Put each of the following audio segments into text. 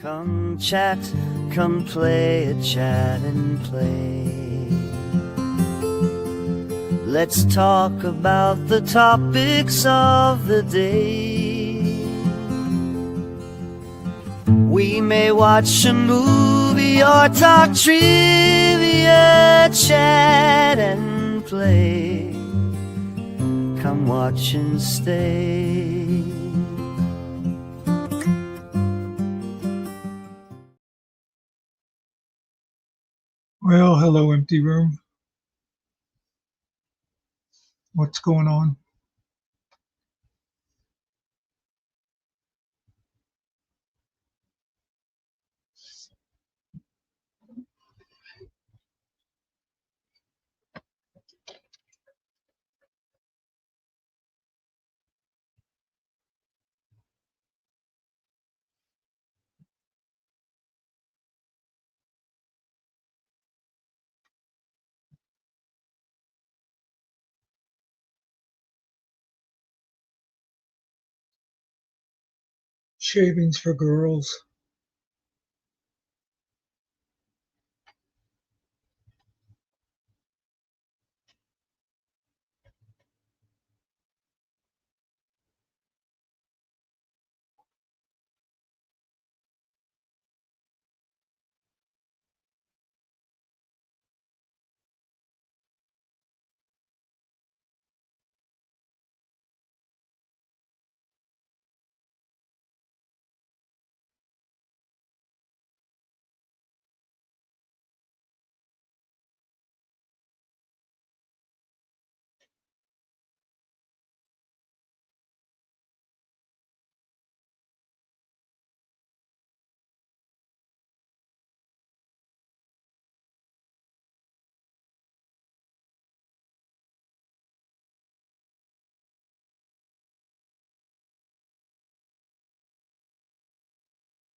Come chat, come play a chat and play. Let's talk about the topics of the day. We may watch a movie or talk trivia, chat and play. Come watch and stay. Well, hello, empty room. What's going on? Shavings for girls.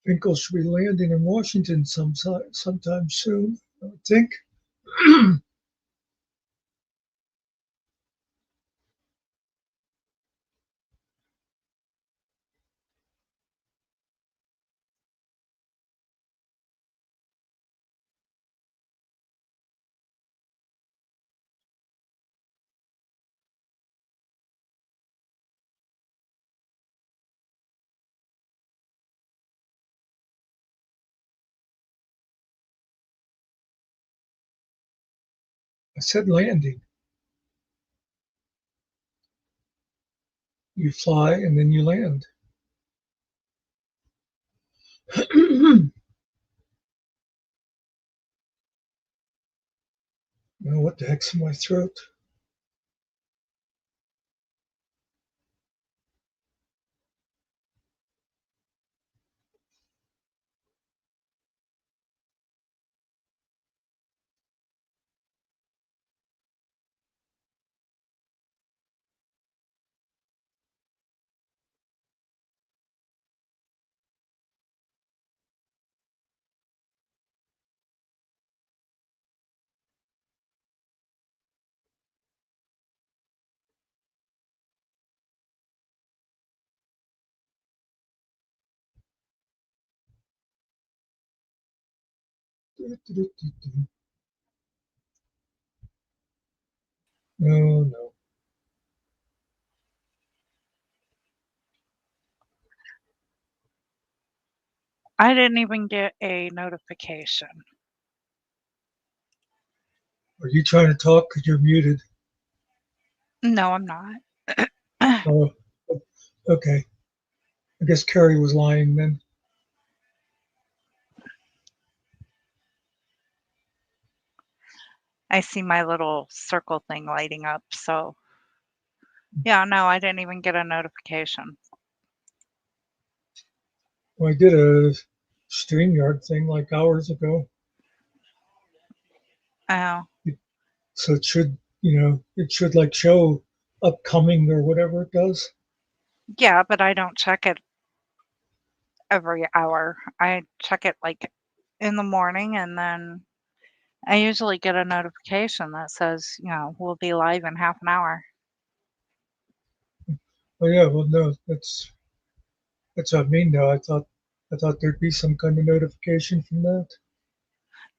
Finkel should be landing in Washington sometime soon, I would think. I said landing. You fly and then you land. Now, what the heck's in my throat? No, no. I didn't even get a notification. Are you trying to talk because you're muted? No, I'm not. Oh, okay. I guess Carrie was lying then. I see my little circle thing lighting up, so yeah, no, I didn't even get a notification. Well, I did a StreamYard thing like hours ago. Oh, So it should, it should like show upcoming or whatever it does. yeah, but I don't check it every hour. I check it like in the morning, and then I usually get a notification that says, we'll be live in half an hour. Oh yeah, well no, that's what I mean though. I thought I thought there'd be some kind of notification from that.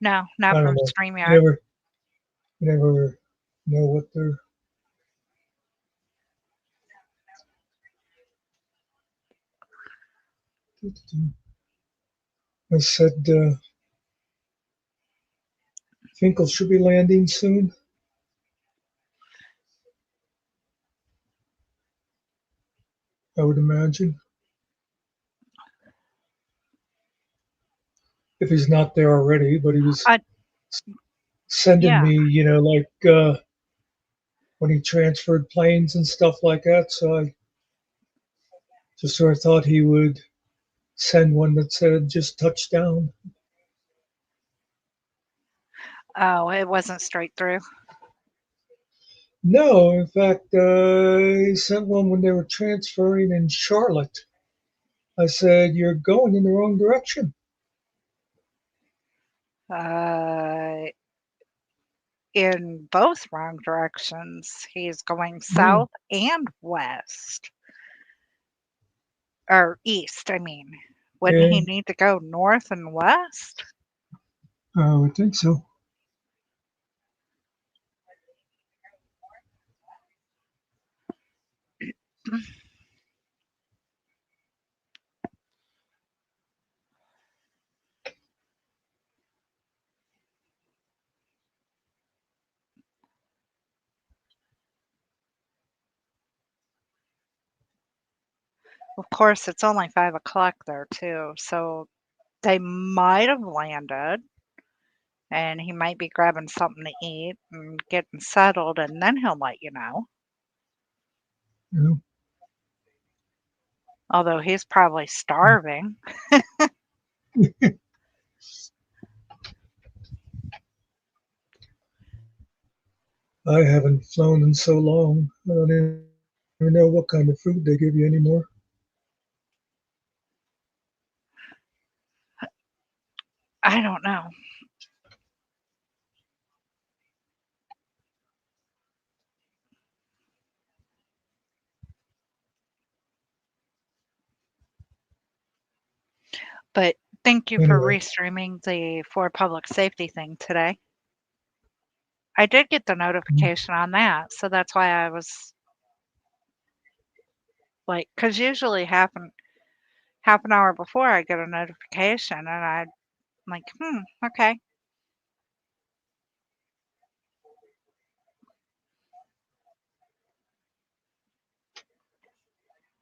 No, not I don't from know. You StreamYard. never know what they're. I said Finkel should be landing soon. I would imagine. If he's not there already, but he was Uh, sending yeah. me, like when he transferred planes and stuff like that. So I just sort of thought he would send one that said just touchdown. Oh, it wasn't straight through. No, in fact, he sent one when they were transferring in Charlotte. I said, "You're going in the wrong direction." Uh, in both wrong directions. He's going Yeah, south and west. Or east, I mean. Wouldn't yeah, he need to go north and west? I would think so. Of course, it's only 5 o'clock there, too. So they might have landed, and he might be grabbing something to eat and getting settled, and then he'll let you know. You Although he's probably starving. know? I haven't flown in so long. I don't even know what kind of food they give you anymore. I don't know. But thank you for Anyway, restreaming the for public safety thing today. I did get the mm, notification on that, so that's why I was like, because usually half an hour before I get a notification, and I'm like, okay.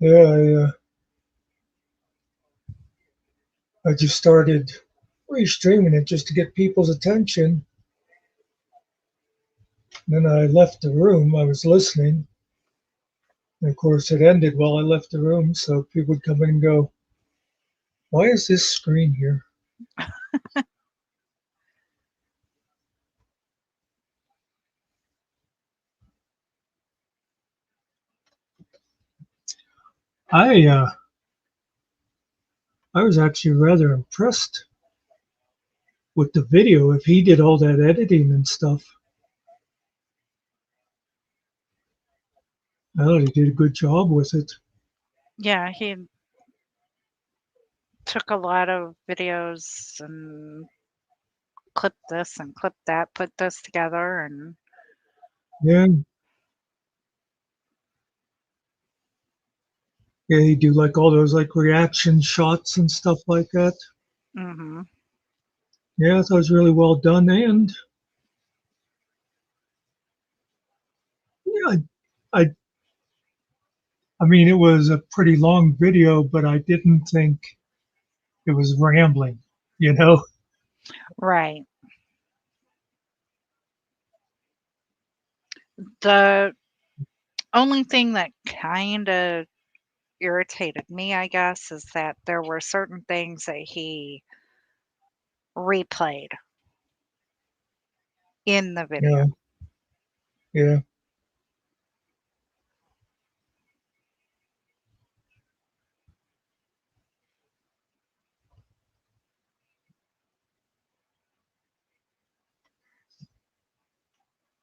yeah, I just started restreaming it just to get people's attention. Then I left the room. I was listening. And of course, it ended while I left the room, so people would come in and go, "Why is this screen here?" I uh, I was actually rather impressed with the video. If he did all that editing and stuff, I thought he did a good job with it. Yeah, he took a lot of videos and clipped this and clipped that, put this together, and Yeah, yeah, he do like all those like reaction shots and stuff like that. mhm. Yeah, I thought it was really well done, and yeah, I I mean, it was a pretty long video, but I didn't think it was rambling, you know? Right. The only thing that kinda irritated me, I guess, is that there were certain things that he replayed in the video. Yeah, yeah.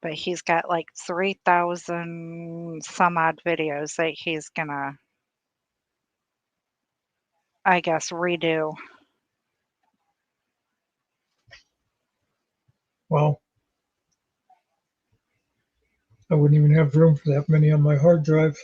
But he's got, like, 3,000 some odd videos that he's gonna I guess, redo. Well, I wouldn't even have room for that many on my hard drive.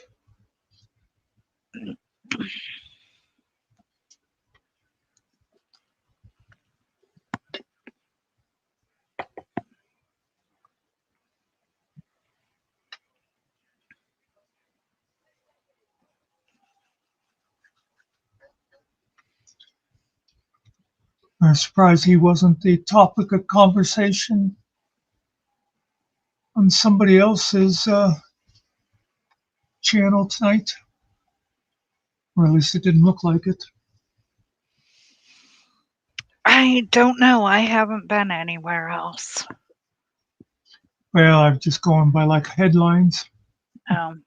I'm surprised he wasn't the topic of conversation on somebody else's channel tonight. Or at least it didn't look like it. I don't know. I haven't been anywhere else. Well, I'm just going by like headlines. Um,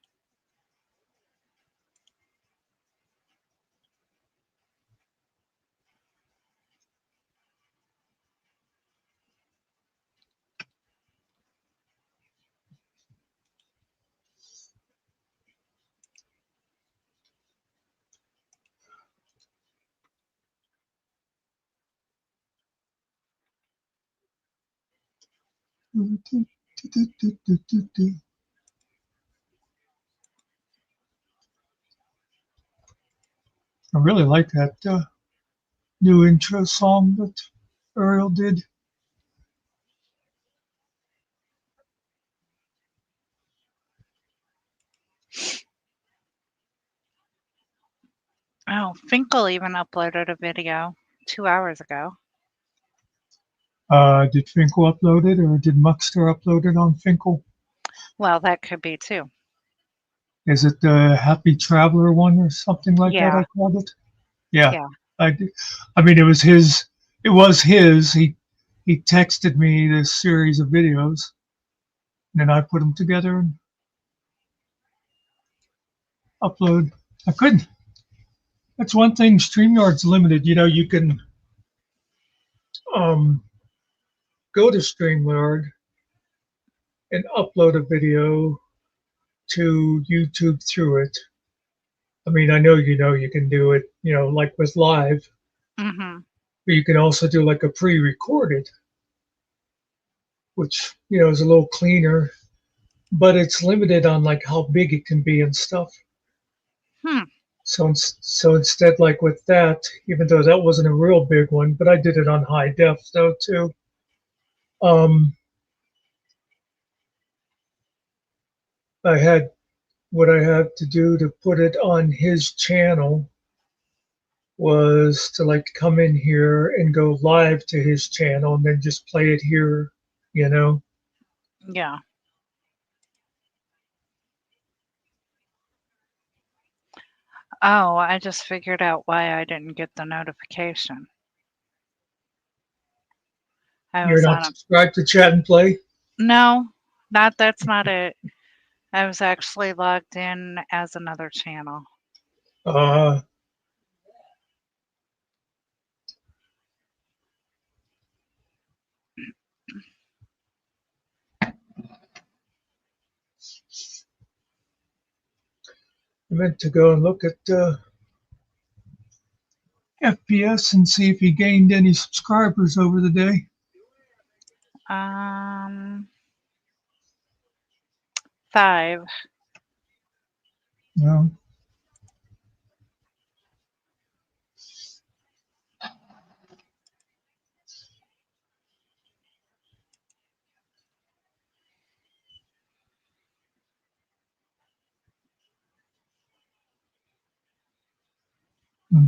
I really like that new intro song that Ariel did. oh, Finkel even uploaded a video 2 hours ago. Did Finkel upload it or did Muckster upload it on Finkel? Well, that could be too. Is it the Happy Traveler one or something like that? Yeah. I called it. Yeah, Yeah. I did. I mean, it was his. It was his. He texted me this series of videos, and then I put them together and upload. I couldn't. That's one thing. StreamYard's limited. You know, you can um, go to StreamYard and upload a video to YouTube through it. I mean, I know you can do it, like with live, Mm-hmm. but you can also do like a pre-recorded, which, is a little cleaner, but it's limited on like how big it can be and stuff. Hmm. So instead, like with that, even though that wasn't a real big one, but I did it on high def though too. Um, I had what I had to do to put it on his channel was to like come in here and go live to his channel and then just play it here, you know. Yeah. Oh, I just figured out why I didn't get the notification. I You're was not on a subscribed to Chat and Play. no, that's not it. I was actually logged in as another channel. Uh, I meant to go and look at FPS and see if he gained any subscribers over the day. Um, 5. No. Hmm.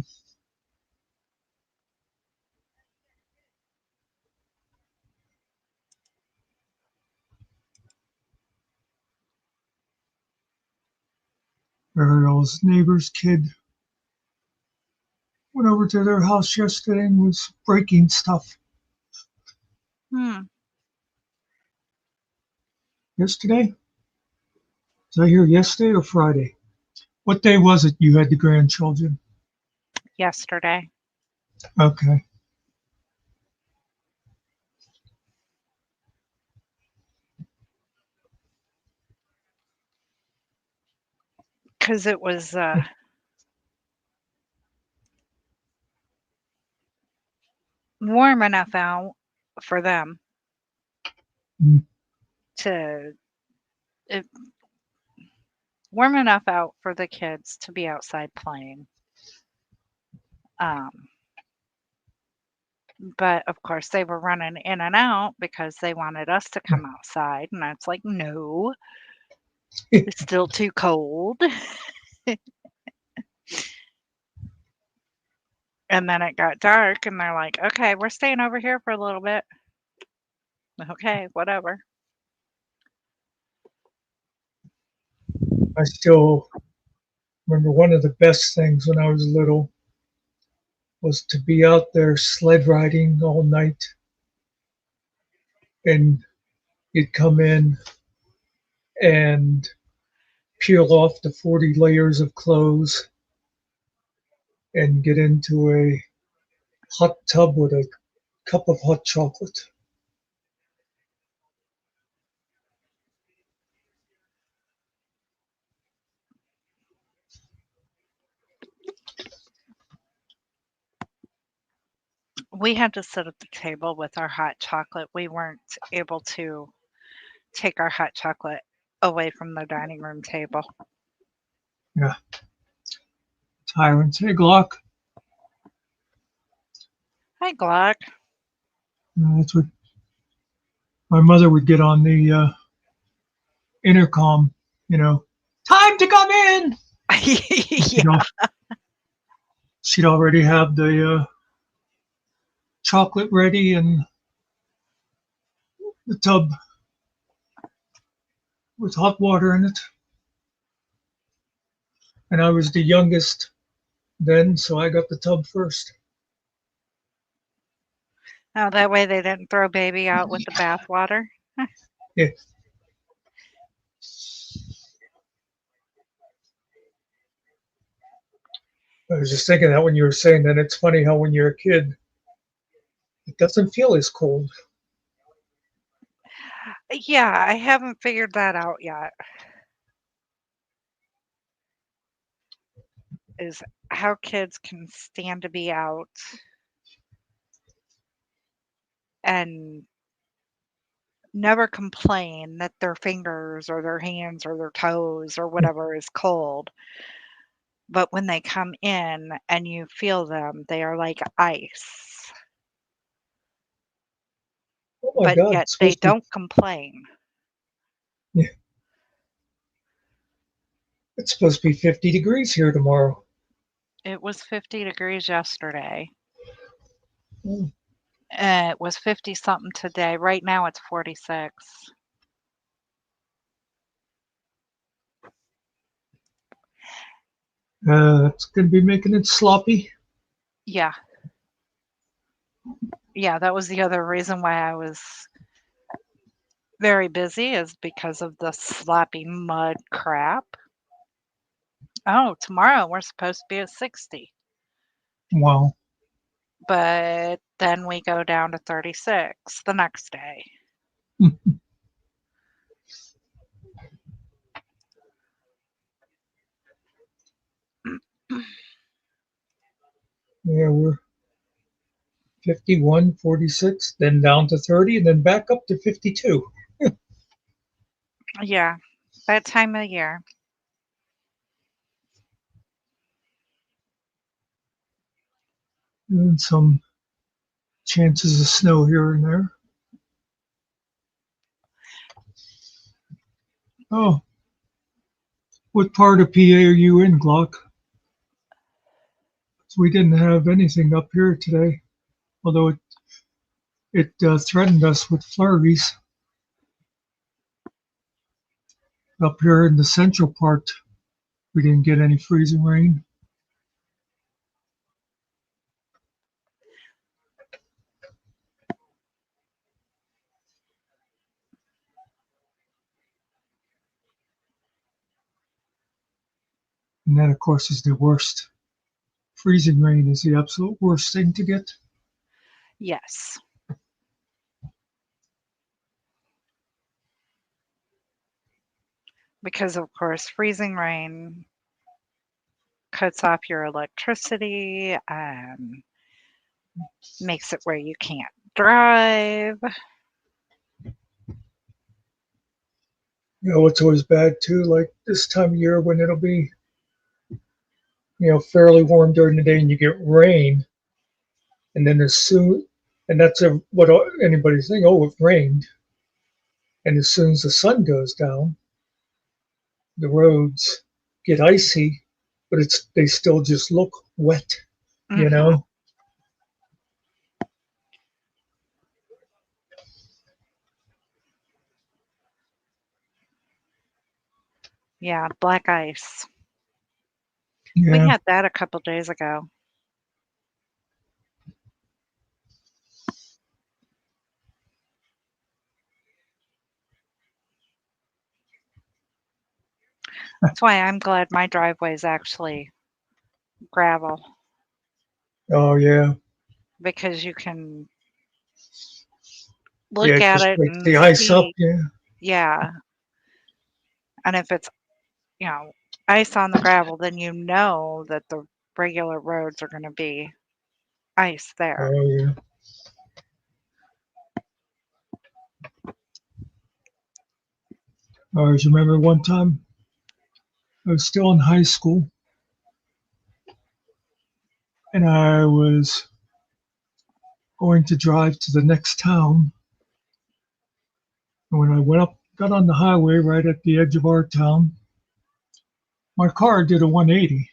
Ariel's neighbor's kid went over to their house yesterday and was breaking stuff. Hmm. Yesterday? Was I here yesterday or Friday? What day was it you had the grandchildren? Yesterday. Okay. Because it was warm enough out for them Mm. to it, warm enough out for the kids to be outside playing. Um, but of course, they were running in and out because they wanted us to come outside, and it's like, no, it's still too cold. And then it got dark, and they're like, okay, we're staying over here for a little bit. Okay, whatever. I still remember one of the best things when I was little was to be out there sled riding all night, and you'd come in and peel off the 40 layers of clothes and get into a hot tub with a cup of hot chocolate. We had to sit at the table with our hot chocolate. We weren't able to take our hot chocolate away from the dining room table. Yeah. Tyrants. Hey, Glock. Hi, Glock. That's what my mother would get on the intercom, time to come in. Yeah. She'd already have the chocolate ready and the tub with hot water in it. And I was the youngest then, so I got the tub first. Oh, that way they didn't throw baby out with the bathwater. Yeah. I was just thinking that when you were saying that, it's funny how when you're a kid, it doesn't feel as cold. Yeah, I haven't figured that out yet. Is how kids can stand to be out and never complain that their fingers or their hands or their toes or whatever is cold. But when they come in and you feel them, they are like ice, Oh my but God, yet it's they supposed to be, don't complain. yeah, it's supposed to be 50 degrees here tomorrow. It was 50 degrees yesterday. Mm. It was 50 something today. Right now it's 46. It's going to be making it sloppy. Yeah. Yeah, that was the other reason why I was very busy is because of the sloppy mud crap. Oh, tomorrow we're supposed to be at 60, Wow. but then we go down to 36 the next day. Yeah, we're 51, 46, then down to 30, and then back up to 52. Yeah, that time of year. And some chances of snow here and there. Oh, what part of PA are you in, Glock? We didn't have anything up here today, although it threatened us with flurries. Up here in the central part, we didn't get any freezing rain. And that, of course, is the worst. Freezing rain is the absolute worst thing to get. Yes. Because, of course, freezing rain cuts off your electricity and makes it where you can't drive. It's always bad too, like this time of year when it'll be, fairly warm during the day and you get rain, and then and that's what anybody's thinking, oh, it rained. And as soon as the sun goes down, the roads get icy, but they still just look wet, you Mhm. know? Yeah, black ice. We Yeah. had that a couple days ago. That's why I'm glad my driveway is actually gravel Oh, yeah. because you can Yeah, look it at just it breaks and the ice up. see. Yeah. Yeah. And if it's, ice on the gravel, then you know that the regular roads are going to be ice there. Oh, yeah. I always remember one time I was still in high school and I was going to drive to the next town. And when I got on the highway right at the edge of our town, my car did a 180.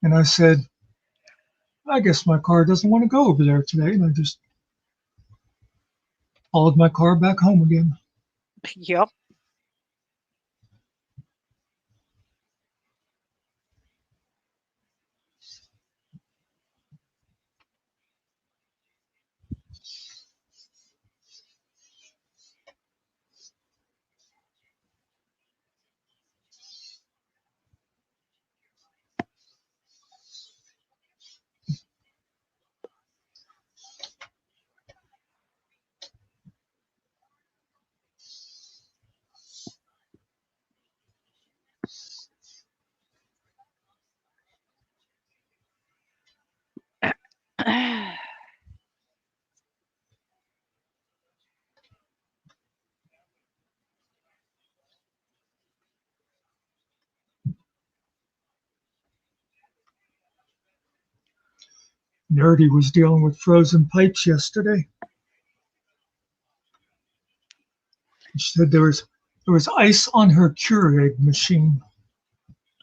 And I said, I guess my car doesn't want to go over there today. And I just followed my car back home again. Yep. Nerdy was dealing with frozen pipes yesterday. She said there was ice on her Keurig machine.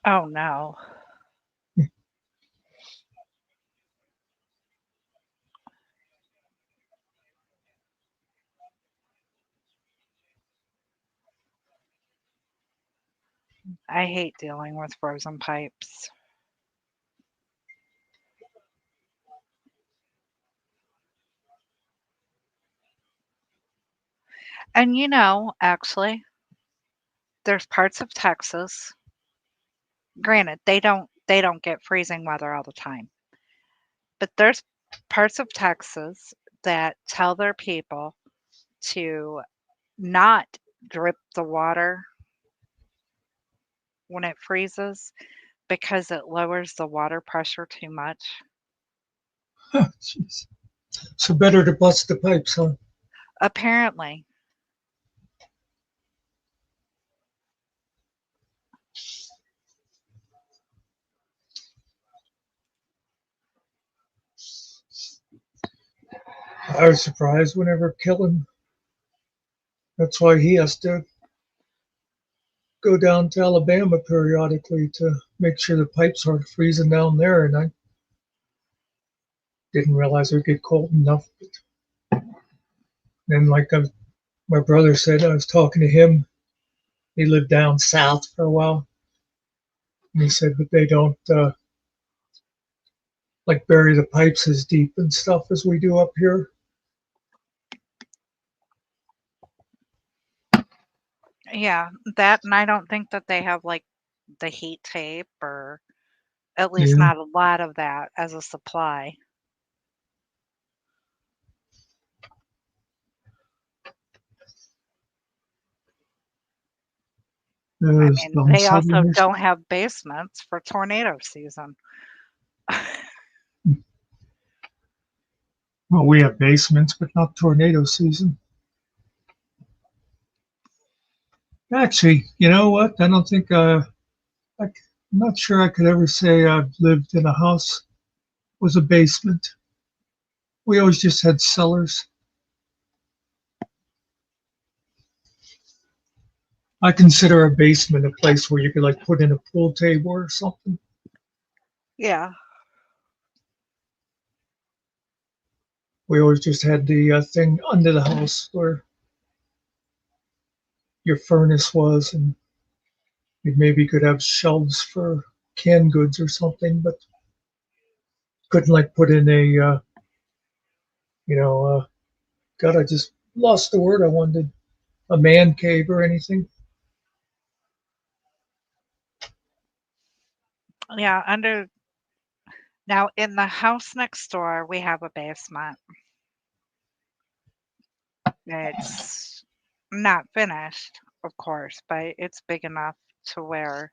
Oh no. I hate dealing with frozen pipes. And actually, there's parts of Texas, granted, they don't get freezing weather all the time. But there's parts of Texas that tell their people to not drip the water when it freezes because it lowers the water pressure too much. Jeez. So better to bust the pipes, huh? Apparently. I was surprised whenever Killen. That's why he has to go down to Alabama periodically to make sure the pipes aren't freezing down there. And I didn't realize it would get cold enough. But then, my brother said, I was talking to him. He lived down south for a while, and he said, but they don't like bury the pipes as deep and stuff as we do up here. Yeah, that and I don't think that they have like the heat tape or at least Yeah, not a lot of that as a supply. I those mean, dumb they also Southerners. don't have basements for tornado season. Well, we have basements, but not tornado season. Actually, you know what? I don't think I'm not sure I could ever say I've lived in a house with a basement. We always just had cellars. I consider a basement a place where you could like put in a pool table or something. Yeah. We always just had the thing under the house where your furnace was, and you maybe could have shelves for canned goods or something, but couldn't like put in a, you know, God, I just lost the word I wanted, a man cave or anything. Yeah. Now in the house next door, we have a basement. It's not finished, of course, but it's big enough to where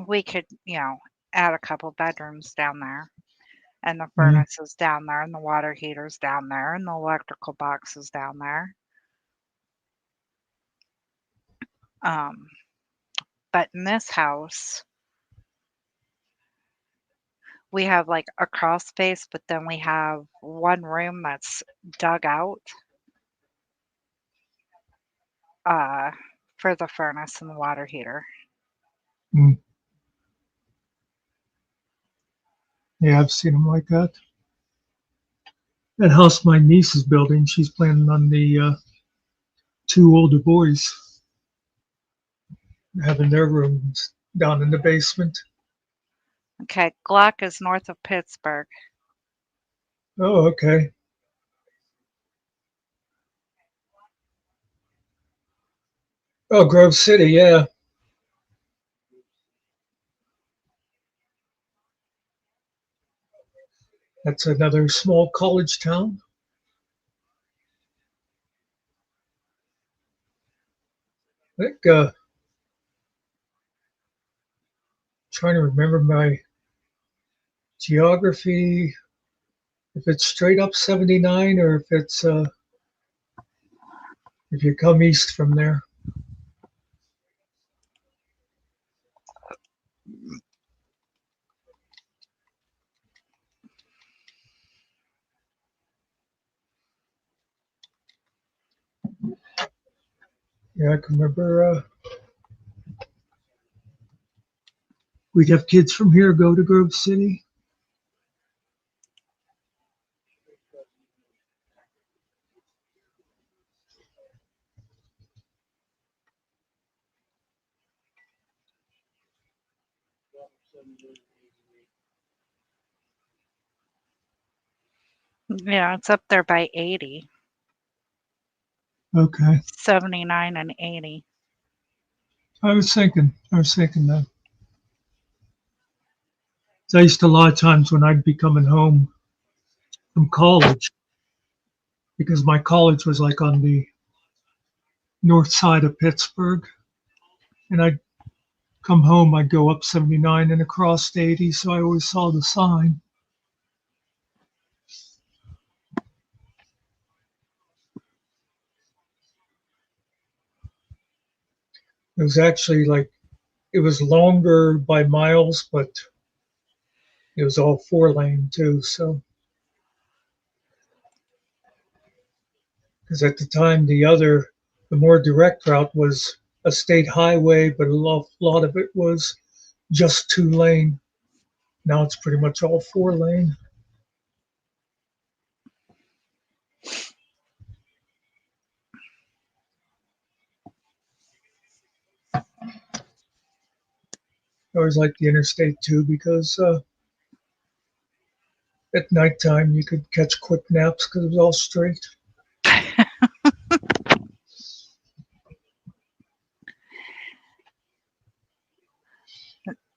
we could, add a couple bedrooms down there. And the Mhm. furnace is down there, and the water heater's down there, and the electrical box is down there. Um, but in this house, we have like a crawl space, but then we have one room that's dug out uh, for the furnace and the water heater. Mm. Yeah, I've seen them like that. That house my niece is building, she's planning on the two older boys having their rooms down in the basement. Okay, Glock is north of Pittsburgh. Oh, okay. Oh, Grove City, yeah. That's another small college town. I think, trying to remember my geography, if it's straight up 79 or if it's, if you come east from there. Yeah, I can remember, we'd have kids from here go to Grove City. Yeah, it's up there by 80, Okay. 79 and 80. I was thinking that. So I used to, a lot of times when I'd be coming home from college, because my college was like on the north side of Pittsburgh, and I'd come home, I'd go up 79 and across 80, so I always saw the sign. It was actually like, it was longer by miles, but it was all 4 lane too. So, because at the time, the more direct route was a state highway, but a lot of it was just 2 lane. Now it's pretty much all 4 lane. I always liked the interstate too because at nighttime you could catch quick naps because it was all straight.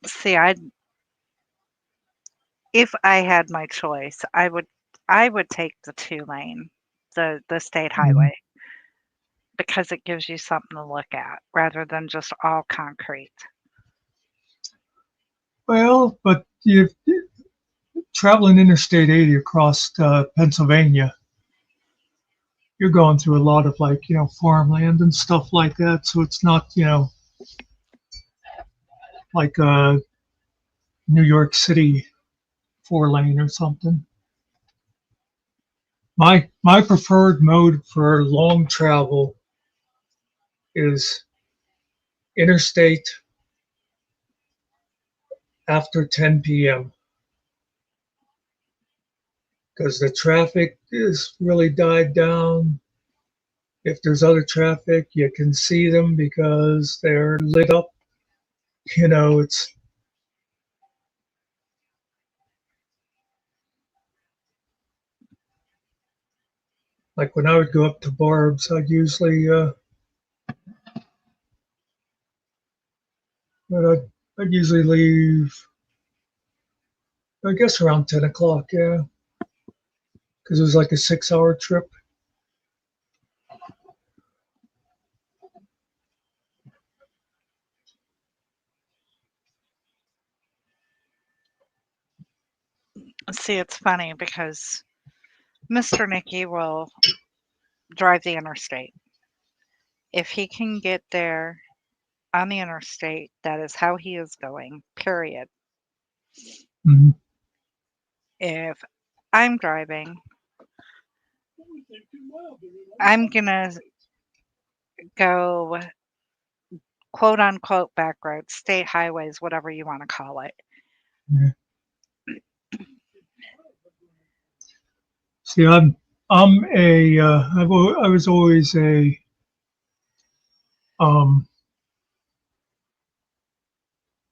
See, if I had my choice, I would take the 2 lane, the state Mhm. highway, because it gives you something to look at rather than just all concrete. Well, but you traveling Interstate 80 across Pennsylvania, you're going through a lot of like, farmland and stuff like that. So it's not, like New York City 4-lane or something. My preferred mode for long travel is interstate after 10 p.m. because the traffic is really died down. If there's other traffic, you can see them because they're lit up. It's like when I would go up to Barb's, I'd usually leave, I guess around 10 o'clock, yeah, because it was like a 6-hour trip. See, it's funny because Mr. Nicky will drive the interstate. If he can get there on the interstate, that is how he is going, period. Mhm. If I'm driving, I'm gonna go quote unquote back roads, state highways, whatever you want to call it. Yeah. See, I'm a I was always a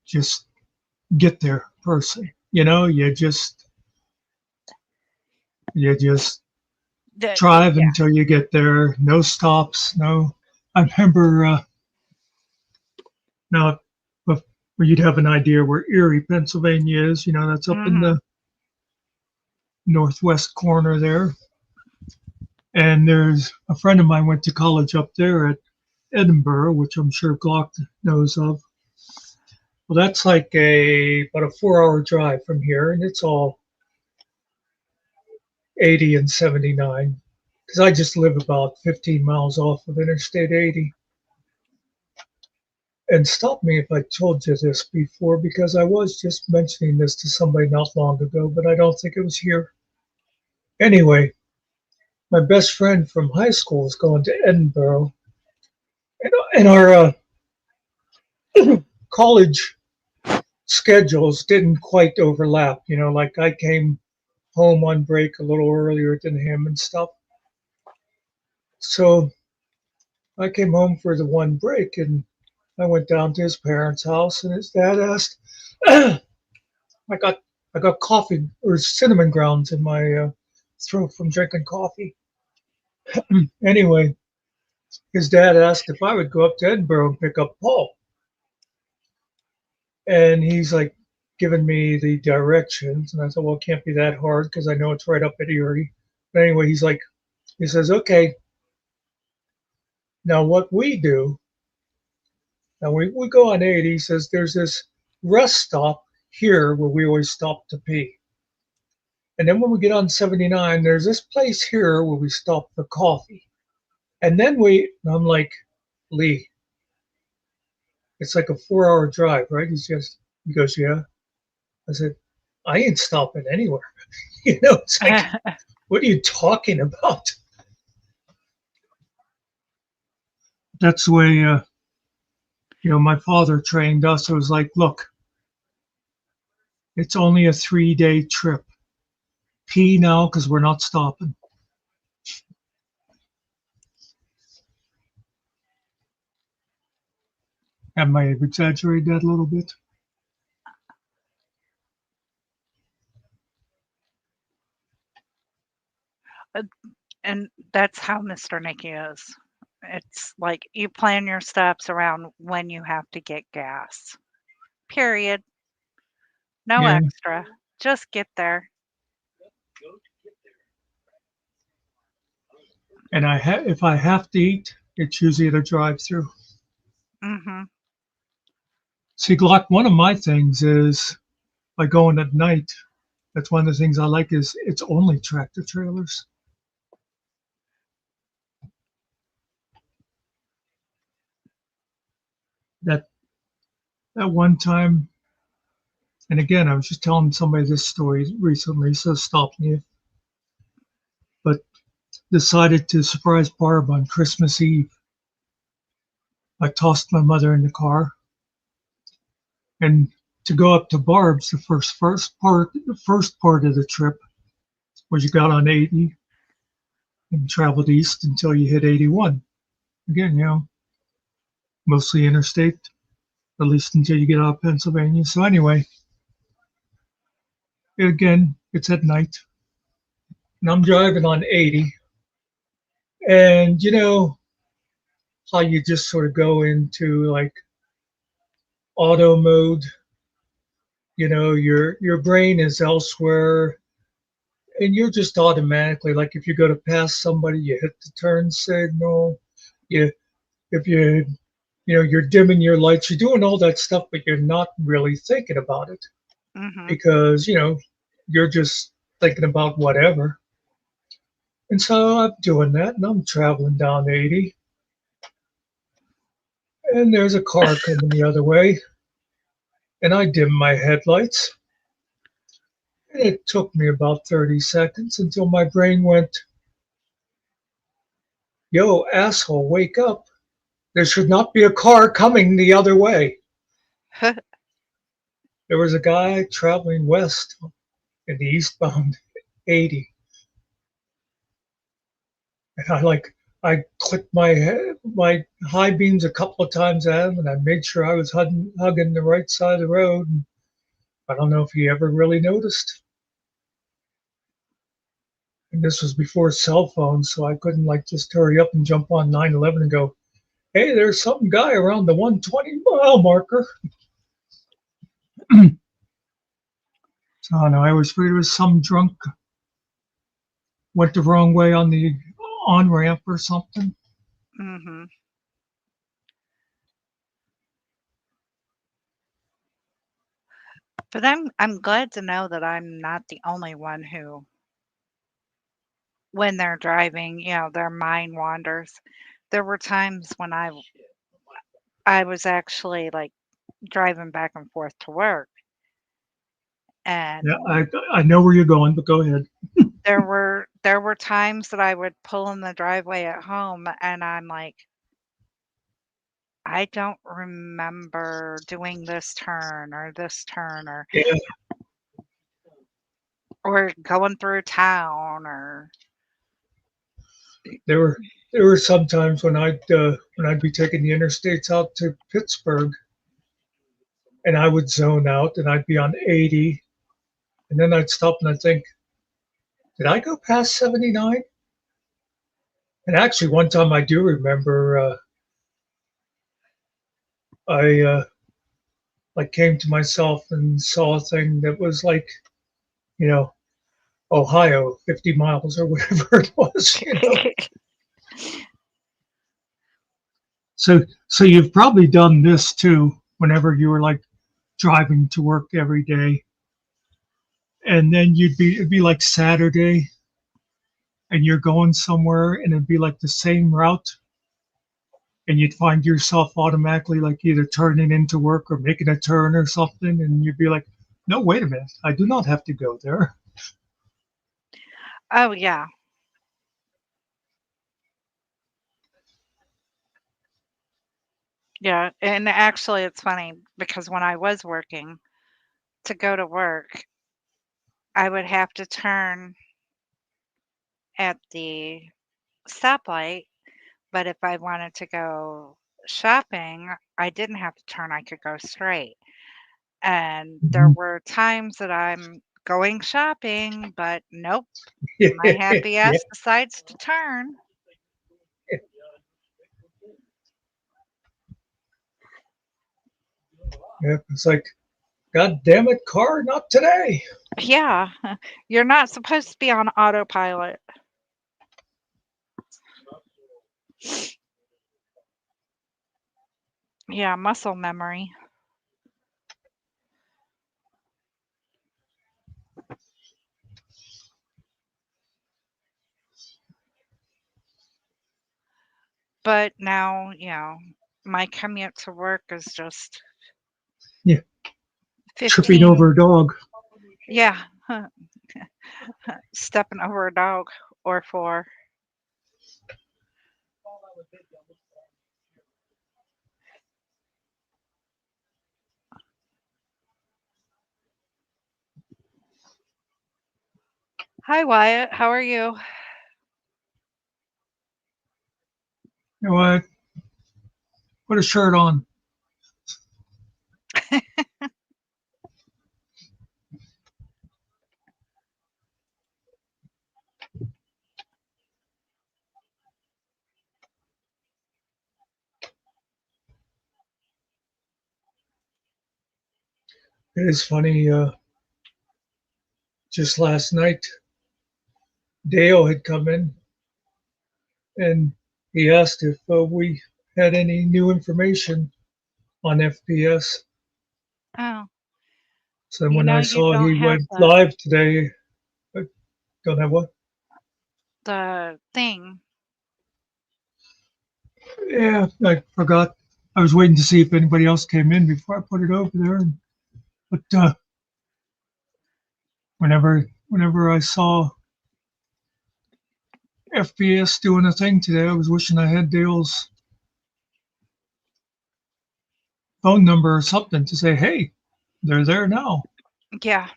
just get there person. You just drive Yeah. until you get there. No stops. No. I remember now, where you'd have an idea where Erie, Pennsylvania is. That's up in the northwest corner there. And there's a friend of mine went to college up there at Edinburgh, which I'm sure Glock knows of. Well, that's like about a 4-hour drive from here, and it's all 80 and 79 because I just live about 15 miles off of Interstate 80. And stop me if I told you this before, because I was just mentioning this to somebody not long ago, but I don't think it was here. Anyway, my best friend from high school is going to Edinburgh, and our college schedules didn't quite overlap. Like I came home on break a little earlier than him and stuff. So I came home for the one break and I went down to his parents' house and his dad asked, I got coffee or cinnamon grounds in my throat from drinking coffee. Anyway, his dad asked if I would go up to Edinburgh and pick up Paul. And he's like giving me the directions. And I thought, well, it can't be that hard because I know it's right up at Erie. But anyway, he says, okay, now what we do, now we go on 80. He says, there's this rest stop here where we always stop to pee. And then when we get on 79, there's this place here where we stop for coffee. And then I'm like, Lee, it's like a 4-hour drive, right? He goes, yeah. I said, I ain't stopping anywhere. It's like, what are you talking about? That's the way, my father trained us. It was like, look, it's only a 3-day trip. Pee now because we're not stopping. I might have exaggerated that a little bit. And that's how Mr. Nicky is. It's like you plan your stops around when you have to get gas. Period. No Yeah. extra. Just get there. And if I have to eat, it's usually at a drive-through. Mm-hmm. See, Glock, one of my things is by going at night, That's one of the things I like is it's only tractor trailers. That that one time, and again, I was just telling somebody this story recently, so stop me. But decided to surprise Barb on Christmas Eve. I tossed my mother in the car, and to go up to Barb's, the first part of the trip was you got on 80 and traveled east until you hit 81. Again, mostly interstate, at least until you get out of Pennsylvania. So anyway, again, it's at night, and I'm driving on 80, and you know how you just sort of go into like auto mode. Your brain is elsewhere, and you're just automatically like if you go to pass somebody, you hit the turn signal. You if you're dimming your lights, you're doing all that stuff, but you're not really thinking about it Mm-hmm. because you're just thinking about whatever. And so I'm doing that, and I'm traveling down 80, and there's a car coming the other way, and I dim my headlights. And it took me about 30 seconds until my brain went, "Yo, asshole, wake up. There should not be a car coming the other way." There was a guy traveling west in the eastbound 80. And I clicked my high beams a couple of times at him, and I made sure I was hugging the right side of the road. And I don't know if he ever really noticed. And this was before cell phones, so I couldn't like just hurry up and jump on 911 and go, "Hey, there's some guy around the 120-mile marker." So I don't know. I was afraid it was some drunk went the wrong way on the on ramp or something. Mm-hmm. But I'm glad to know that I'm not the only one who, when they're driving, their mind wanders. There were times when I was actually like driving back and forth to work, Yeah, and I know where you're going, but go ahead. there were times that I would pull in the driveway at home, and I'm like, I don't remember doing this turn or this turn Yeah, or going through town or there were there were some times when I'd be taking the interstates out to Pittsburgh, and I would zone out, and I'd be on 80, and then I'd stop and I'd think, did I go past 79? And actually, one time I do remember, I like came to myself and saw a thing that was like, you know, Ohio, 50 miles or whatever it was. So you've probably done this too, whenever you were like driving to work every day, and then it'd be like Saturday, and you're going somewhere, and it'd be like the same route, and you'd find yourself automatically like either turning into work or making a turn or something, and you'd be like, no, wait a minute, I do not have to go there. Oh, yeah. Yeah, and actually it's funny because when I was working to go to work, I would have to turn at the stoplight, but if I wanted to go shopping, I didn't have to turn, I could go straight. And there Mhm. were times that I'm going shopping, but nope, my Yeah, happy ass decides to turn. yeah, it's like, God damn it, car, not today. Yeah, you're not supposed to be on autopilot. Yeah, muscle memory. But now, my commute to work is just Yeah. Tripping 15, over a dog. yeah, stepping over a dog or four. Hi, Wyatt. How are you? You know what? Put a shirt on. It is funny. Just last night, Dale had come in and he asked if we had any new information on FPS. Oh, So when I you saw don't he have went live today, I don't have what? the thing. Yeah, I forgot. I was waiting to see if anybody else came in before I put it over there. But whenever I saw FPS doing a thing today, I was wishing I had Dale's phone number or something to say, "Hey, they're there now." Yeah.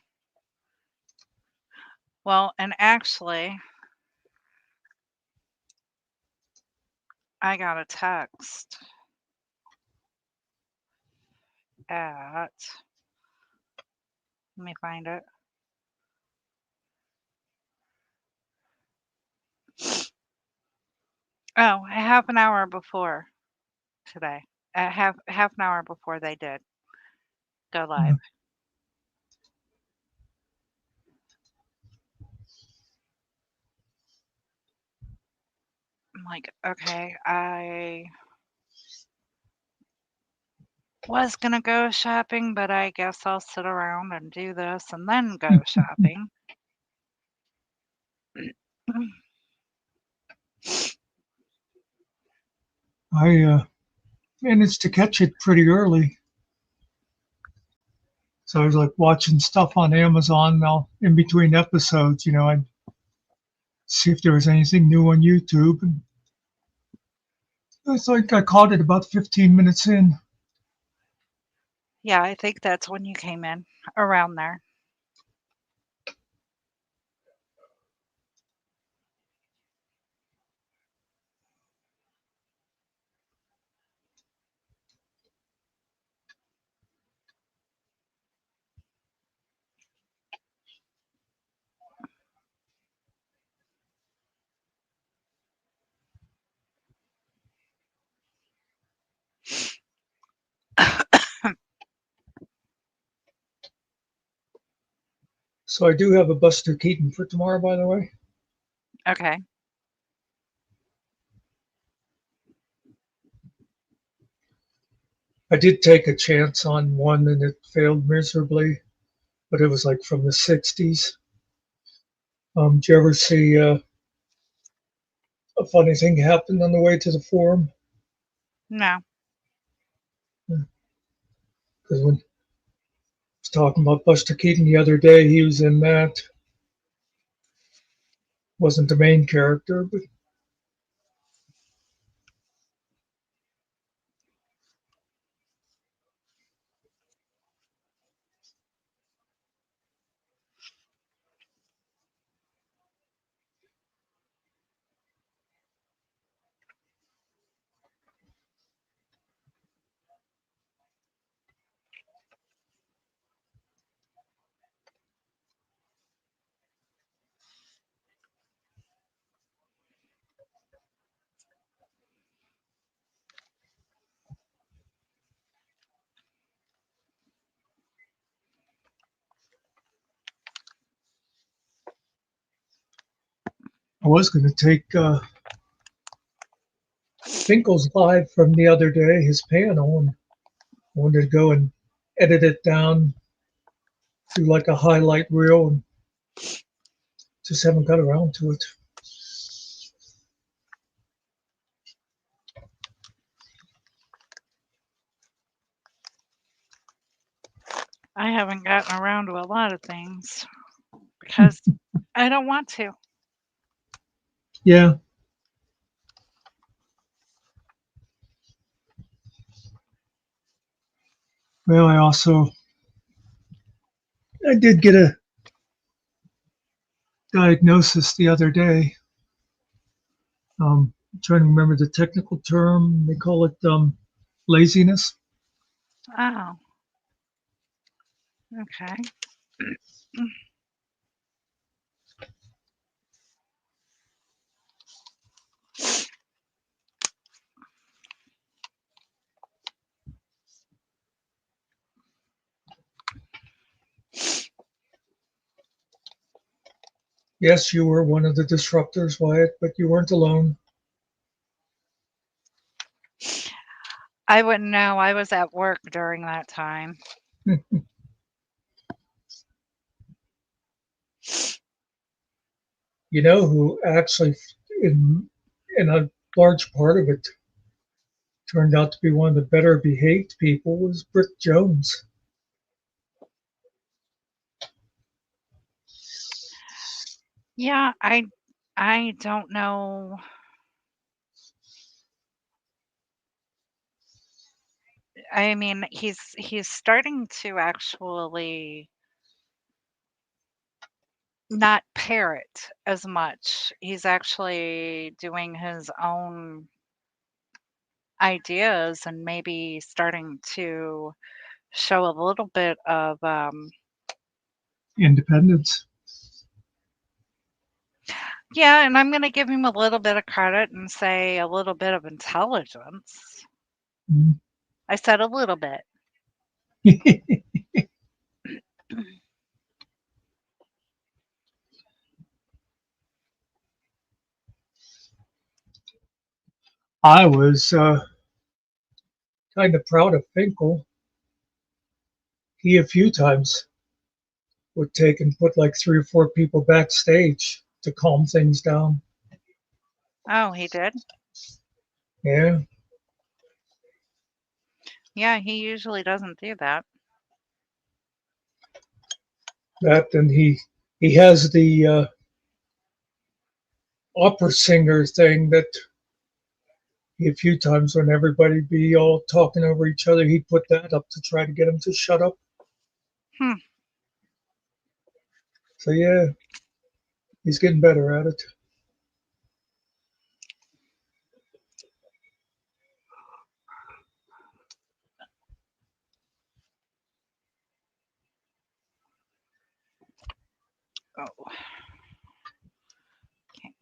Well, and actually, I got a text at, let me find it. Oh, a half an hour before today. Half an hour before they did go live. I'm like, okay, I was gonna go shopping, but I guess I'll sit around and do this and then go shopping. I managed to catch it pretty early, so I was like watching stuff on Amazon now in between episodes. I'd see if there was anything new on YouTube, and I think I caught it about 15 minutes in. Yeah, I think that's when you came in, around there. So I do have a Buster Keaton for tomorrow, by the way. Okay. I did take a chance on one and it failed miserably, but it was like from the 60s. Did you ever see a funny thing happened on the way to the forum? No. Because when I was talking about Buster Keaton the other day, he was in that. Wasn't the main character, but I was going to take Finkel's live from the other day, his panel, and wanted to go and edit it down, do like a highlight reel, and just haven't got around to it. I haven't gotten around to a lot of things because I don't want to. Yeah. Well, I did get a diagnosis the other day. I'm trying to remember the technical term. They call it laziness. Oh, okay. Yes, you were one of the disruptors, Wyatt, but you weren't alone. I wouldn't know. I was at work during that time. You know who actually, in a large part of it, turned out to be one of the better behaved people was Brick Jones. Yeah, I don't know. I mean, he's starting to actually not parrot as much. He's actually doing his own ideas and maybe starting to show a little bit of Independence. yeah, and I'm going to give him a little bit of credit and say a little bit of intelligence. Mm. I said a little bit. I was kind of proud of Finkel. He a few times would take and put like 3 or 4 people backstage to calm things down. Oh, he did? Yeah, Yeah, he usually doesn't do that. that and he has the opera singer thing that a few times when everybody be all talking over each other, he'd put that up to try to get them to shut up. Hmm. So yeah, he's getting better at it. Oh. Okay.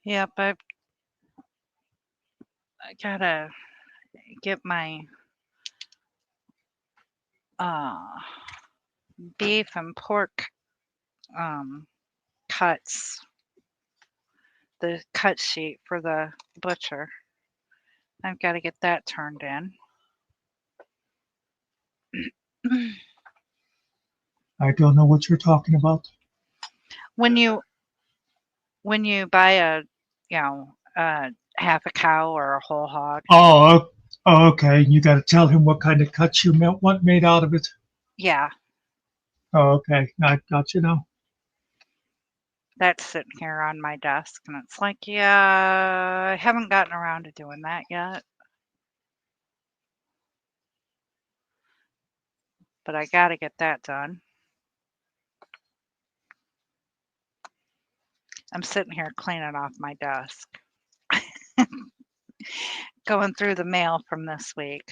Yep, I gotta get my uh beef and pork um cuts, the cut sheet for the butcher. I've got to get that turned in. I don't know what you're talking about. when you when you buy a, you know, half a cow or a whole hog, Oh, okay. You got to tell him what kind of cuts you want made out of it. yeah, Oh, okay. I got you now. that's sitting here on my desk, and it's like, yeah, I haven't gotten around to doing that yet, but I got to get that done. I'm sitting here cleaning off my desk, going through the mail from this week.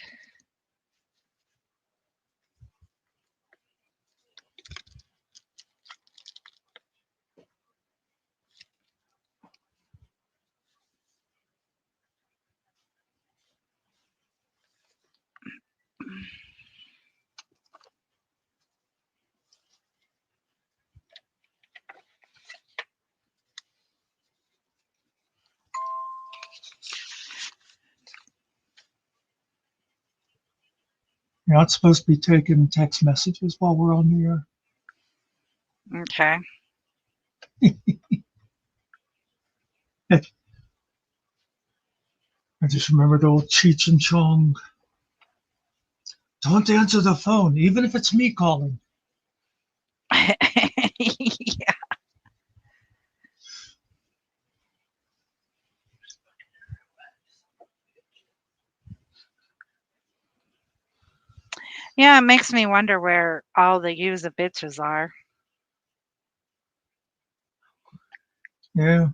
You're not supposed to be taking text messages while we're on the air. Okay. I just remember the old Cheech and Chong. Don't answer the phone, even if it's me calling. Yeah. Yeah, it makes me wonder where all the use of bitches are. Yeah.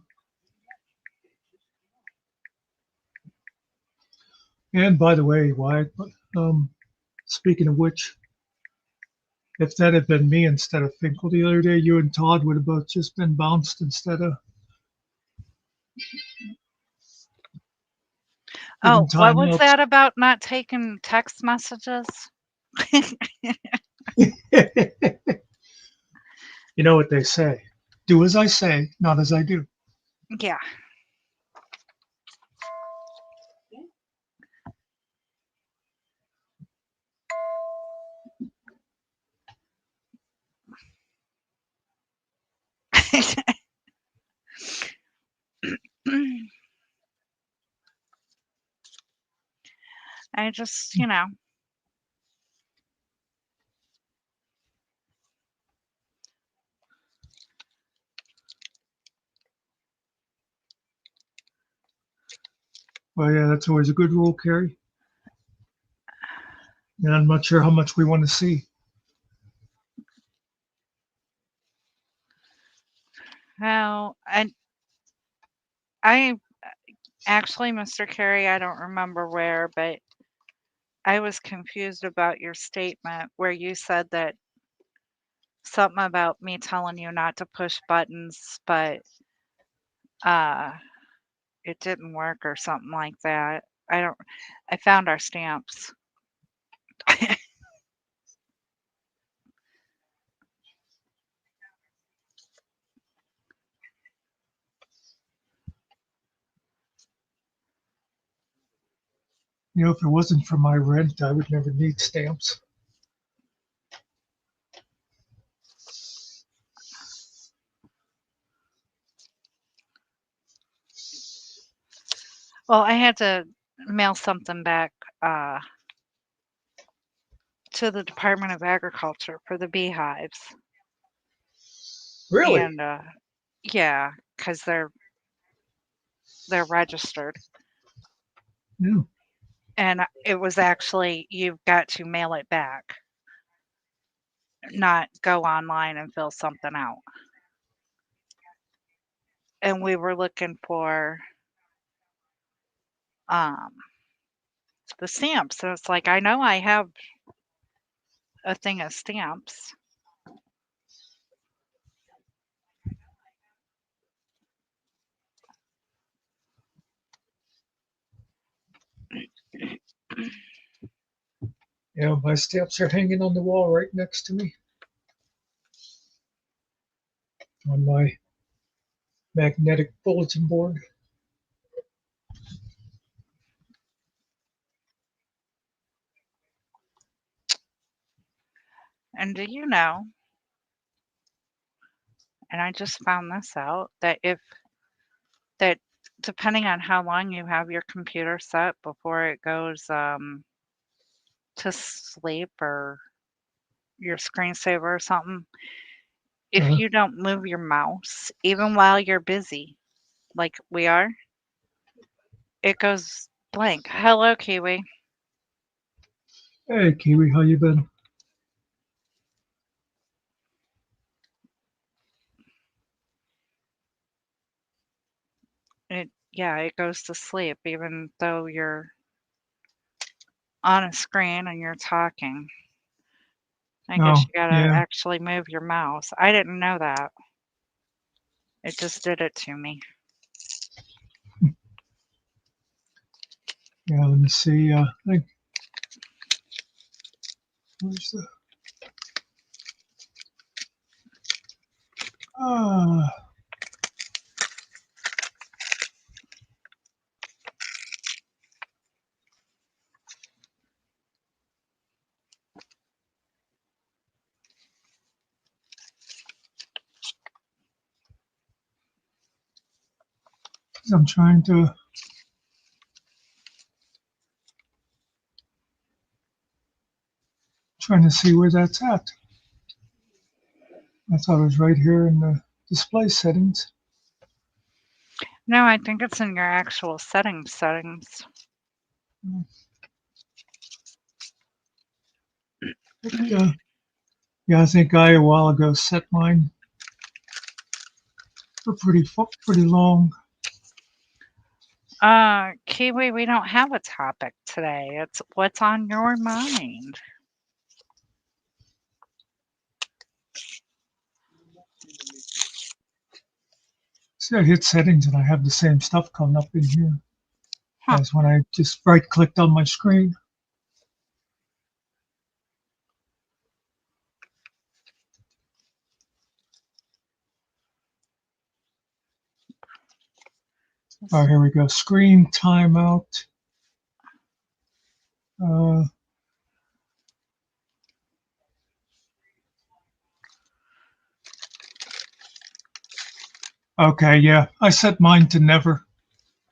And by the way, Wyatt, speaking of which, if that had been me instead of Finkel the other day, you and Todd would have both just been bounced instead of Oh, given what was timeouts. that about not taking text messages? You know what they say. Do as I say, not as I do. Yeah. I just, Well, yeah, that's always a good rule, Carrie. And I'm not sure how much we want to see. well, I actually, Mr. Carey, I don't remember where, but I was confused about your statement where you said that something about me telling you not to push buttons, but uh it didn't work or something like that. I found our stamps. You know, if it wasn't for my rent, I would never need stamps. Well, I had to mail something back uh to the Department of Agriculture for the beehives. Really? And yeah, cuz they're registered. Yeah. And it was actually you've got to mail it back, not go online and fill something out. And we were looking for um the stamps. So it's like I know I have a thing of stamps. Yeah, my stamps are hanging on the wall right next to me on my magnetic bulletin board. And do you know, and I just found this out, that depending on how long you have your computer set before it goes to sleep or your screensaver or something, if Uh, you don't move your mouse, even while you're busy, like we are, it goes blank. Hello, Kiwi. hey, Kiwi, how you been? Yeah, it goes to sleep even though you're on a screen and you're talking. I guess Oh, you gotta yeah, actually move your mouse. I didn't know that. It just did it to me. yeah. Let me see. I think where's the? Ah, 'Cause I'm trying to see where that's at. I thought it was right here in the display settings. No, I think it's in your actual settings. Yeah, I think I a while ago set mine for pretty long. Kiwi, we don't have a topic today. It's what's on your mind. See, I hit settings and I have the same stuff coming up in here Huh. as when I just right clicked on my screen. All right, here we go. Screen timeout. Okay, yeah, I set mine to never.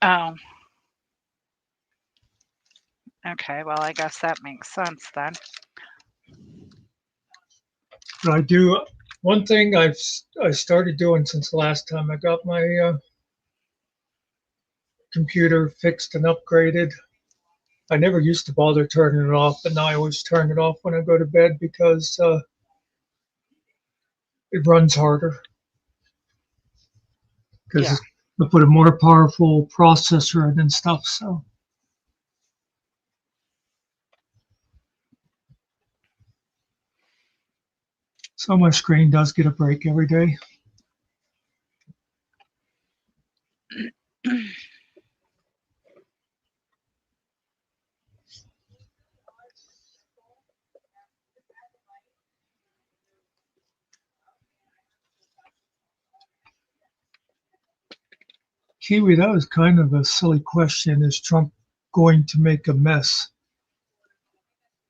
Oh. Okay, well, I guess that makes sense then. But I do one thing I started doing since the last time I got my computer fixed and upgraded. I never used to bother turning it off, but now I always turn it off when I go to bed because it runs harder. Because Yeah. I put a more powerful processor in and stuff. So my screen does get a break every day. Kiwi, that was kind of a silly question. Is Trump going to make a mess?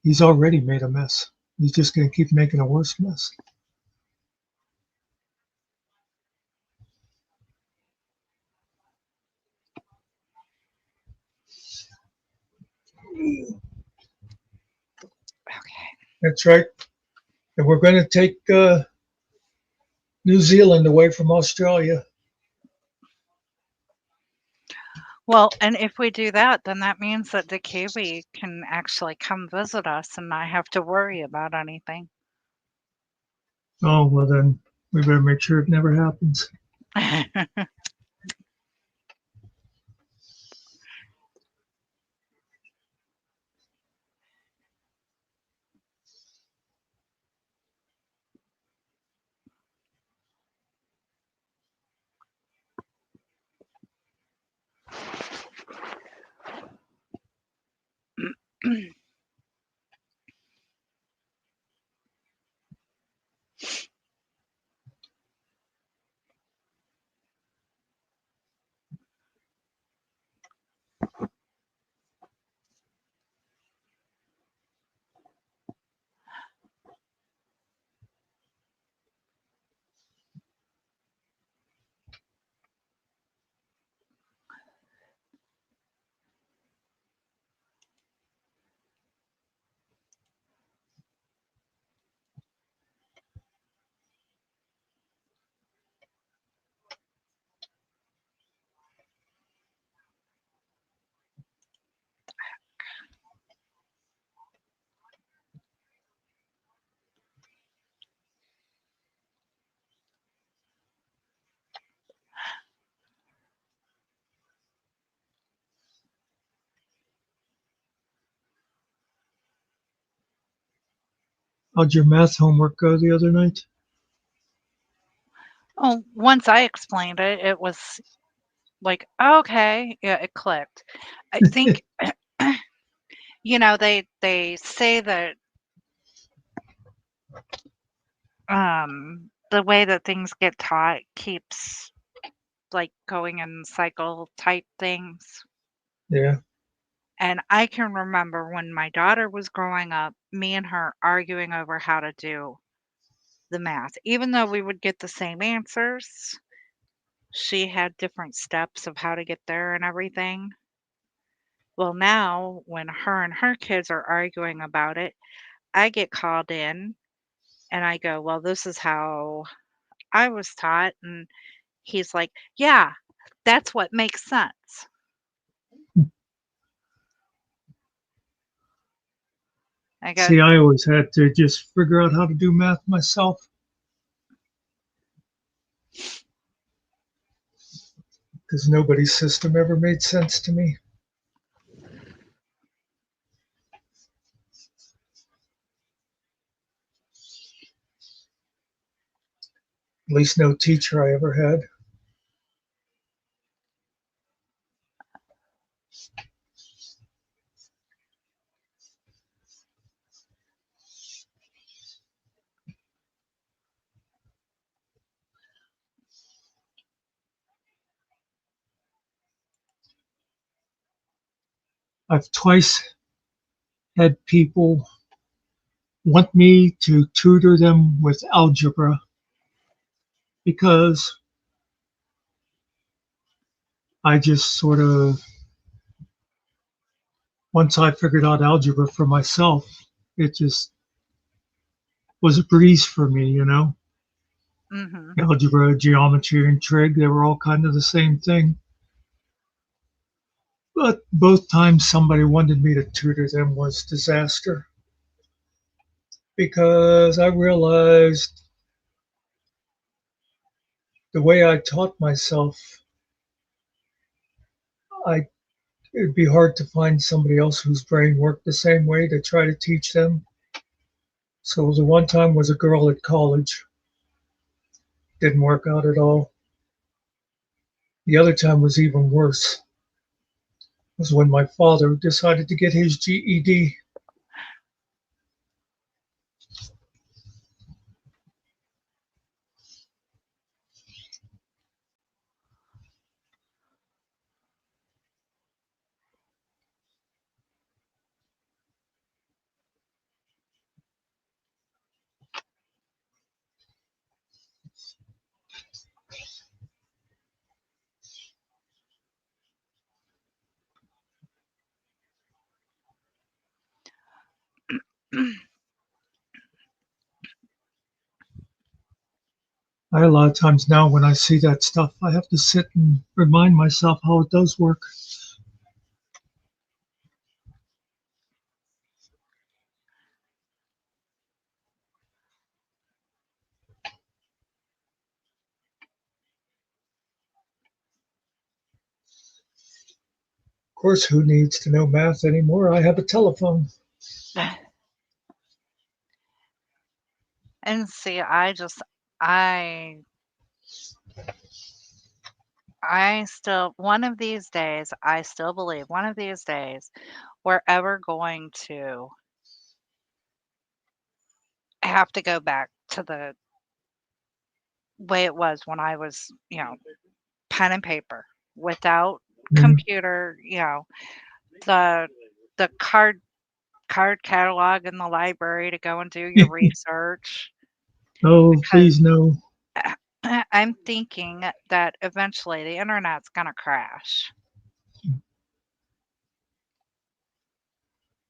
He's already made a mess. He's just going to keep making a worse mess. Okay. That's right. And we're going to take New Zealand away from Australia. Well, and if we do that, then that means that the Kiwi can actually come visit us and not have to worry about anything. Oh, well, then we better make sure it never happens. How'd your math homework go the other night? Oh, once I explained it, it was like, okay, yeah, it clicked. I think, they say that the way that things get taught keeps like going in cycle type things. Yeah. And I can remember when my daughter was growing up, me and her arguing over how to do the math. Even though we would get the same answers, she had different steps of how to get there and everything. Well, now when her and her kids are arguing about it, I get called in and I go, "Well, this is how I was taught." And he's like, "Yeah, that's what makes sense." I go, See, I always had to just figure out how to do math myself because nobody's system ever made sense to me. At least no teacher I ever had. I've twice had people want me to tutor them with algebra because I just sort of, once I figured out algebra for myself, it just was a breeze for me, you know. "Mhm. Algebra, geometry, and trig, they were all kind of the same thing. But both times somebody wanted me to tutor them was disaster because I realized the way I taught myself, I it'd be hard to find somebody else whose brain worked the same way to try to teach them. So the one time was a girl at college, didn't work out at all. The other time was even worse. Was when my father decided to get his GED. A lot of times now when I see that stuff, I have to sit and remind myself how it does work. Of course, who needs to know math anymore? I have a telephone. And see, I I still one of these days, I still believe one of these days we're ever going to have to go back to the way it was when I was, pen and paper without Mm. computer, the the card catalog in the library to go and do your research Oh, because please no. I'm thinking that eventually the internet's gonna crash.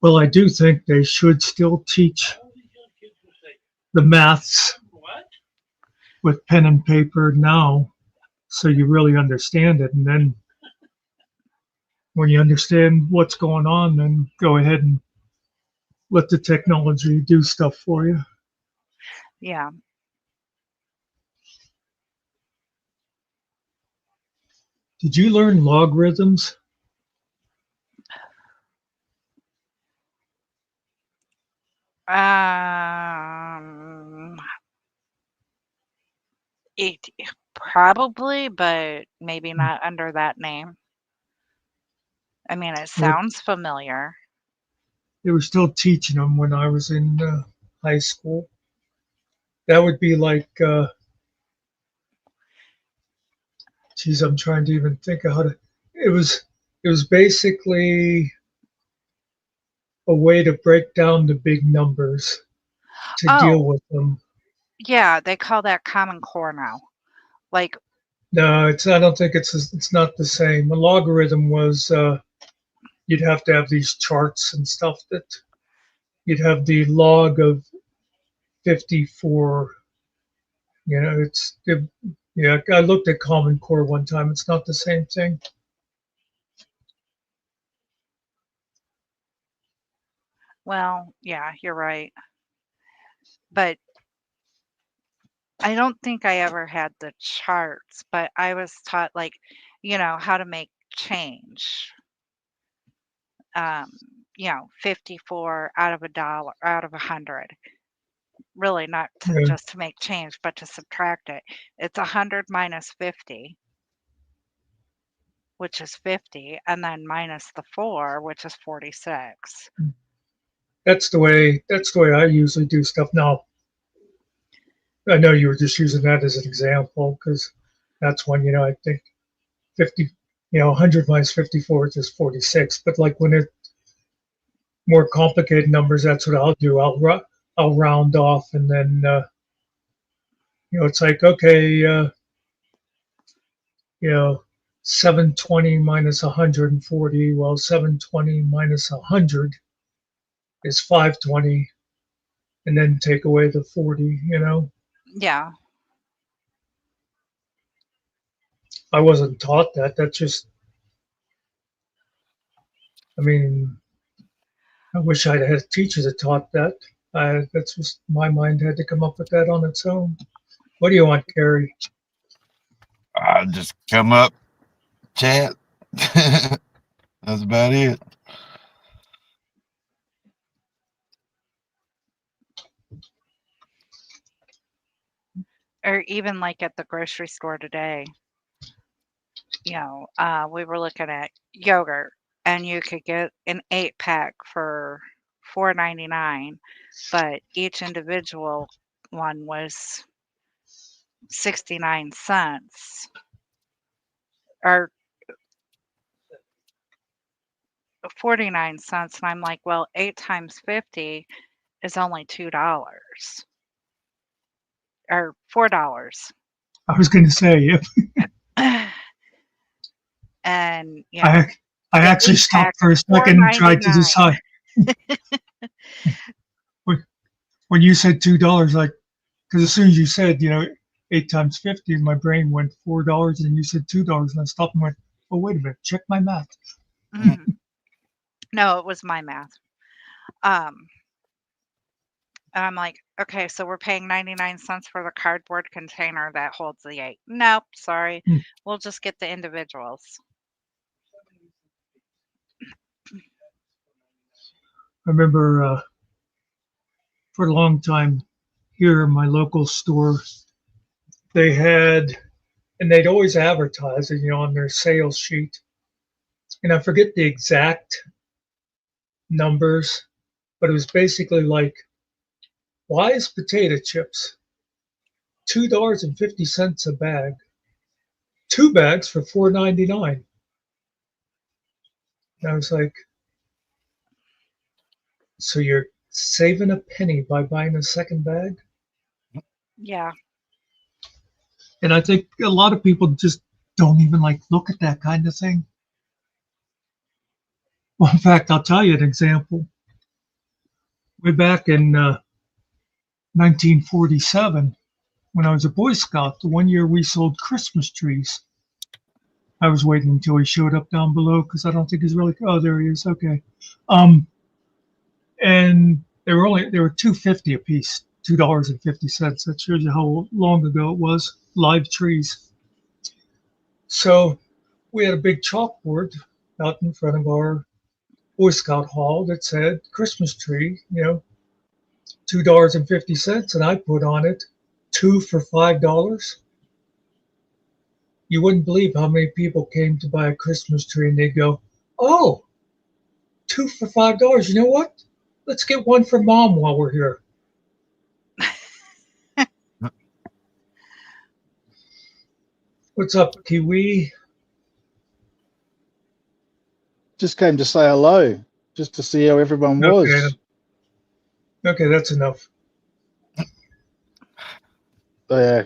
Well, I do think they should still teach the maths with pen and paper now so you really understand it. And then when you understand what's going on, then go ahead and let the technology do stuff for you. Yeah. Did you learn logarithms? Um, it probably, but maybe not under that name. I mean, it Well, sounds familiar. they were still teaching them when I was in high school. That would be like, geez, I'm trying to even think of how to. It was, it was basically a way to break down the big numbers to deal Oh, with them. yeah, they call that Common Core now. Like No, it's. I don't think it's not the same. A logarithm was you'd have to have these charts and stuff that you'd have the log of 54. You know, yeah. I looked at Common Core one time. It's not the same thing. Well, yeah, you're right. But I don't think I ever had the charts, but I was taught like, how to make change. Um, 54 out of $1, out of 100. Really not Yeah. just to make change, but to subtract it. It's 100 minus 50, which is 50, and then minus the 4, which is 46. That's the way I usually do stuff. Now, I know you were just using that as an example because that's when, I think 50, 100 minus 54 is just 46. But like when it more complicated numbers, that's what I'll do. I'll round off and then, it's like, okay, 720 minus 140. Well, 720 minus 100 is 520, and then take away the 40, Yeah. I wasn't taught that. That's just, I mean, I wish I'd had a teacher that taught that. That's just, my mind had to come up with that on its own. What do you want, Carrie? I just come up, chat. That's about it. Or even like at the grocery store today, we were looking at yogurt, and you could get an 8-pack for $4.99, but each individual one was 69 cents or 49 cents. And I'm like, well, 8 times 50 is only $2 or $4. I was going to say, And, I actually stopped for a second and tried to decide. When you said $2, like, because as soon as you said, 8 times 50, my brain went $4, and you said $2, and I stopped and went, oh, wait a minute, check my math. No, it was my math. And I'm like, okay, so we're paying 99 cents for the cardboard container that holds the 8. Nope, sorry. We'll just get the individuals. I remember for a long time here in my local store, they had, and they'd always advertise it, on their sales sheet. And I forget the exact numbers, but it was basically like, why is potato chips $2.50 a bag? 2 bags for $4.99. And I was like, so you're saving a penny by buying a second bag? Yeah. And I think a lot of people just don't even look at that kind of thing. Well, in fact, I'll tell you an example. Way back in 1947, when I was a Boy Scout, the one year we sold Christmas trees. I was waiting until he showed up down below because I don't think he's really. Oh, there he is. Okay. And they were $2.50 a piece, $2.50. That shows you how long ago it was. Live trees. So we had a big chalkboard out in front of our Boy Scout hall that said Christmas tree, $2.50, and I put on it 2 for $5. You wouldn't believe how many people came to buy a Christmas tree, and they'd go, "Oh, 2 for $5. You know what? Let's get one for Mom while we're here." What's up, Kiwi? Just came to say hello, just to see how everyone was. Okay, that's enough. Oh, yeah,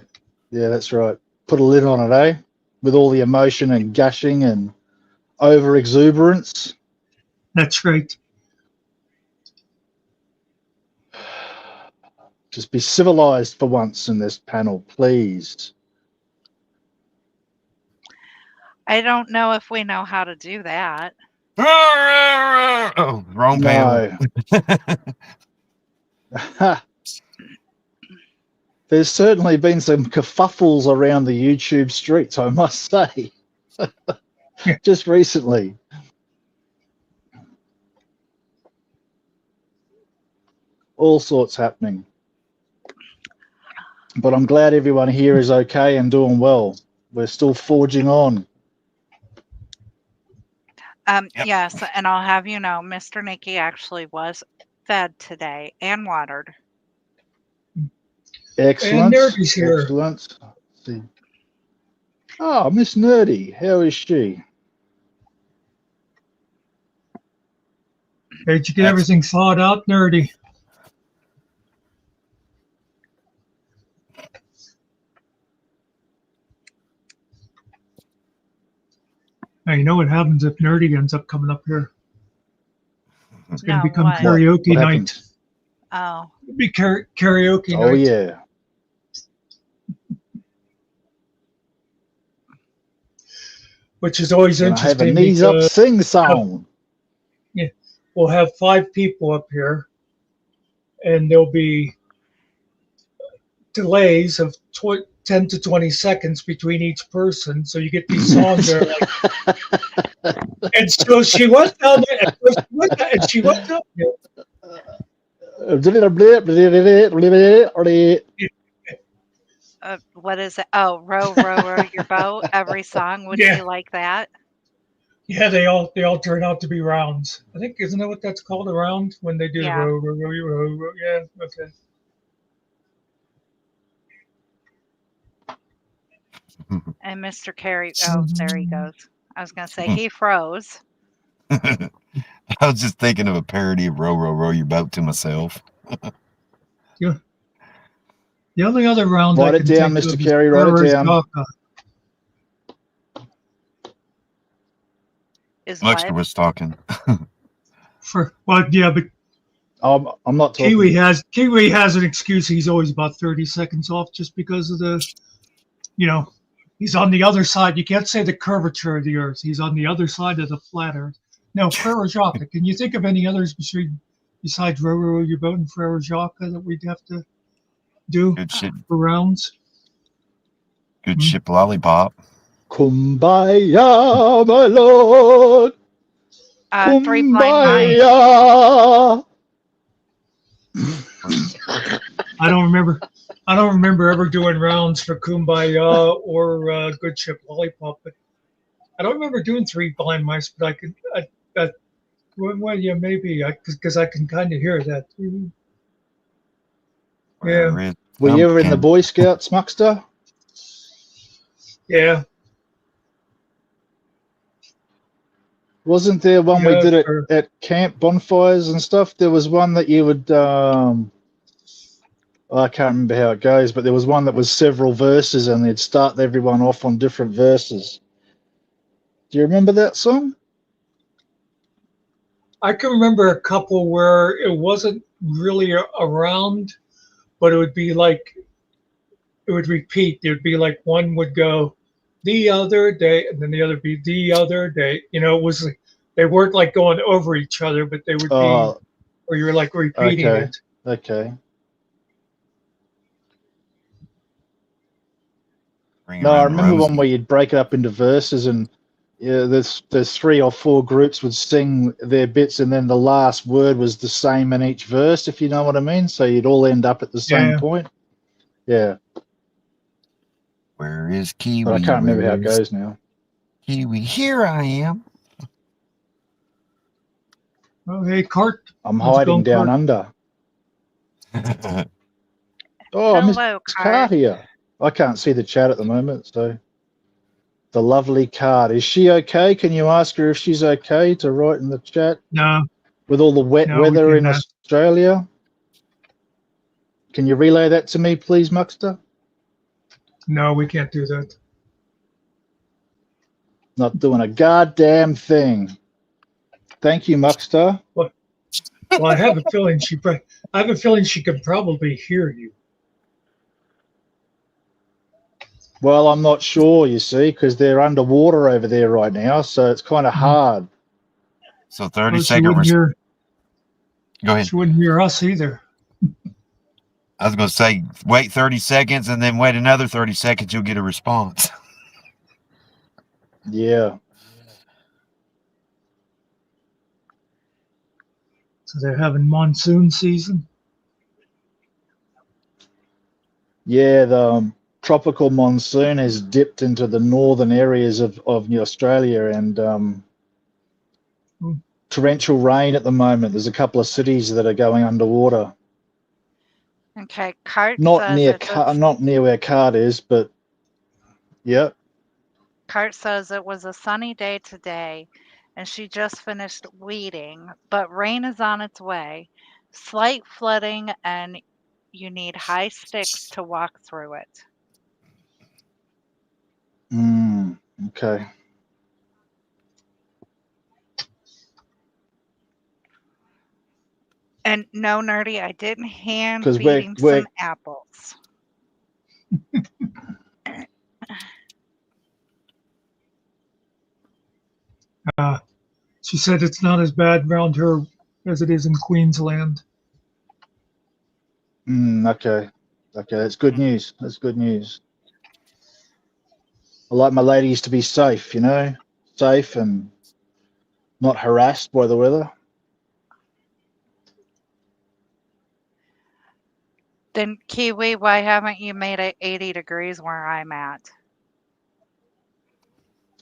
that's right. Put a lid on it, eh? with all the emotion and gushing and over exuberance. That's right. Just be civilized for once in this panel, please. I don't know if we know how to do that. Oh, wrong panel. No. There's certainly been some kerfuffles around the YouTube streets, I must say, just recently. All sorts happening. But I'm glad everyone here is okay and doing well. We're still forging on. Yep. Yes, and I'll have you know, Mr. Nicky actually was fed today and watered. Excellent. And Nerdy's here. Excellent. Let's see. Oh, Miss Nerdy, how is she? Did you get everything thawed out, Nerdy? Now, you know what happens if Nerdy ends up coming up here? It's going No, to become what? karaoke What night. happened? Oh, It'll be karaoke Oh, night. yeah. Which is always Gonna have a interesting knees up because sing song. we'll have 5 people up here, and there'll be delays of 10 to 20 seconds between each person. So you get these songs that are like, and so she went down there, and she went down there. what is it? Oh, row, row, row your boat. Every song would Yeah. be like that. Yeah, they all turn out to be rounds. I think, isn't that what that's called, a round, when they do Yeah. row, row, row, row, row. Yeah, okay. And Mr. Carey, oh, there he goes. I was going to say he froze. I was just thinking of a parody of Row, Row, Row Your Boat to myself. The only other round Write I it can down, think Mr. of is Carey, write it Ferrer's down. Jaka. Is Muxter what? was talking. But I'm not talking. Kiwi has an excuse. He's always about 30 seconds off just because of the, he's on the other side. You can't say the curvature of the Earth. He's on the other side of the flat Earth. Now, Frere Jacques, can you think of any others besides Row Row Your Boat and Frere Jacques that we'd have to do Good shit. for rounds? Good ship lollipop. Kumbaya, my lord. 3 Blind Mice. Kumbaya. I don't remember ever doing rounds for Kumbaya or Good Ship Lollipop, but I don't remember doing 3 Blind Mice. But well, yeah, maybe because I can kind of hear that. Yeah. Where is Were you ever in the Pumpkin? Boy Scouts, Muxter? Yeah. Wasn't there one we Yeah, did sure. at camp bonfires and stuff? There was one that you would, I can't remember how it goes, but there was one that was several verses and they'd start everyone off on different verses. Do you remember that song? I can remember a couple where it wasn't really a round, but it would be like, it would repeat. It would be like one would go, the other day, and then the other would be the other day. It was like, they weren't like going over each other, but they would be, Oh, or you were like repeating okay. it. Okay. Bring No, I around remember Rosie. one where you'd break it up into verses and there's 3 or 4 groups would sing their bits and then the last word was the same in each verse, if you know what I mean. So you'd all end up at the same Yeah. point. Yeah, Where is Kiwi? but I can't remember how it Where is goes now. Kiwi, here I am. Oh, hey, Cart. I'm Let's hiding go, down Cart. under. Oh, Miss Hello, Card Cart. here. I can't see the chat at the moment, so the lovely Card. Is she okay? Can you ask her if she's okay to write in the chat No, with all the wet No, we weather in cannot. Australia? Can you relay that to me, please, Muxter? no, we can't do that. Not doing a goddamn thing. Thank you, Muckstar. Well, I have a feeling she could probably hear you. Well, I'm not sure, you see, because they're underwater over there right now, so it's kind of hard. So 30 Well, second. Go ahead. She wouldn't hear us either. I was going to say, wait 30 seconds and then wait another 30 seconds. You'll get a response. Yeah. So they're having monsoon season. Yeah, the tropical monsoon has dipped into the northern areas of New Australia, and torrential rain at the moment. There's a couple of cities that are going underwater. Okay, Cart Not says near it's a- not near where Cart is, but yeah. Cart says it was a sunny day today, and she just finished weeding, but rain is on its way. Slight flooding, and you need high sticks to walk through it. Okay. And no, Nerdy, I didn't hand 'Cause feed him we're- some apples. She said it's not as bad around her as it is in Queensland. Okay. Okay, that's good news. That's good news. I like my ladies to be safe, you know, safe and not harassed by the weather. Then, Kiwi, why haven't you made it 80 degrees where I'm at?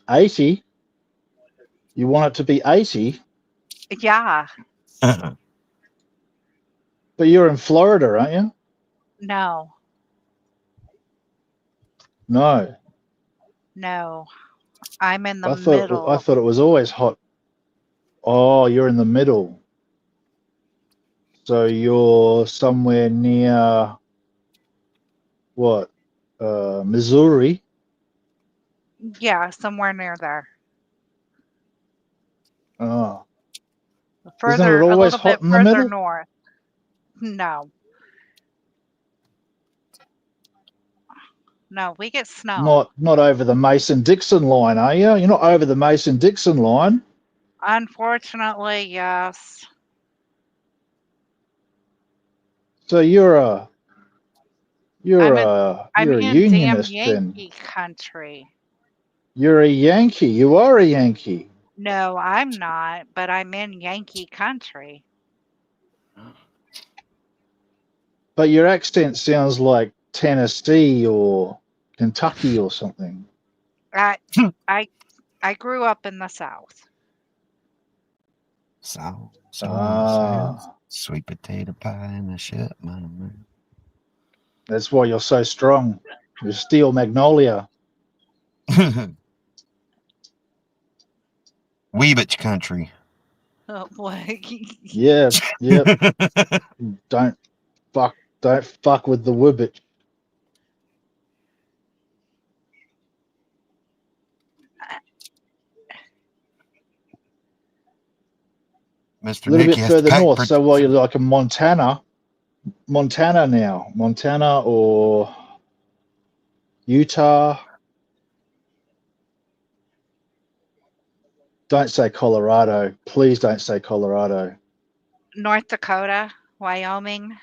80? You want it to be 80? Yeah, But you're in Florida, aren't you? no, No. no. I'm in the I middle. thought it was always hot. Oh, you're in the middle. So you're somewhere near what? Missouri. Yeah, somewhere near there. Oh. Further, it a always little hot bit in the further middle? north. No. No, we get snow. Not over the Mason-Dixon line, are you? You're not over the Mason-Dixon line. Unfortunately, yes. So you're a I'm in damn unionist Yankee then. country. You're a Yankee. You are a Yankee. No, I'm not, but I'm in Yankee country. But your accent sounds like Tennessee or Kentucky or something. I grew up in the South. So Ah, sweet potato pie and the shit, man. that's why you're so strong. You're steel magnolia. Weebitch country. Oh boy. Yeah, yep. Don't fuck with the Wibbit. Mr. A little Nick bit has to further pack north. for- So while you're like in Montana now, Montana or Utah. Don't say Colorado. Please don't say Colorado. North Dakota, Wyoming.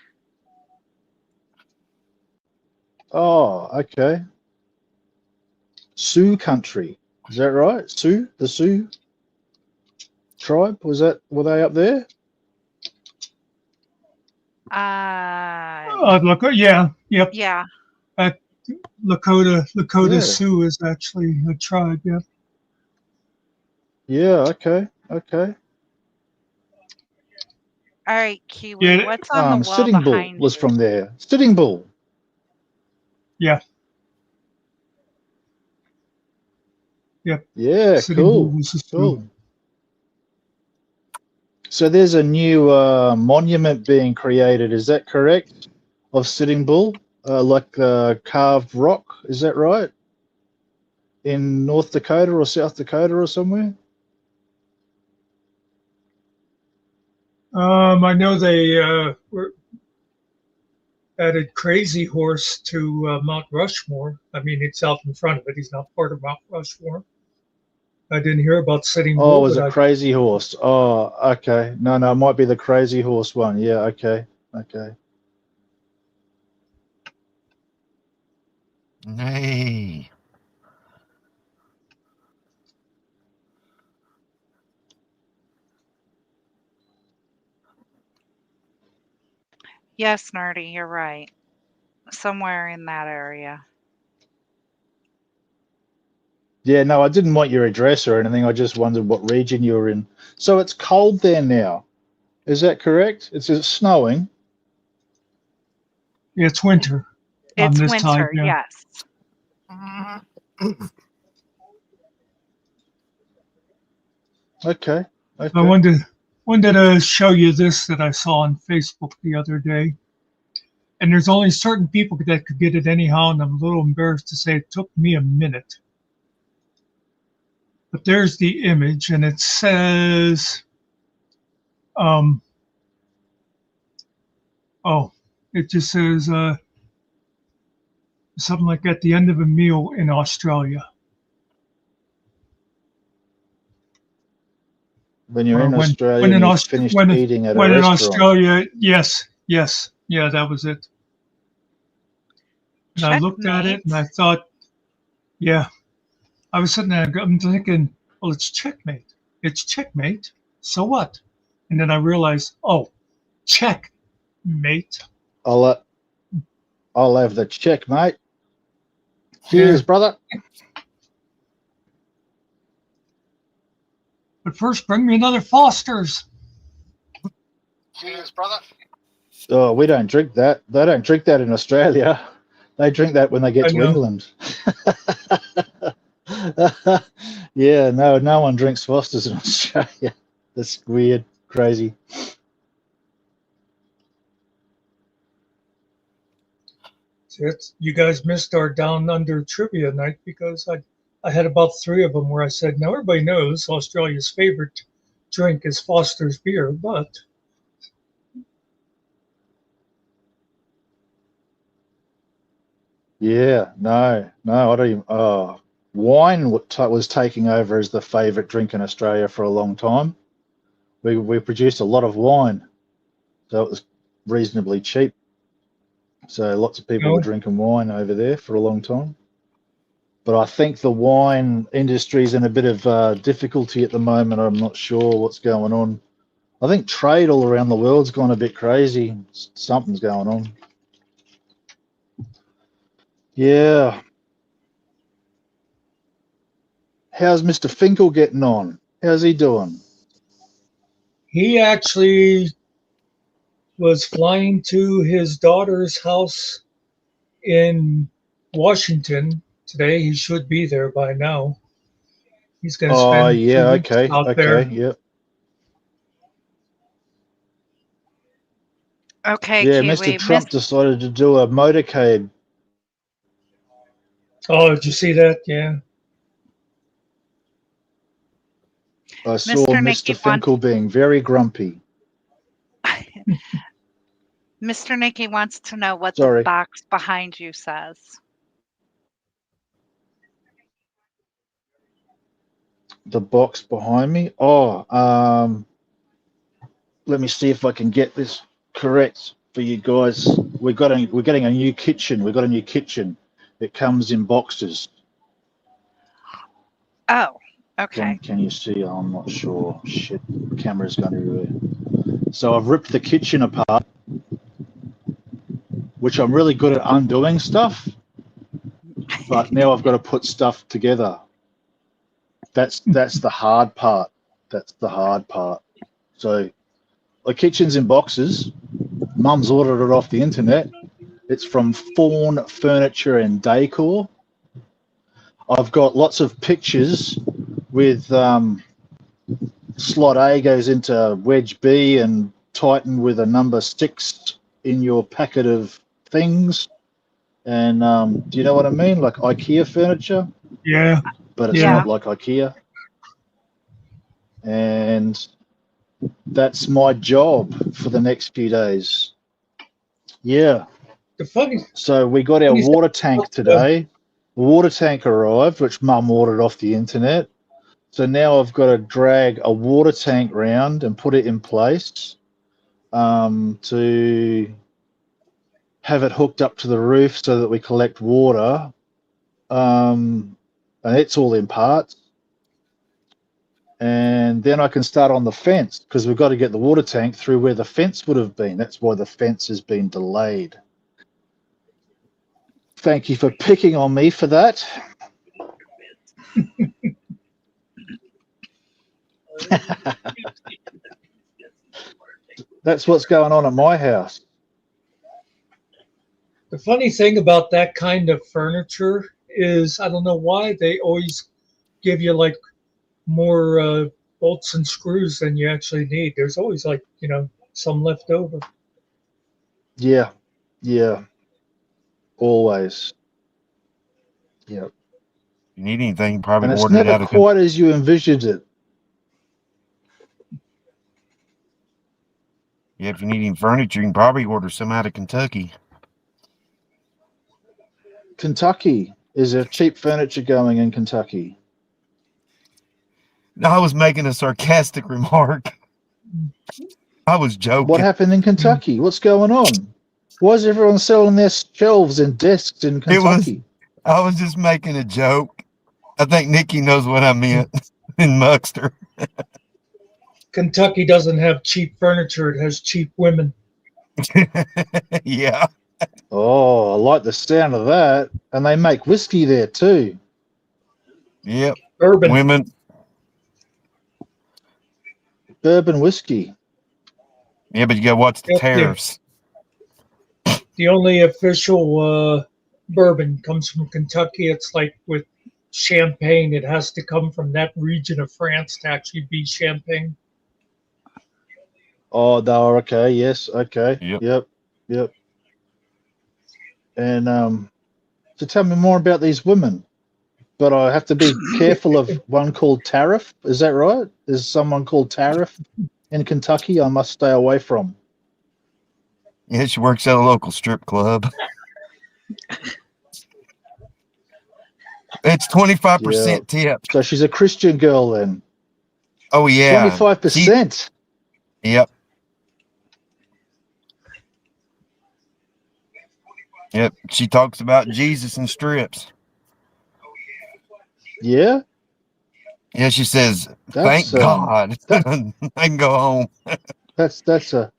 Oh, okay. Sioux country. Is that right? Sioux? The Sioux tribe? Were they up there? Yeah, yep. Yeah. Lakota Yeah. Sioux is actually a tribe. Yeah. Yeah, okay. All right, Kiwi. Yeah, What's on the wall Sitting Bull behind was you? from there. Sitting Bull. Yeah. Yeah, Sitting Bull cool. was a Sioux. Cool. So there's a new monument being created, is that correct? Of Sitting Bull, like carved rock, is that right? in North Dakota or South Dakota or somewhere? I know they added Crazy Horse to Mount Rushmore. I mean, it's out in front of it. He's not part of Mount Rushmore. I didn't hear about Sitting Oh, Bull, was but it Crazy Horse? Oh, okay. No, it might be the Crazy Horse one. Yeah, okay. Hey. Yes, Nerdy, you're right. Somewhere in that area. Yeah, no, I didn't want your address or anything. I just wondered what region you were in. So it's cold there now. Is that correct? It's snowing. it's winter on It's this side. winter, Yeah. yes. Okay. I wanted to show you this that I saw on Facebook the other day. And there's only certain people that could get it anyhow, and I'm a little embarrassed to say it took me a minute. But there's the image, and it says, it just says something like at the end of a meal in Australia. When you're Or in when Australia in and you've Aus- finished when eating at a when in restaurant. Australia, yes, yeah, that was it. And I looked at it and I Checkmate. thought, yeah, I was sitting there, I'm thinking, well, it's checkmate. It's checkmate. So what? And then I realized, oh, checkmate. I'll have the check, mate. Cheers, Yeah. brother. But first, bring me another Foster's. Cheers, brother. Oh, we don't drink that. They don't drink that in Australia. They drink that when they get I to know. England. Yeah, no one drinks Foster's in Australia. That's weird, crazy. You guys missed our Down Under trivia night because I had about 3 of them where I said, now everybody knows Australia's favorite drink is Foster's beer, but Yeah, no, I don't even. Oh, wine was taking over as the favourite drink in Australia for a long time. We produced a lot of wine, so it was reasonably cheap. So lots of people were drinking wine over there for a long time. But I think the wine industry's in a bit of difficulty at the moment. I'm not sure what's going on. I think trade all around the world's gone a bit crazy. Something's going on. Yeah. How's Mr. Finkel getting on? How's he doing? he actually was flying to his daughter's house in Washington today. He should be there by now. He's going to Oh, spend yeah, 2 weeks out there. yep. Okay, Yeah, Kiwi. Mr. Trump decided to do a motorcade. Oh, did you see that? Yeah. I saw Mr. Mr. Nicky Finkel being very grumpy. Mr. Nicky wants to know what the Sorry. box behind you says. The box behind me. Oh, let me see if I can get this correct for you guys. We're getting a new kitchen. We've got a new kitchen. It comes in boxes. Oh, okay. Can you see? I'm not sure. Shit, the camera's going everywhere. So I've ripped the kitchen apart, which I'm really good at undoing stuff. But now I've got to put stuff together. That's the hard part. That's the hard part. So the kitchen's in boxes. Mum's ordered it off the internet. It's from Fawn Furniture and Decor. I've got lots of pictures with slot A goes into wedge B and tighten with a number 6 in your packet of things. And do you know what I mean? Like IKEA furniture. Yeah. but it's Yeah. not like IKEA. And that's my job for the next few days. Yeah. The funny So we got our Funny water tank today. The water tank arrived, which Mum ordered off the internet. So now I've got to drag a water tank round and put it in place to have it hooked up to the roof so that we collect water. And it's all in parts. And then I can start on the fence because we've got to get the water tank through where the fence would have been. That's why the fence has been delayed. Thank you for picking on me for that. That's what's going on at my house. The funny thing about that kind of furniture is I don't know why they always give you like more bolts and screws than you actually need. There's always like, some left over. Yeah, yeah, always. Yeah, You need anything, you probably and it's order it never out of. quite as you envisioned it. Yeah, if you need any furniture, you can probably order some out of Kentucky. Kentucky, is there cheap furniture going in Kentucky? No, I was making a sarcastic remark. I was joking. What happened in Kentucky? What's going on? Why is everyone selling their shelves and desks in Kentucky? I was just making a joke. I think Nikki knows what I meant in Muxter. Kentucky doesn't have cheap furniture, it has cheap women. Yeah. Oh, I like the sound of that. And they make whiskey there too. Yep. Bourbon. Women. Bourbon whiskey. Yeah, but you got to watch the Yep, yeah. tariffs. The only official bourbon comes from Kentucky. It's like with champagne, it has to come from that region of France to actually be champagne. Oh, no, okay, yes, okay. Yep. And so tell me more about these women. But I have to be careful of one called Tariff. Is that right? There's someone called Tariff in Kentucky I must stay away from. Yeah, she works at a local strip club. It's 25% tip. So she's a Christian girl then. Oh, yeah. 25%. Yep. Yep. She talks about Jesus and strips. Yeah. Yeah, she says, That's, thank God. I can go home. That's a.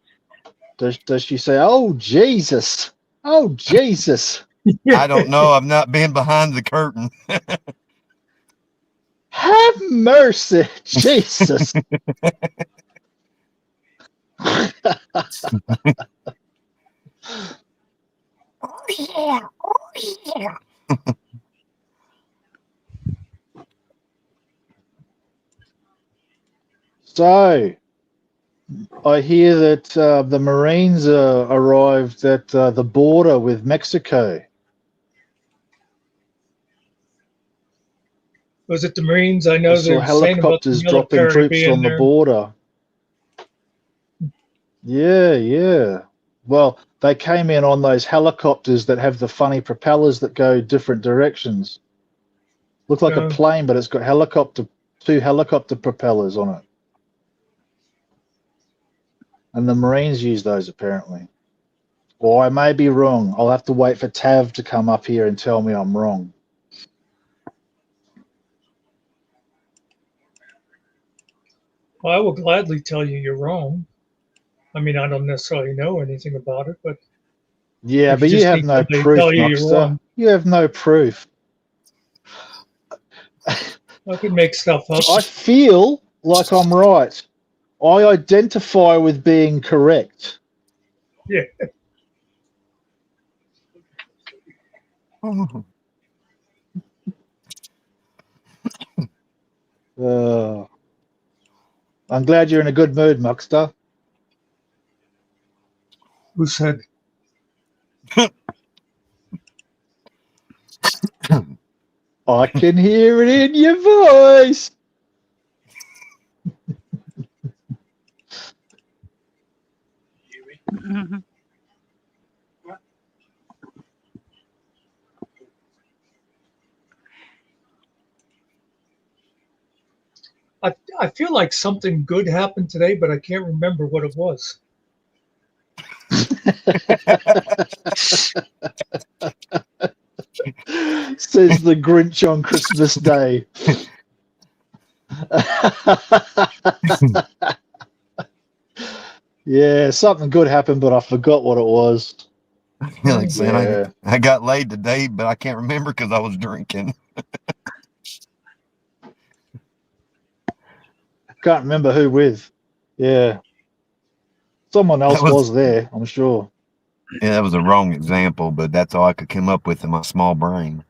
Does she say, "Oh Jesus, oh Jesus"? I don't know. I've not been behind the curtain. Have mercy, Jesus. Oh, yeah. Oh, yeah. So, I hear that the Marines arrived at the border with Mexico. Was it the Marines? I I know saw they're saying about the helicopters dropping military troops being on the there. border. Yeah. Well, they came in on those helicopters that have the funny propellers that go different directions. Look like a plane, but it's got two helicopter propellers on it. And the Marines use those apparently. Or I may be wrong. I'll have to wait for Tav to come up here and tell me I'm wrong. Well, I will gladly tell you you're wrong. I mean, I don't necessarily know anything about it, but Yeah, if but you just have need no somebody to proof, tell you you're Muxter. wrong. You have no proof. I could make stuff up. I feel like I'm right. I identify with being correct. Yeah. I'm glad you're in a good mood, Muxter. Who said? I can hear it in your voice. Mhm. I feel like something good happened today, but I can't remember what it was. Says the Grinch on Christmas Day. Yeah, something good happened, but I forgot what it was. Like saying Yeah. I got laid today, but I can't remember because I was drinking. Can't remember who with. Yeah. Someone That else was was there, I'm sure. yeah, that was a wrong example, but that's all I could come up with in my small brain.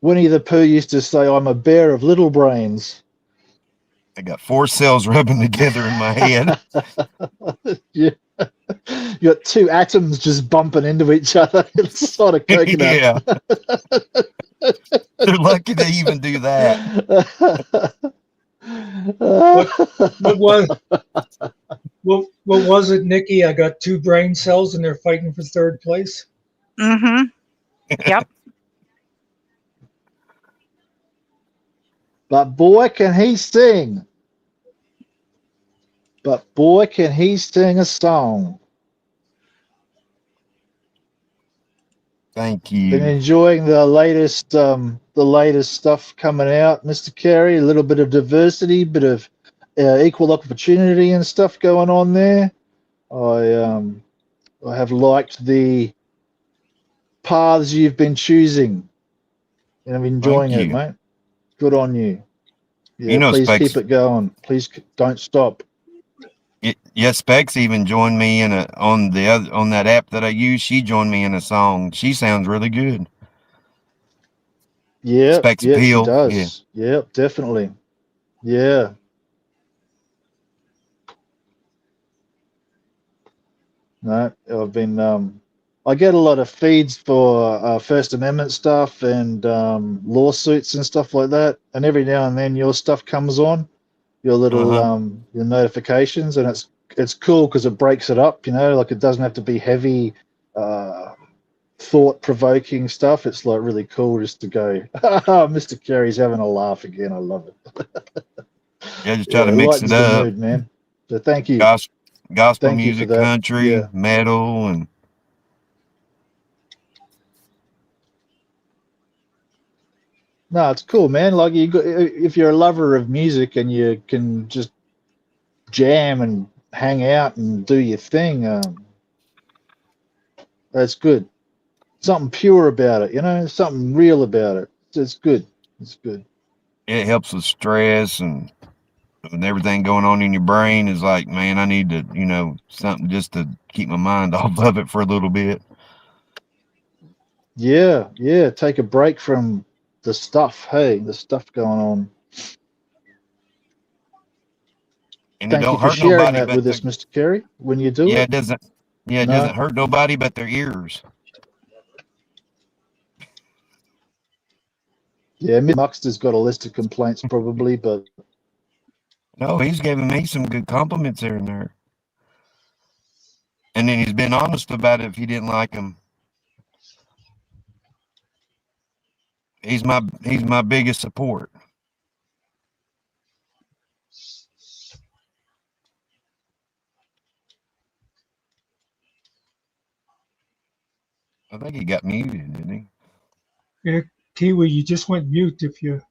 Winnie the Pooh used to say, I'm a bear of little brains. I got 4 cells rubbing together in my head. Yeah. You got 2 atoms just bumping into each other. It's sort of coconut. Yeah, they're lucky to even do that. What was what was it, Nikki? I got 2 brain cells and they're fighting for third place. Mhm. Yep. But boy, can he sing. But boy, can he sing a song. Thank Been you. enjoying the latest stuff coming out, Mr. Carey. A little bit of diversity, bit of equal opportunity and stuff going on there. I have liked the paths you've been choosing, and I'm enjoying Thank it, you. mate. Good on you. You Yeah, know, please Specs. keep it going. Please don't stop. Yeah, Specs even joined me in on that app that I use. She joined me in a song. She sounds really good. Yep, Specs yep, she Appeal. Yeah. does. Yep, definitely. Yeah. No, I've been I get a lot of feeds for First Amendment stuff and lawsuits and stuff like that. And every now and then your stuff comes on, your little Uh-huh. your notifications, and it's cool because it breaks it up. Like it doesn't have to be heavy, thought provoking stuff. It's like really cool just to go. Mr. Carey's having a laugh again. I love it. Yeah, just Yeah, try to it mix it lightens the up. mood, man. So thank you, Gospel thank you for music, that. country, Yeah. metal, and No, it's cool, man. Like if you're a lover of music and you can just jam and hang out and do your thing, that's good. Something pure about it, something real about it. It's good. It's good. it helps with stress and everything going on in your brain is like, man, I need to, something just to keep my mind off of it for a little bit. Yeah, yeah. Take a break from the stuff. Hey, the stuff going on. And it Thank you don't for hurt sharing nobody that but with us, Mr. Carey. When you do yeah, it, it doesn't no, hurt nobody but their ears. yeah. Mr. Muxter's got a list of complaints probably, but No, he's giving me some good compliments here and there. And then he's been honest about it if he didn't like him. He's my biggest support. I think he got muted, didn't he? Yeah, Kiwi, you just went mute if you.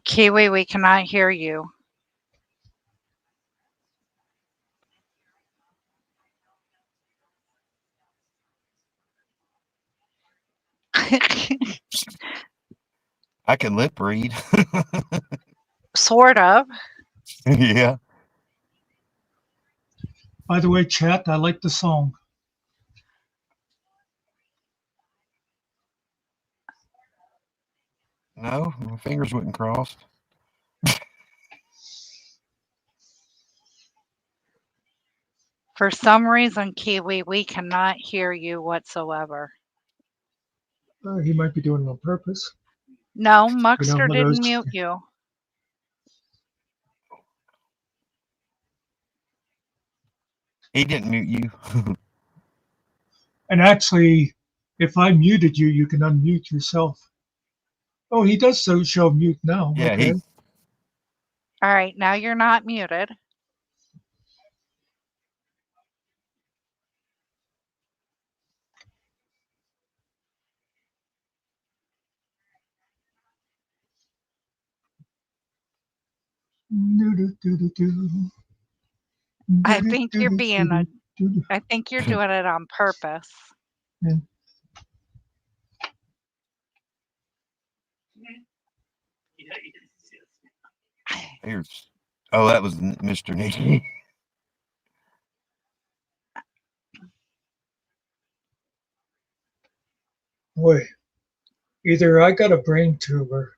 Kiwi, we cannot hear you. I can lip read. Sort of. Yeah. By the way, chat, I like the song. No, my fingers wouldn't cross. For some reason, Kiwi, we cannot hear you whatsoever. He might be doing it on purpose. No, You know Muckster how didn't those, mute you. He didn't mute you. and actually, if I muted you, you can unmute yourself. Oh, he does so show mute now. Yeah, Okay. All right, now you're not muted. I think you're being a I think you're doing it on purpose. Yeah. Here's. Oh, that was Mr. Nicky. Boy, either I got a brain tumor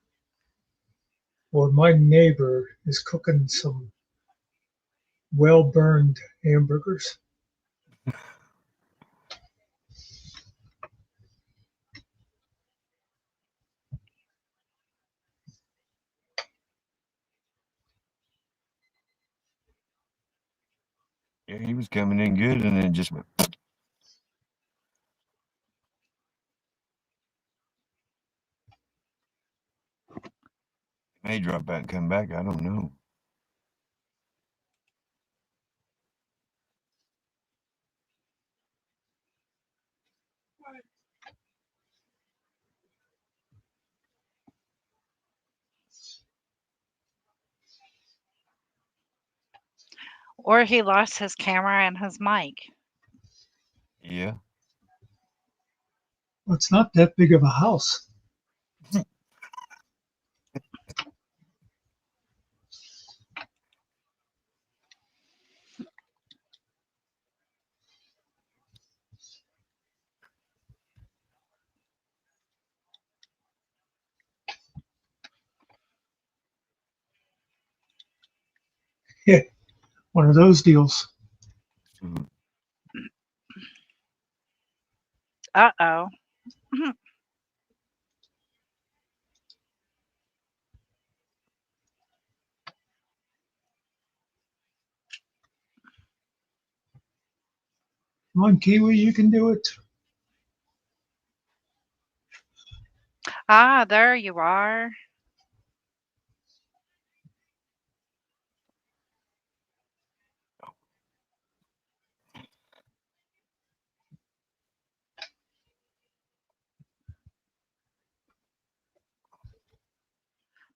or my neighbor is cooking some well-burned hamburgers. Yeah, he was coming in good, and then just went. May drop back and come back. I don't know. Or he lost his camera and his mic. Yeah. Well, it's not that big of a house. Yeah, one of those deals. Mhm. Uh-oh. Come on, Kiwi, you can do it. Ah, there you are.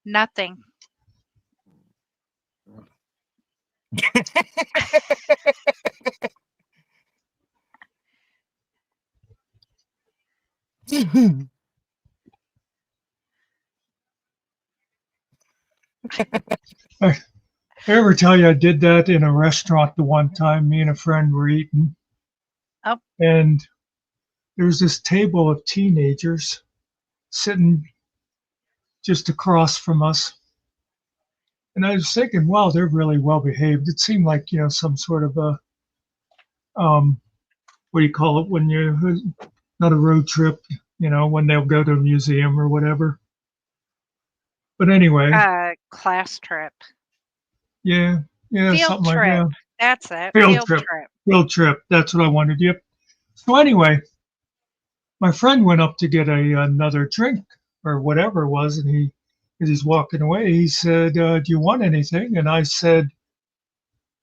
Nothing. I ever tell you I did that in a restaurant the one time? Me and a friend were eating. Oh. And there was this table of teenagers sitting just across from us. And I was thinking, wow, they're really well behaved. It seemed like, some sort of a, what do you call it when you're not a road trip, when they'll go to a museum or whatever. But anyway, Class trip. yeah, Field something like trip. that. That's it. Field trip. Field trip. That's what I wanted. Yep. So anyway, my friend went up to get another drink or whatever it was, and as he's walking away, he said, "Do you want anything?" And I said,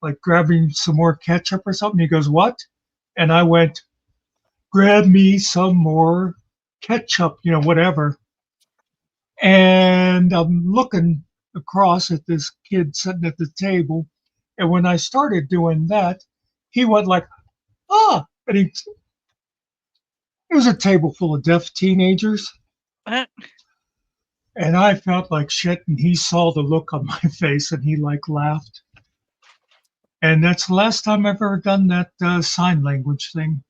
like grabbing some more ketchup or something. He goes, "What?" And I went, "Grab me some more ketchup, whatever." And I'm looking across at this kid sitting at the table, and when I started doing that, he went like, "Ah!" And it was a table full of deaf teenagers. And I felt like shit, and he saw the look on my face, and he like laughed. And that's the last time I've ever done that sign language thing.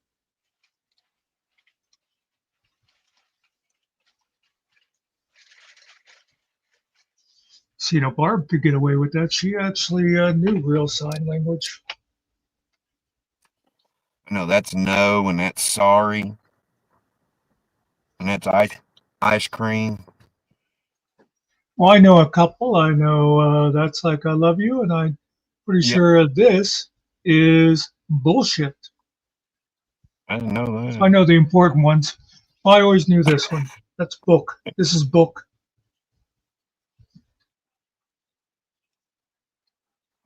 See, now Barb could get away with that. She actually knew real sign language. No, that's no, and that's sorry, and that's ice cream. Well, I know a couple. I know that's like I love you, and I'm pretty Yep. sure this is bullshit. I didn't know So I that. know the important ones. I always knew this one. That's book. This is book.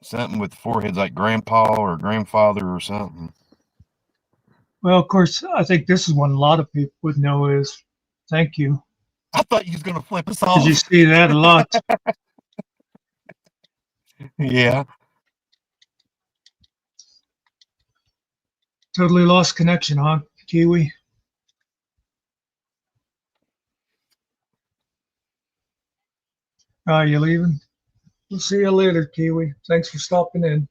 Something with foreheads like grandpa or grandfather or something. Well, of course, I think this is one a lot of people would know is thank you. I thought you was gonna flip us Because you off. see that a lot. Yeah. Totally lost connection, huh, Kiwi? You leaving? We'll see you later, Kiwi. Thanks for stopping in.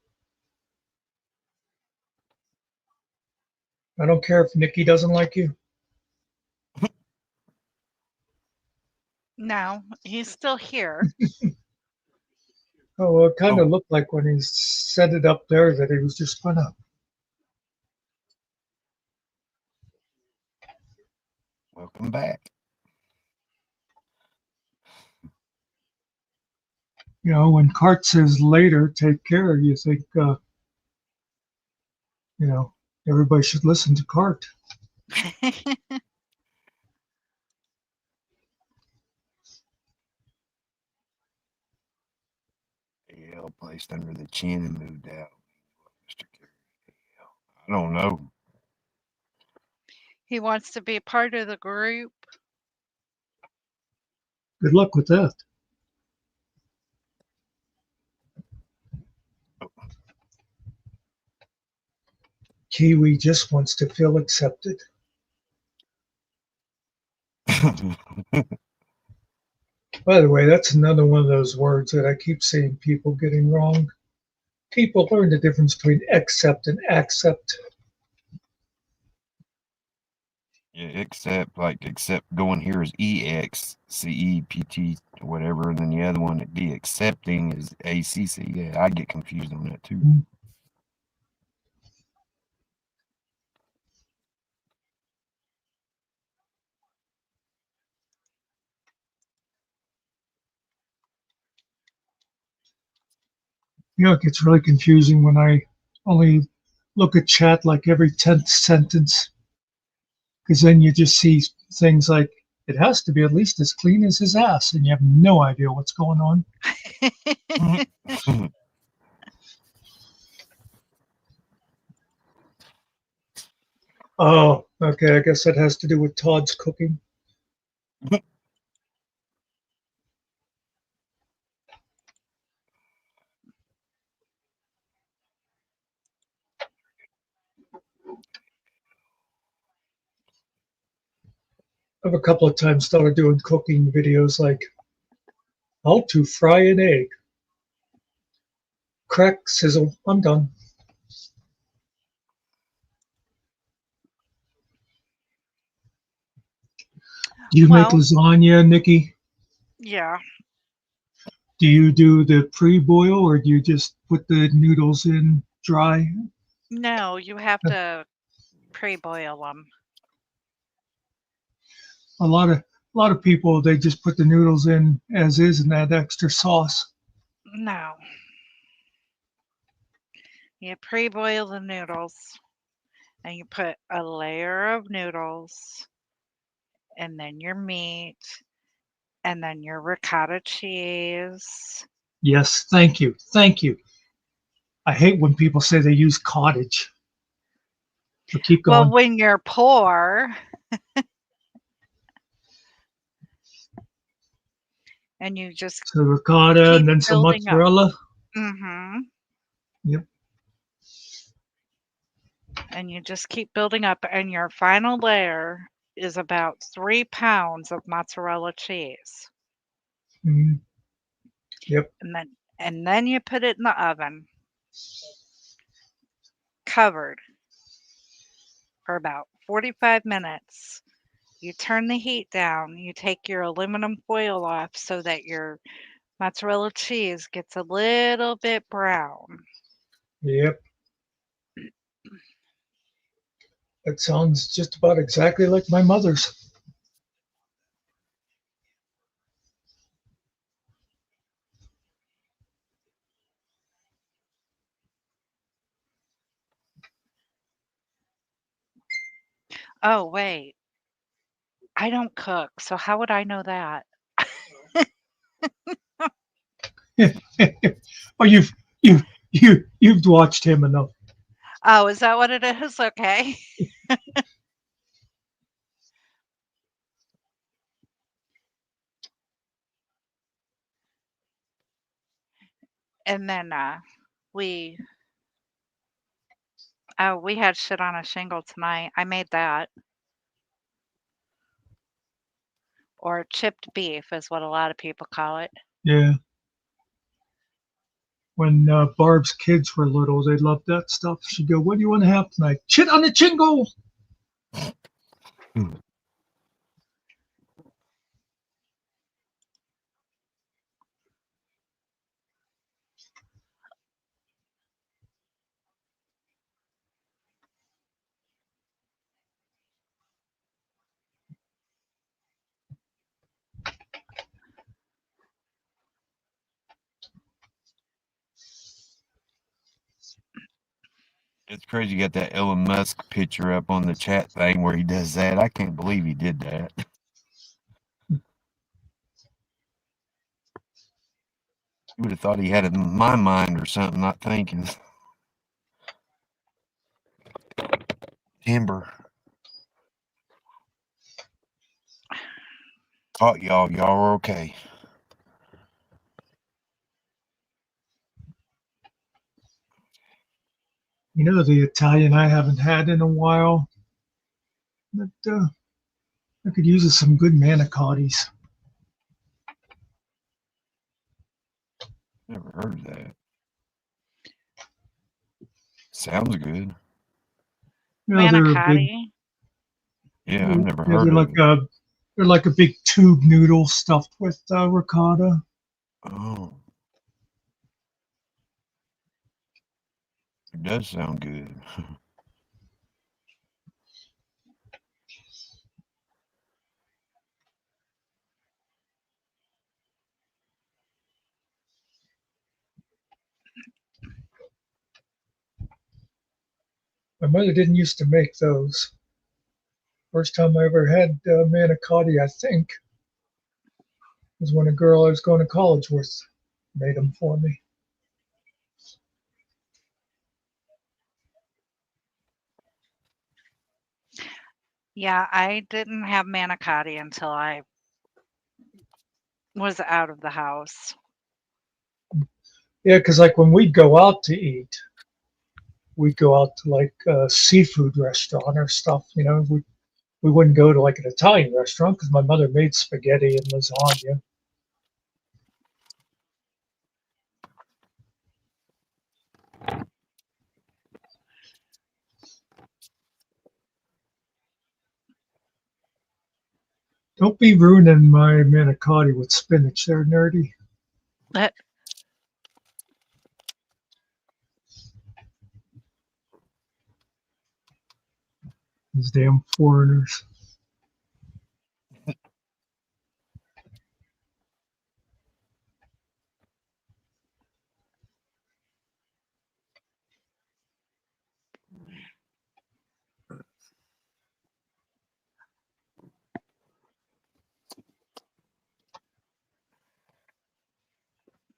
I don't care if Nikki doesn't like you. No, he's still here. Oh, well, it kind of Oh, looked like when he set it up there that he was just gonna. welcome back. You know, when Cart says later, take care, you think, you know, everybody should listen to Cart. AL placed under the chin and moved out. Mr. Gary AL. I don't know. He wants to be part of the group. Good luck with that. Kiwi just wants to feel accepted. By the way, that's another one of those words that I keep seeing people getting wrong. People learn the difference between accept and accept. Yeah, except going here is EXCEPT or whatever, and then the other one that be accepting is ACC. Yeah, I get confused on that too. You know, it gets really confusing when I only look at chat like every 10th sentence, because then you just see things like, it has to be at least as clean as his ass, and you have no idea what's going on. Oh, okay, I guess that has to do with Todd's cooking. I've a couple of times started doing cooking videos like how to fry an egg. Crack, sizzle, I'm done. Do you make Well, lasagna, Nikki? yeah. Do you do the pre-boil or do you just put the noodles in dry? No, you have to pre-boil them. A lot of people they just put the noodles in as is and add extra sauce. No. You pre-boil the noodles and you put a layer of noodles and then your meat and then your ricotta cheese. Yes, thank you. Thank you. I hate when people say they use cottage. So keep Well, going. when you're poor and you just So ricotta keep and then some building up. mozzarella. Mm-hmm. Yep. And you just keep building up and your final layer is about 3 pounds of mozzarella cheese. Mhm. Yep. And then you put it in the oven covered for about 45 minutes. You turn the heat down, you take your aluminum foil off so that your Mozzarella cheese gets a little bit brown. Yep. That sounds just about exactly like my mother's. Oh, wait. I don't cook, so how would I know that? Oh, you've watched him enough. Oh, is that what it is? Okay. And then we we had shit on a shingle tonight. I made that. Or chipped beef is what a lot of people call it. Yeah. When Barb's kids were little, they loved that stuff. She'd go, "What do you want to have tonight? Shit on the chingle." It's crazy you got that Elon Musk picture up on the chat thing where he does that. I can't believe he did that. You would have thought he had it in my mind or something, not thinking. Timber. Caught y'all. Y'all are okay. You know, the Italian I haven't had in a while. But I could use some good manicottis. Never heard of that. Sounds good. You know, they're a big, Manicotti. Yeah, I've never yeah, heard they're like a big tube noodle stuffed with ricotta. Oh. It does sound good. My mother didn't used to make those. First time I ever had manicotti, I think, was when a girl I was going to college with made them for me. Yeah, I didn't have manicotti until I was out of the house. Yeah, because like when we'd go out to eat, we'd go out to like a seafood restaurant or stuff. You know, we wouldn't go to like an Italian restaurant because my mother made spaghetti and lasagna. Don't be ruining my manicotti with spinach there, nerdy. But These damn foreigners.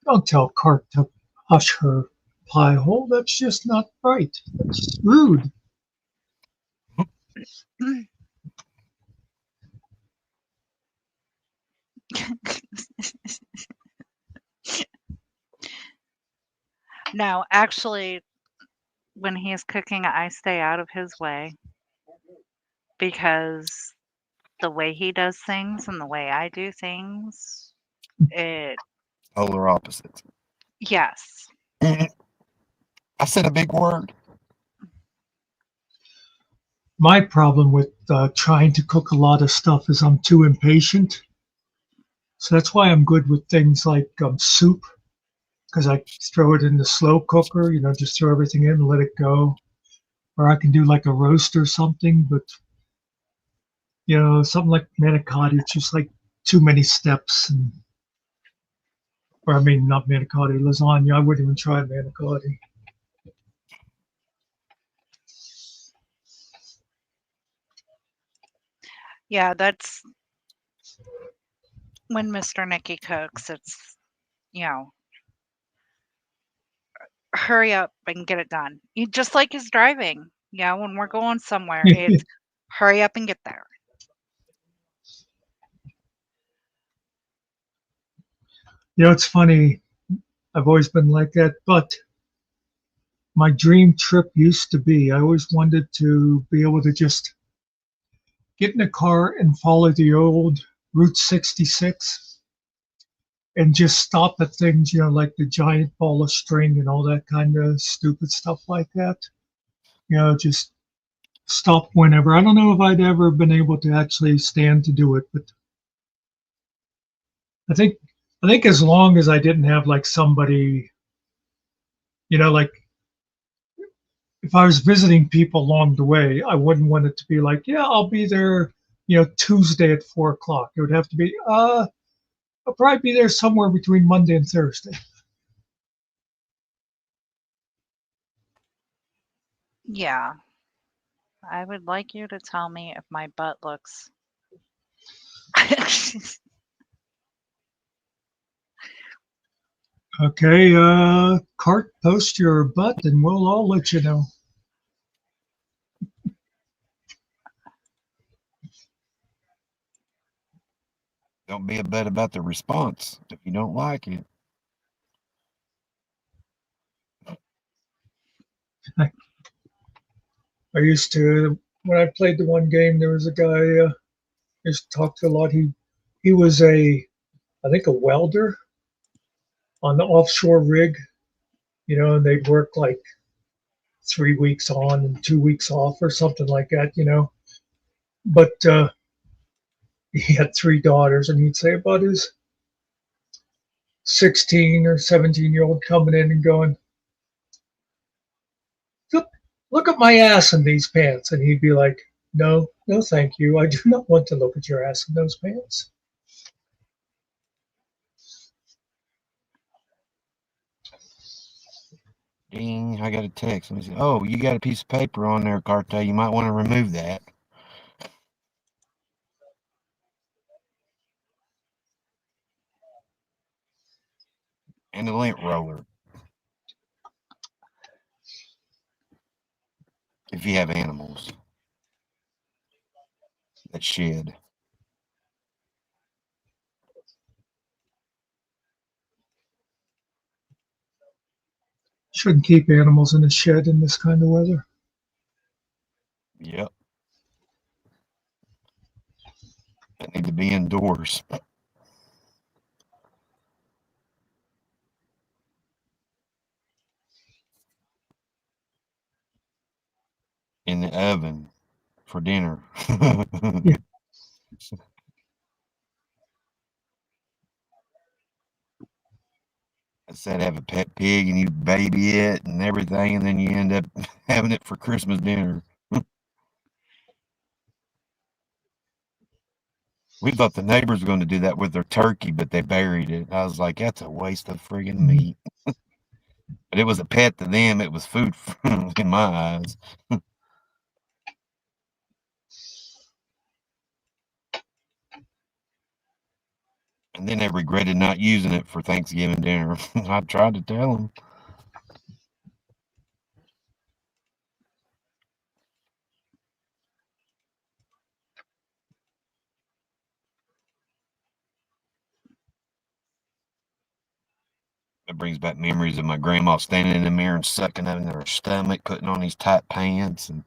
Don't tell Cart to hush her pie hole. That's just not right. That's rude. no, actually, when he's cooking, I stay out of his way because the way he does things and the way I do things, it, Polar opposites. yes. I said a big word. My problem with trying to cook a lot of stuff is I'm too impatient. So that's why I'm good with things like soup, because I throw it in the slow cooker, just throw everything in and let it go. Or I can do like a roast or something, but something like manicotti, it's just like too many steps. Or I mean, not manicotti, lasagna. I wouldn't even try manicotti. Yeah, that's when Mr. Nicky cooks. It's, hurry up and get it done. Just like his driving. Yeah, when we're going somewhere, it's hurry up and get there. It's funny. I've always been like that, but my dream trip used to be, I always wanted to be able to just get in a car and follow the old Route 66 and just stop at things, like the giant ball of string and all that kind of stupid stuff like that. Just stop whenever. I don't know if I'd ever been able to actually stand to do it, but I think as long as I didn't have like somebody, like if I was visiting people along the way, I wouldn't want it to be like, yeah, I'll be there, Tuesday at 4:00. It would have to be, I'll probably be there somewhere between Monday and Thursday. Yeah. I would like you to tell me if my butt looks. Okay, Cart, post your butt and we'll all let you know. Don't be a bet about the response if you don't like it. I used to, when I played the one game, there was a guy I used to talk to a lot. He was I think a welder on the offshore rig, and they'd work like 3 weeks on and 2 weeks off or something like that, But he had 3 daughters, and he'd say about his 16 or 17-year-old coming in and going, look at my ass in these pants. And he'd be like, no, thank you. I do not want to look at your ass in those pants. Ding, I got a text. Let me see. Oh, you got a piece of paper on there, Carte. You might want to remove that. And the lint roller. If you have animals that shed. Shouldn't keep animals in a shed in this kind of weather. Yep. They need to be indoors. In the oven for dinner. Yeah. I said have a pet pig and you baby it and everything, and then you end up having it for Christmas dinner. We thought the neighbors were going to do that with their turkey, but they buried it. I was like, that's a waste of friggin' meat. But it was a pet to them. It was food in my eyes. And then they regretted not using it for Thanksgiving dinner. I tried to tell them. It brings back memories of my grandma standing in the mirror and sucking in her stomach, putting on these tight pants and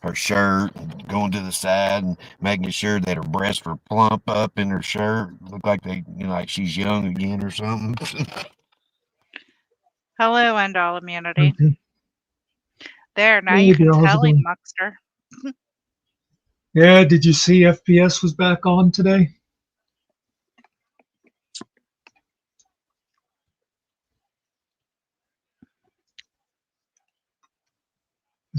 her shirt, and going to the side and making sure that her breasts were plump up in her shirt. Look like like she's young again or something. Hello, End All Immunity. Okay. There, now Hey, you can girl, how's it tell him, going? Muckster. Yeah, did you see FPS was back on today?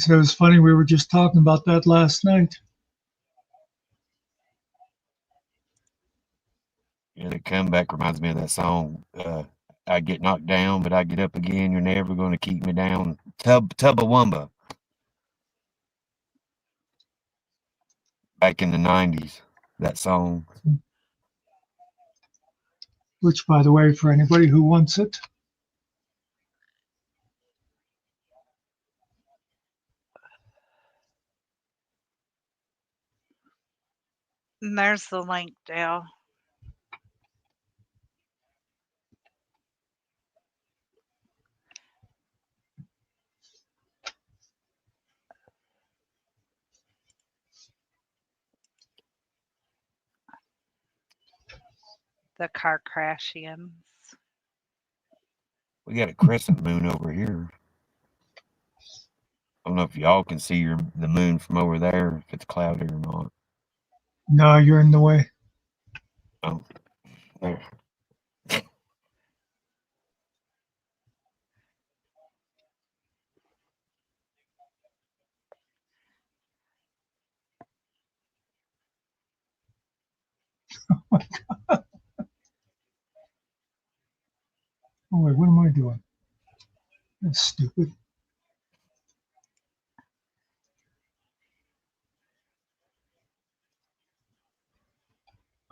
So it was funny. We were just talking about that last night. Yeah, the comeback reminds me of that song. I get knocked down, but I get up again. You're never going to keep me down. Tubbawumba. Back in the 90s, that song. Which, by the way, for anybody who wants it, And there's the link, Dale. The car crashians. We got a crescent moon over here. I don't know if y'all can see the moon from over there, if it's cloudy or not. no, you're in the way. Oh, there. Oh wait, what am I doing? That's stupid.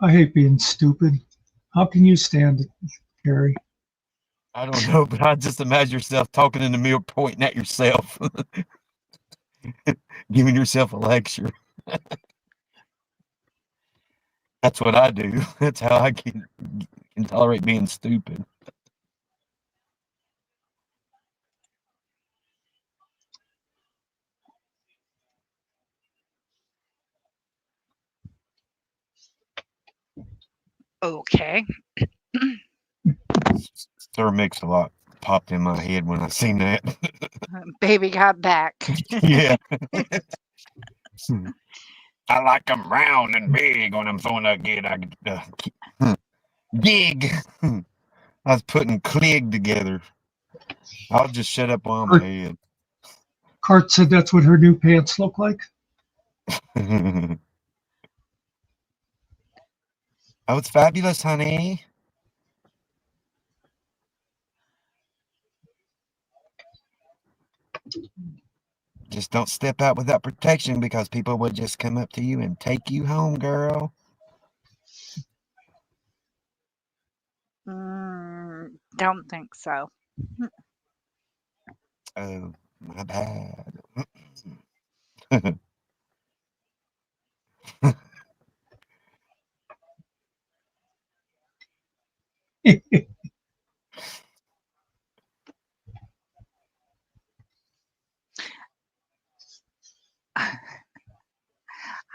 I hate being stupid. How can you stand it, Gary? I don't know, but I just imagine yourself talking in the mirror, pointing at yourself, giving yourself a lecture. That's what I do. That's how I can tolerate being stupid. Okay. Sir Mix-a-Lot popped in my head when I seen that. Baby got back. Yeah. I like them round and big when I'm throwing a gig. Gig. I was putting clig together. I'll just shut up on my head. Cart said that's what her new pants look like. Oh, it's fabulous, honey. Just don't step out without protection because people would just come up to you and take you home, girl. Don't think so. Oh, my bad.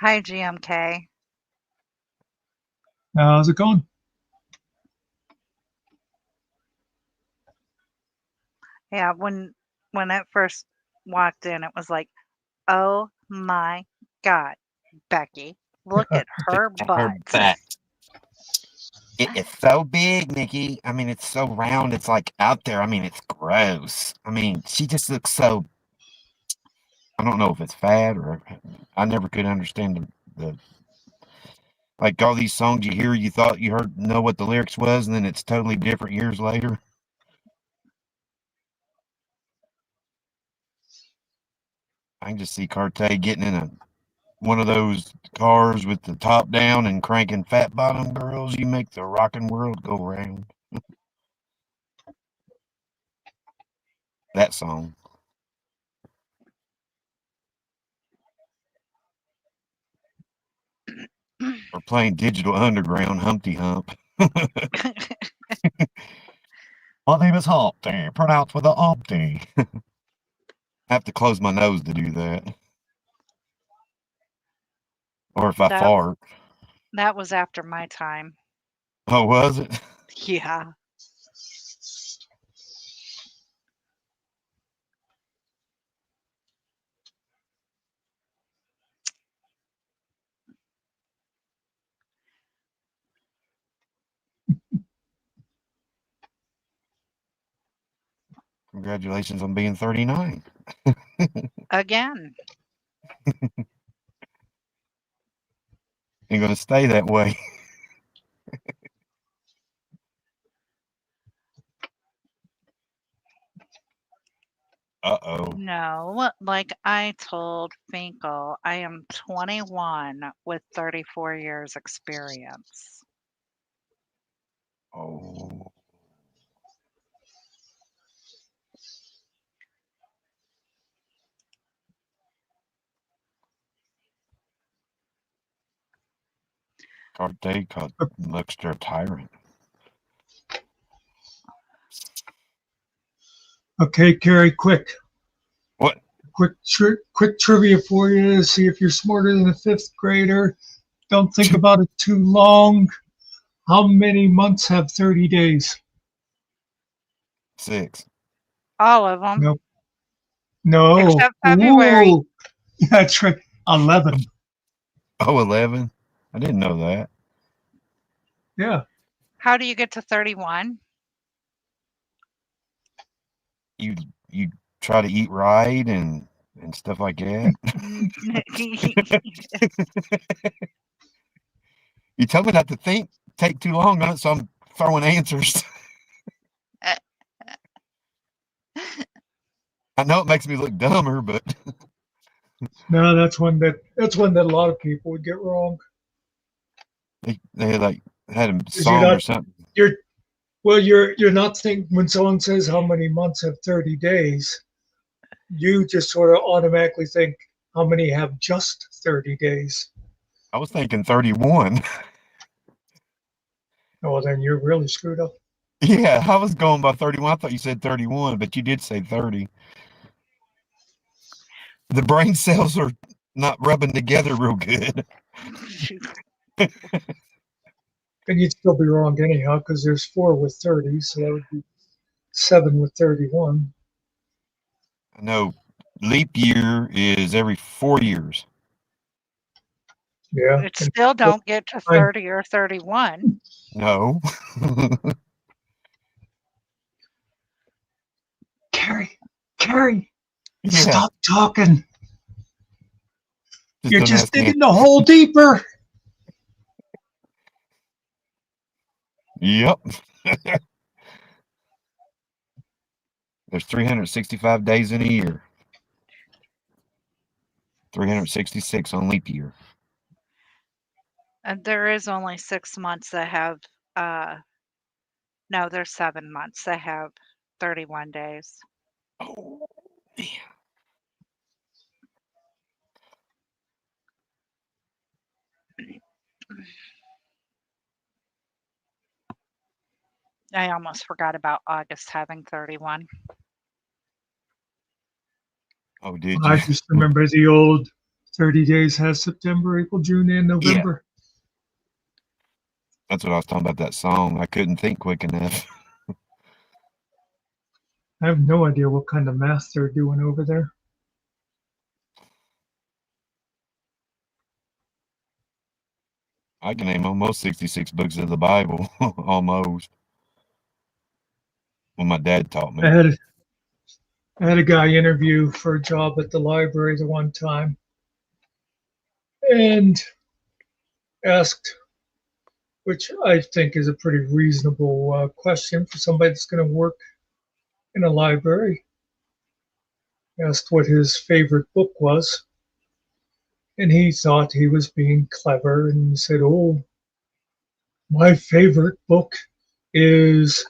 Hi, GMK. How's it going? Yeah, when it first walked in, it was like, oh my God, Becky, look at her Her butt. back. It is so big, Nikki. I mean, it's so round. It's like out there. I mean, it's gross. I mean, she just looks so. I don't know if it's fat or. I never could understand the like all these songs you hear. You thought you know what the lyrics was, and then it's totally different years later. I can just see Cartier getting in one of those cars with the top down and cranking Fat Bottom Girls. You make the rockin' world go round. That song. Or playing Digital Underground, Humpty Hump. My name is Humpty, pronounced with a umpty. I have to close my nose to do that. Or if I That fart. that was after my time. Oh, was it? Yeah. Congratulations on being 39. again. Ain't gonna stay that way. Uh-oh. No, like I told Finkel, I am 21 with 34 years experience. Oh. Carte called Muxter a tyrant. Okay, Carrie, quick. What? Quick trivia for you to see if you're smarter than a fifth grader. Don't think about it too long. How many months have 30 days? 6. All of them, Nope. No. except February. Ooh, that's right. 11. Oh, 11? I didn't know that. Yeah. How do you get to 31? You try to eat right and stuff like that. You tell me not to take too long on it, so I'm throwing answers. I know it makes me look dumber, but No, that's one that a lot of people would get wrong. they like had a 'Cause song or something. You're not thinking when someone says how many months have 30 days, you just sort of automatically think how many have just 30 days. I was thinking 31. Oh, well, then you're really screwed up. Yeah, I was going by 31. I thought you said 31, but you did say 30. The brain cells are not rubbing together real good. And you'd still be wrong anyhow, because there's 4 with 30, so that would be 7 with 31. I know leap year is every 4 years. Yeah. It still don't get to 30 or 31. No. Carrie, Yeah. stop talking. You're don't just ask me. digging the hole deeper. Yep. There's 365 days in a year. 366 on leap year. And there is only 6 months that have, no, there's 7 months that have 31 days. Oh, man. I almost forgot about August having 31. Oh, did I you? just remember the old 30 days has September, April, June, and November. That's what I was talking about, that song. I couldn't think quick enough. I have no idea what kind of math they're doing over there. I can name almost 66 books of the Bible. Almost. Well, my dad taught me. I had a guy interview for a job at the library the one time and asked, which I think is a pretty reasonable question for somebody that's going to work in a library, asked what his favorite book was. And he thought he was being clever and he said, "Oh, my favorite book is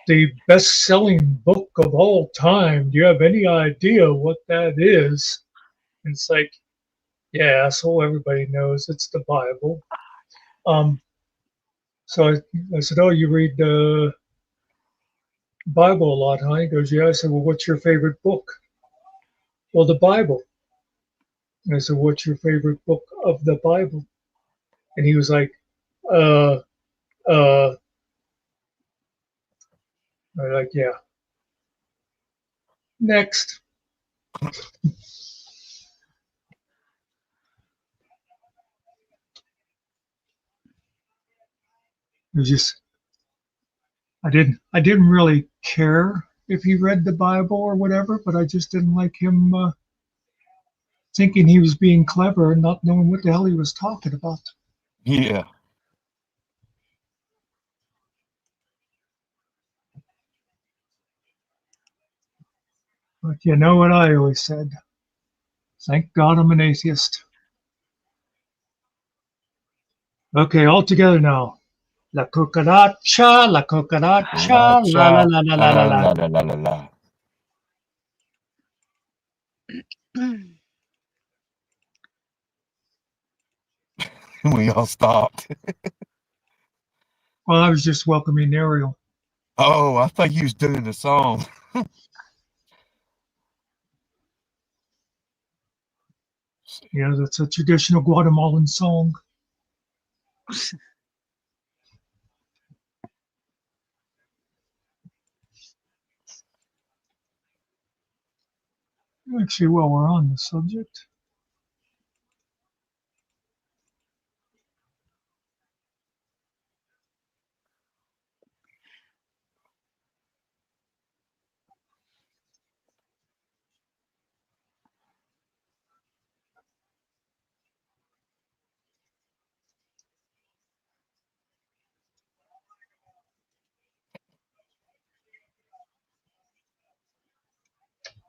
the best-selling book of all time. Do you have any idea what that is?" And it's like, yeah, so everybody knows it's the Bible. So I said, "Oh, you read the Bible a lot, huh?" He goes, "Yeah." I said, "Well, what's your favorite book?" "Well, the Bible." And I said, "What's your favorite book of the Bible?" And he was like, I'm like, "Yeah." Next. It was just, I didn't really care if he read the Bible or whatever, but I just didn't like him thinking he was being clever and not knowing what the hell he was talking about. Yeah. But you know what I always said? Thank God I'm an atheist. Okay, all together now. La cucaracha, la cucaracha, la la la la la la la. La la la la la. We all stopped. Well, I was just welcoming Ariel. Oh, I thought you was doing the song. Yeah, that's a traditional Guatemalan song. Actually, while we're on the subject,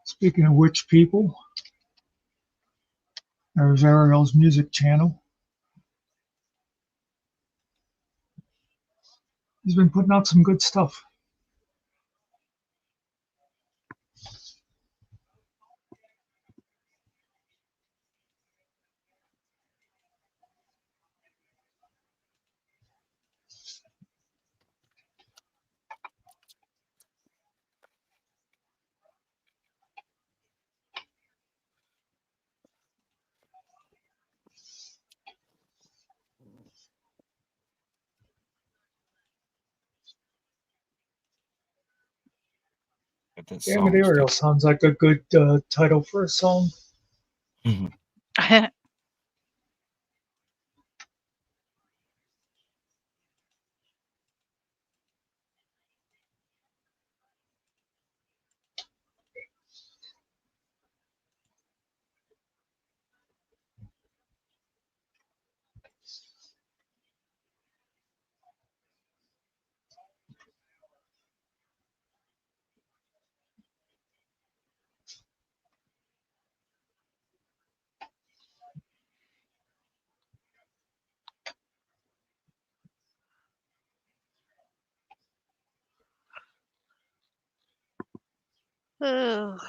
speaking of which people, there's Ariel's music channel. He's been putting out some good stuff. But that Damn it, song Ariel sounds like a good title for a song. Ugh.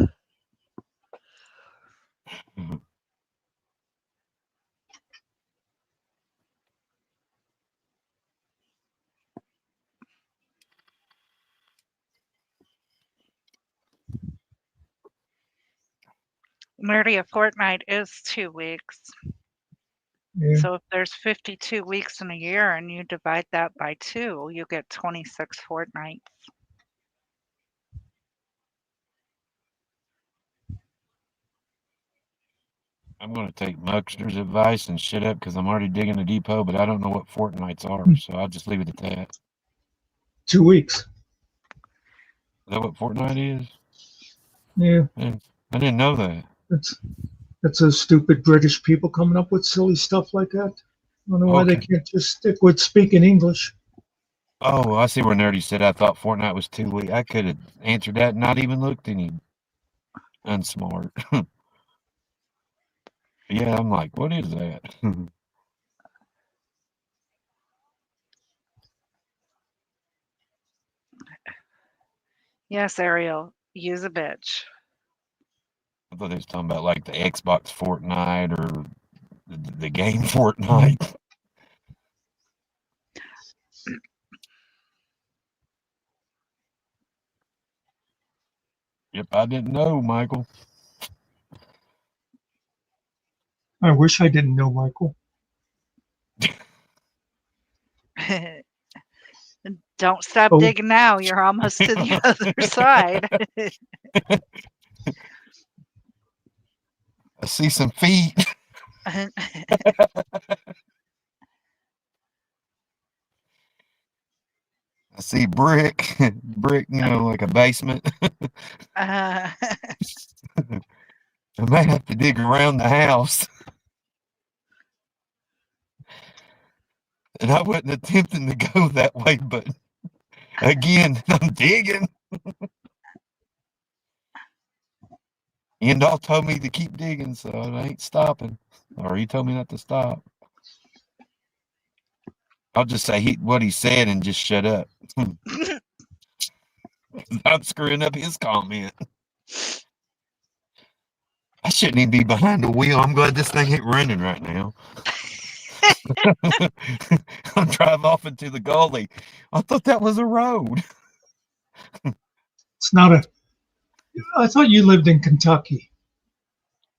Marty, a fortnight is 2 weeks. Yeah. So if there's 52 weeks in a year and you divide that by 2, you get 26 fortnights. I'm going to take Muxter's advice and shut up because I'm already digging a depot, but I don't know what fortnights are, so I'll just leave it at that. 2 weeks. Is that what fortnight is? Yeah, I didn't know that. that's those stupid British people coming up with silly stuff like that. I don't know why they Okay. can't just stick with speaking English. Oh, I see where Nerdy said I thought fortnight was 2 weeks. I could have answered that and not even looked any unsmart. Yeah, I'm like, what is that? Yes, Ariel, use a bitch. I thought they was talking about like the Xbox Fortnite or the game Fortnite. Yep, I didn't know, Michael. I wish I didn't know, Michael. Don't stop Oh. digging now. You're almost to the other side. I see some feet. I see brick, brick, like a basement. I may have to dig around the house. And I wasn't attempting to go that way, but again, I'm digging. Yandall told me to keep digging, so I ain't stopping. Or he told me not to stop. I'll just say what he said and just shut up. I'm screwing up his comment. I shouldn't even be behind the wheel. I'm glad this thing ain't running right now. I'll drive off into the gully. I thought that was a road. It's not a. I thought you lived in Kentucky.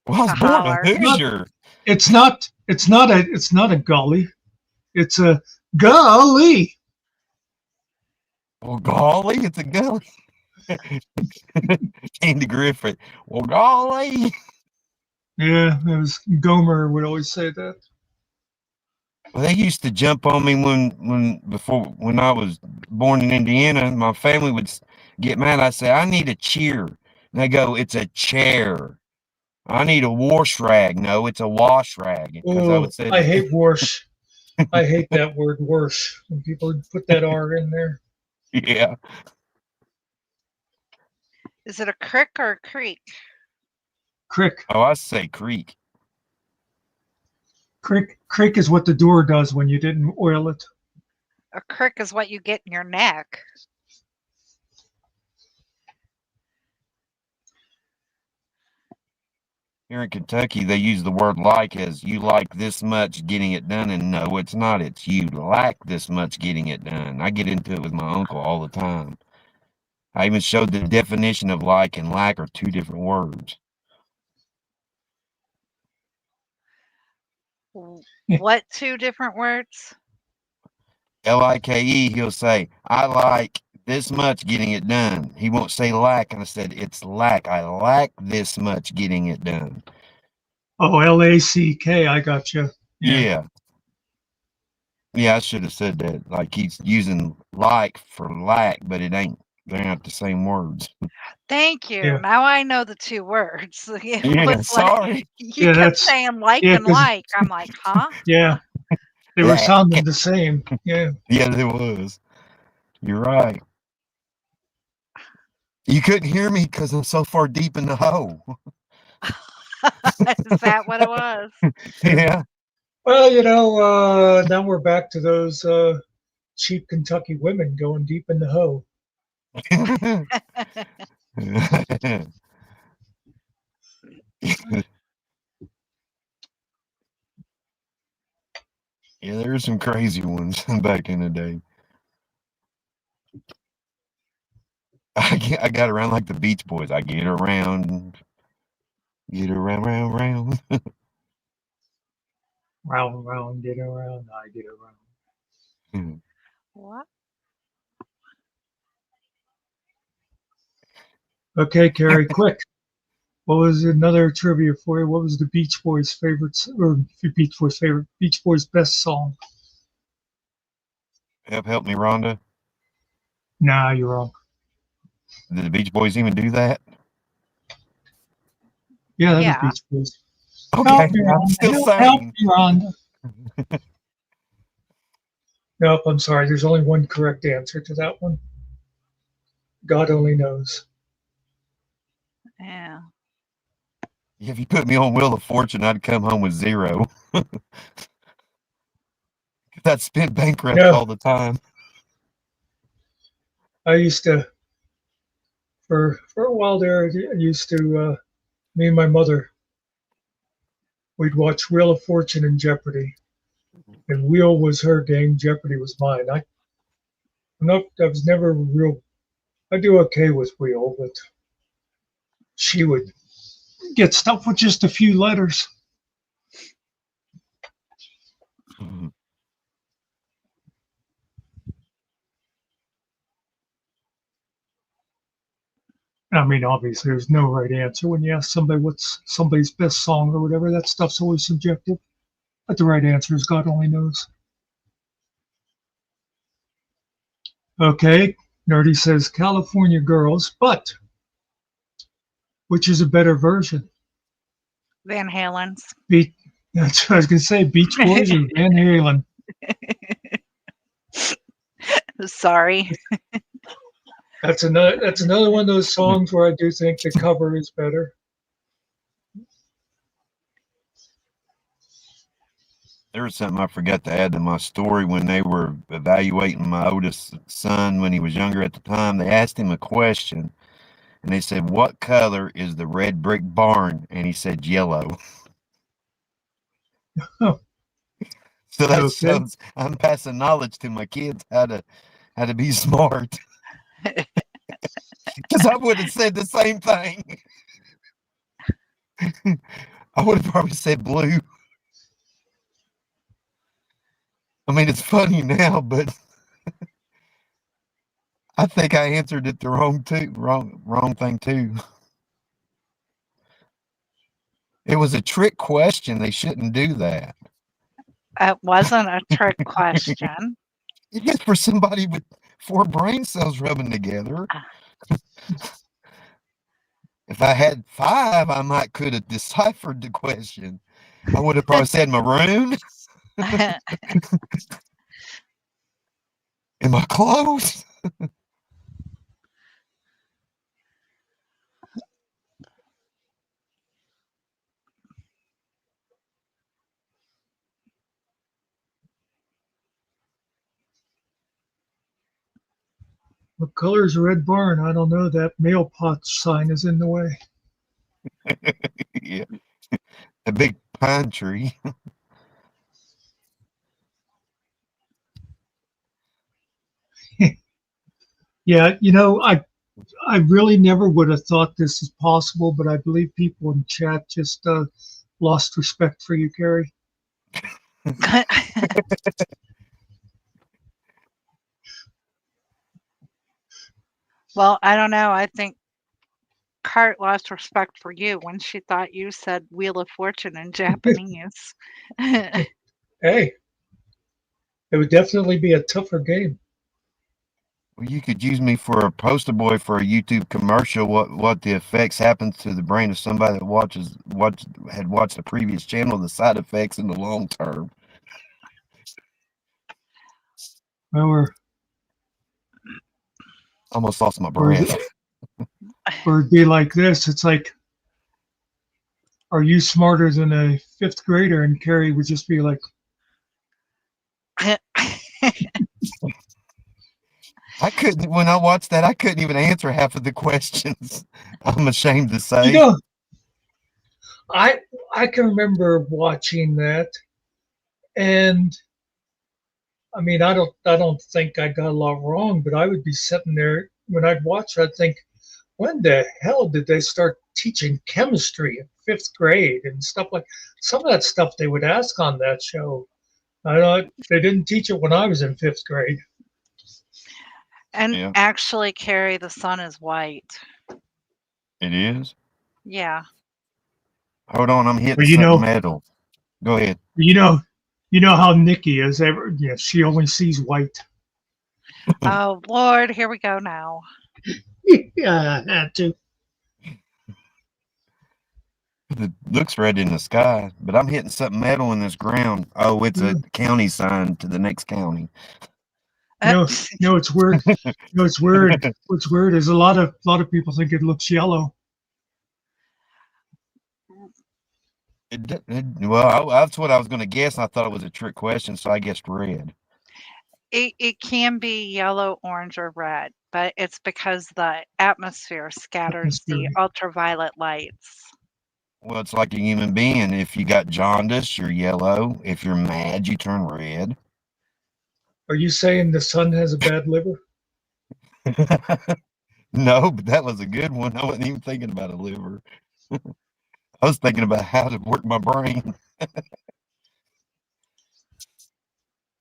Well, I was A born holler. a Hoosier. It's not. It's not a. It's not a gully. It's a gully. Well, golly, it's a gully. Andy Griffith. Well, golly. Yeah, it was Gomer would always say that. Well, they used to jump on me when I was born in Indiana. My family would get mad. I say, I need a cheer. And they go, it's a chair. I need a wash rag. No, it's a wash rag. Because I Oh, would say, I hate wash. I hate that word wash when people put that R in there. yeah. Is it a crick or a creek? Crick. Oh, I say creek. Crick is what the door does when you didn't oil it. A crick is what you get in your neck. Here in Kentucky, they use the word like as you like this much getting it done. And no, it's not. It's you lack this much getting it done. I get into it with my uncle all the time. I even showed the definition of like and lack are two different words. What two different words? Like, he'll say, I like this much getting it done. He won't say lack. And I said, it's lack. I lack this much getting it done. Oh, LACK. I got you. Yeah. Yeah, I should have said that. Like he's using like for lack, but it ain't. They're not the same words. Thank you. Yeah. Now I know the two words. It Yeah, was like, sorry. you Yeah, kept that's- saying like yeah, and 'cause- like. I'm like, huh? Yeah. They were Lack. sounding the same. Yeah. Yeah, it was. You're right. You couldn't hear me because I'm so far deep in the hole. Is that what it was? Yeah. Well, now we're back to those cheap Kentucky women going deep in the hoe. Yeah, there were some crazy ones back in the day. I got around like the Beach Boys. I get around, round. Round, round, get around, I get around. What? Okay, Carrie, quick. What was another trivia for you? What was the Beach Boys' favorite, or Beach Boys' best song? Help me, Rhonda. Nah, you're wrong. Did the Beach Boys even do that? Yeah, that Yeah. was Beach Boys. Okay, Help me, I'm Rhonda. still Help saying. me, Rhonda. Nope, I'm sorry. There's only one correct answer to that one. God only knows. Yeah. If you put me on Wheel of Fortune, I'd come home with zero. I'd spend bankrupt Yeah. all the time. I used to, for a while there, I used to, me and my mother, we'd watch Wheel of Fortune and Jeopardy. And Wheel was her game, Jeopardy was mine. I was never real, I do okay with Wheel, but she would get stuck with just a few letters. I mean, obviously, there's no right answer when you ask somebody what's somebody's best song or whatever. That stuff's always subjective. But the right answer is God only knows. Okay, Nerdy says California Girls, but which is a better version? Van Halen's. That's what I was gonna say. Beach Boys or Van Halen. Sorry. That's another one of those songs where I do think the cover is better. There was something I forgot to add to my story when they were evaluating my oldest son when he was younger at the time. They asked him a question and they said, "What color is the red brick barn?" And he said, "Yellow." Oh, So that okay. shows I'm passing knowledge to my kids how to be smart. Because I would have said the same thing. I would have probably said blue. I mean, it's funny now, but I think I answered it the wrong thing too. It was a trick question. They shouldn't do that. It wasn't a trick question. It's for somebody with 4 brain cells rubbing together. If I had 5, I might could have deciphered the question. I would have probably said maroon. Am I close? What color is a red barn? I don't know. That mail pot sign is in the way. Yeah. A big pine tree. Yeah, I really never would have thought this is possible, but I believe people in chat just lost respect for you, Gary. Well, I don't know. I think Cart lost respect for you when she thought you said Wheel of Fortune in Japanese. Hey, it would definitely be a tougher game. Well, you could use me for a poster boy for a YouTube commercial. What the effects happens to the brain of somebody that had watched the previous channel, the side effects in the long term. Or Almost lost my breath. or it'd be like this. It's like, are you smarter than a 5th grader? And Carrie would just be like, I couldn't, when I watched that, I couldn't even answer half of the questions. I'm ashamed to say. I can remember watching that, and I mean, I don't think I got a lot wrong, but I would be sitting there when I'd watch, I'd think, when the hell did they start teaching chemistry in 5th grade and stuff like some of that stuff they would ask on that show? I thought they didn't teach it when I was in 5th grade. And Yeah. actually, Carrie, the sun is white. It is? Yeah. Hold on, I'm hitting Well, something metal. Go ahead. You know how Nikki is. She only sees white. Oh, Lord, here we go now. Yeah, I had to. It looks red in the sky, but I'm hitting something metal in this ground. Oh, it's a county sign to the next county. No, it's weird. No, it's weird. What's weird is a lot of people think it looks yellow. Well, that's what I was going to guess. I thought it was a trick question, so I guessed red. It can be yellow, orange, or red, but it's because the atmosphere scatters the ultraviolet lights. Well, it's like a human being. If you got jaundice, you're yellow. If you're mad, you turn red. Are you saying the sun has a bad liver? No, but that was a good one. I wasn't even thinking about a liver. I was thinking about how to work my brain.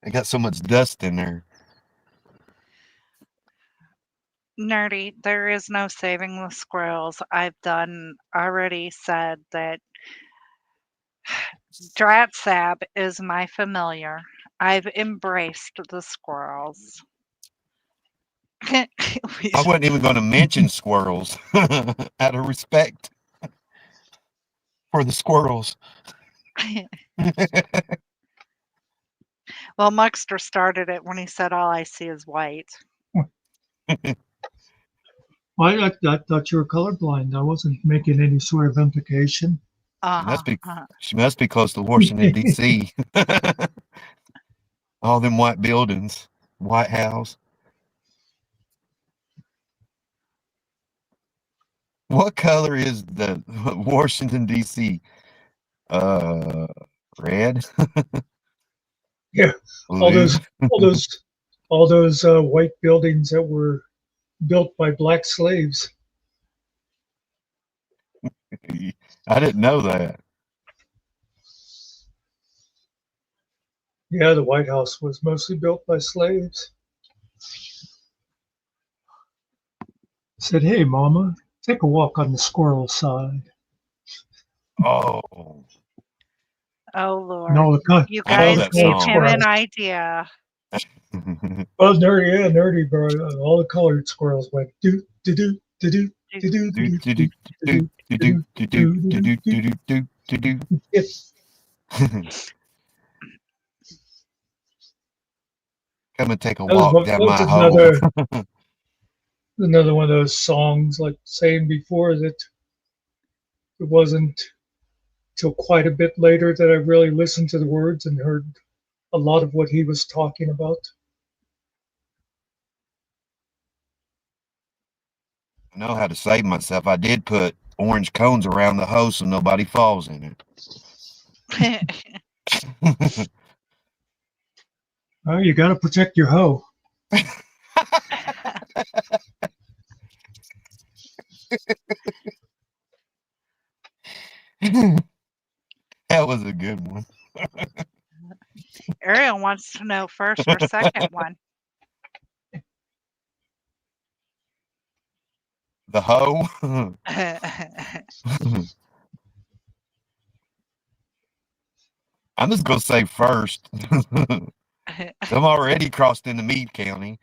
I got so much dust in there. Nerdy, there is no saving the squirrels. I've already said that Dratsab is my familiar. I've embraced the squirrels. I wasn't even going to mention squirrels out of respect. for the squirrels. Well, Muxter started it when he said, "All I see is white." Well, I thought you were colorblind. I wasn't making any sort of implication. She must be close to Washington D.C. All them white buildings, White House. What color is the Washington D.C.? Red. Yeah, all those white buildings that were built by black slaves. I didn't know that. Yeah, the White House was mostly built by slaves. Said, "Hey, Mama, take a walk on the squirrel side." Oh, Oh Lord, No, you I know guys that gave song. him an idea. well, nerdy, bro. All the colored squirrels went do do do do do do do do do do. Come and take a That was, walk down that my was hole. another one of those songs, like saying before, that it wasn't till quite a bit later that I really listened to the words and heard a lot of what he was talking about. I know how to save myself. I did put orange cones around the hose so nobody falls in it. Oh, you got to protect your hoe. That was a good one. Ariel wants to know first or second one. The hoe. I'm just gonna say first. I'm already crossed into Meade County.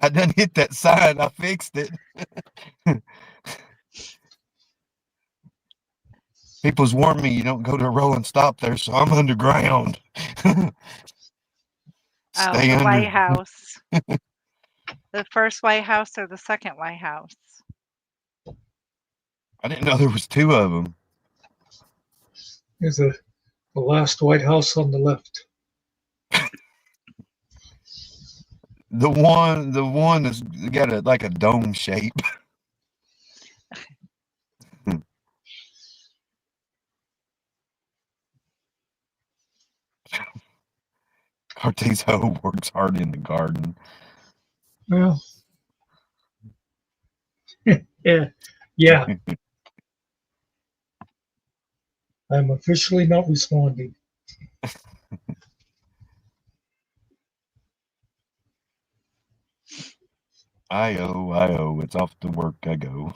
I done hit that sign. I fixed it. People's warned me you don't go to a rolling stop there, so I'm underground. Oh, Stay the under. White House. The first White House or the second White House? I didn't know there was two of them. There's the last White House on the left. The one that's got like a dome shape. Cortez Ho works hard in the garden. Well, yeah. I'm officially not responding. I-O, it's off to work I go.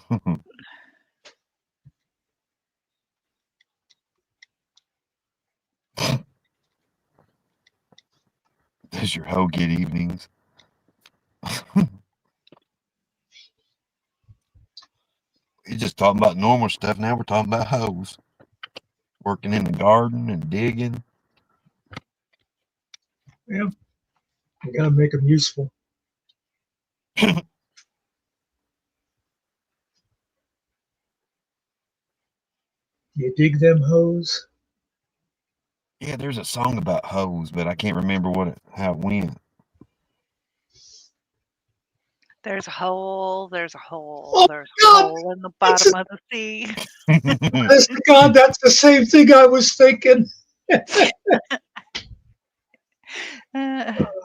Does your hoe get evenings? We're just talking about normal stuff. Now we're talking about hoes. Working in the garden and digging. Yeah, you got to make them useful. You dig them hoes? Yeah, there's a song about hoes, but I can't remember how it went. There's a hole, there's a hole, Oh, there's a God! hole in the bottom of the sea. Honest to God, that's the same thing I was thinking.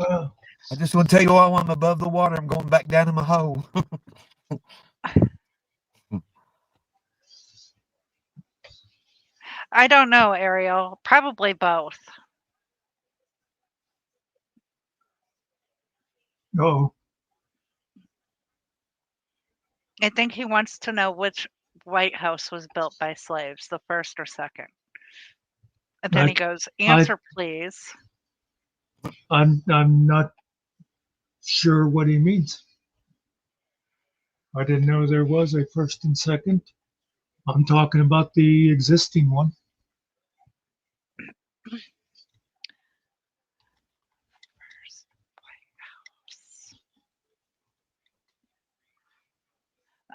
Uh, I just want to tell you while I'm above the water, I'm going back down in my hole. I don't know, Ariel. Probably both. No, I think he wants to know which White House was built by slaves, the first or second. And then he goes, "Answer, please." I'm not sure what he means. I didn't know there was a first and second. I'm talking about the existing one.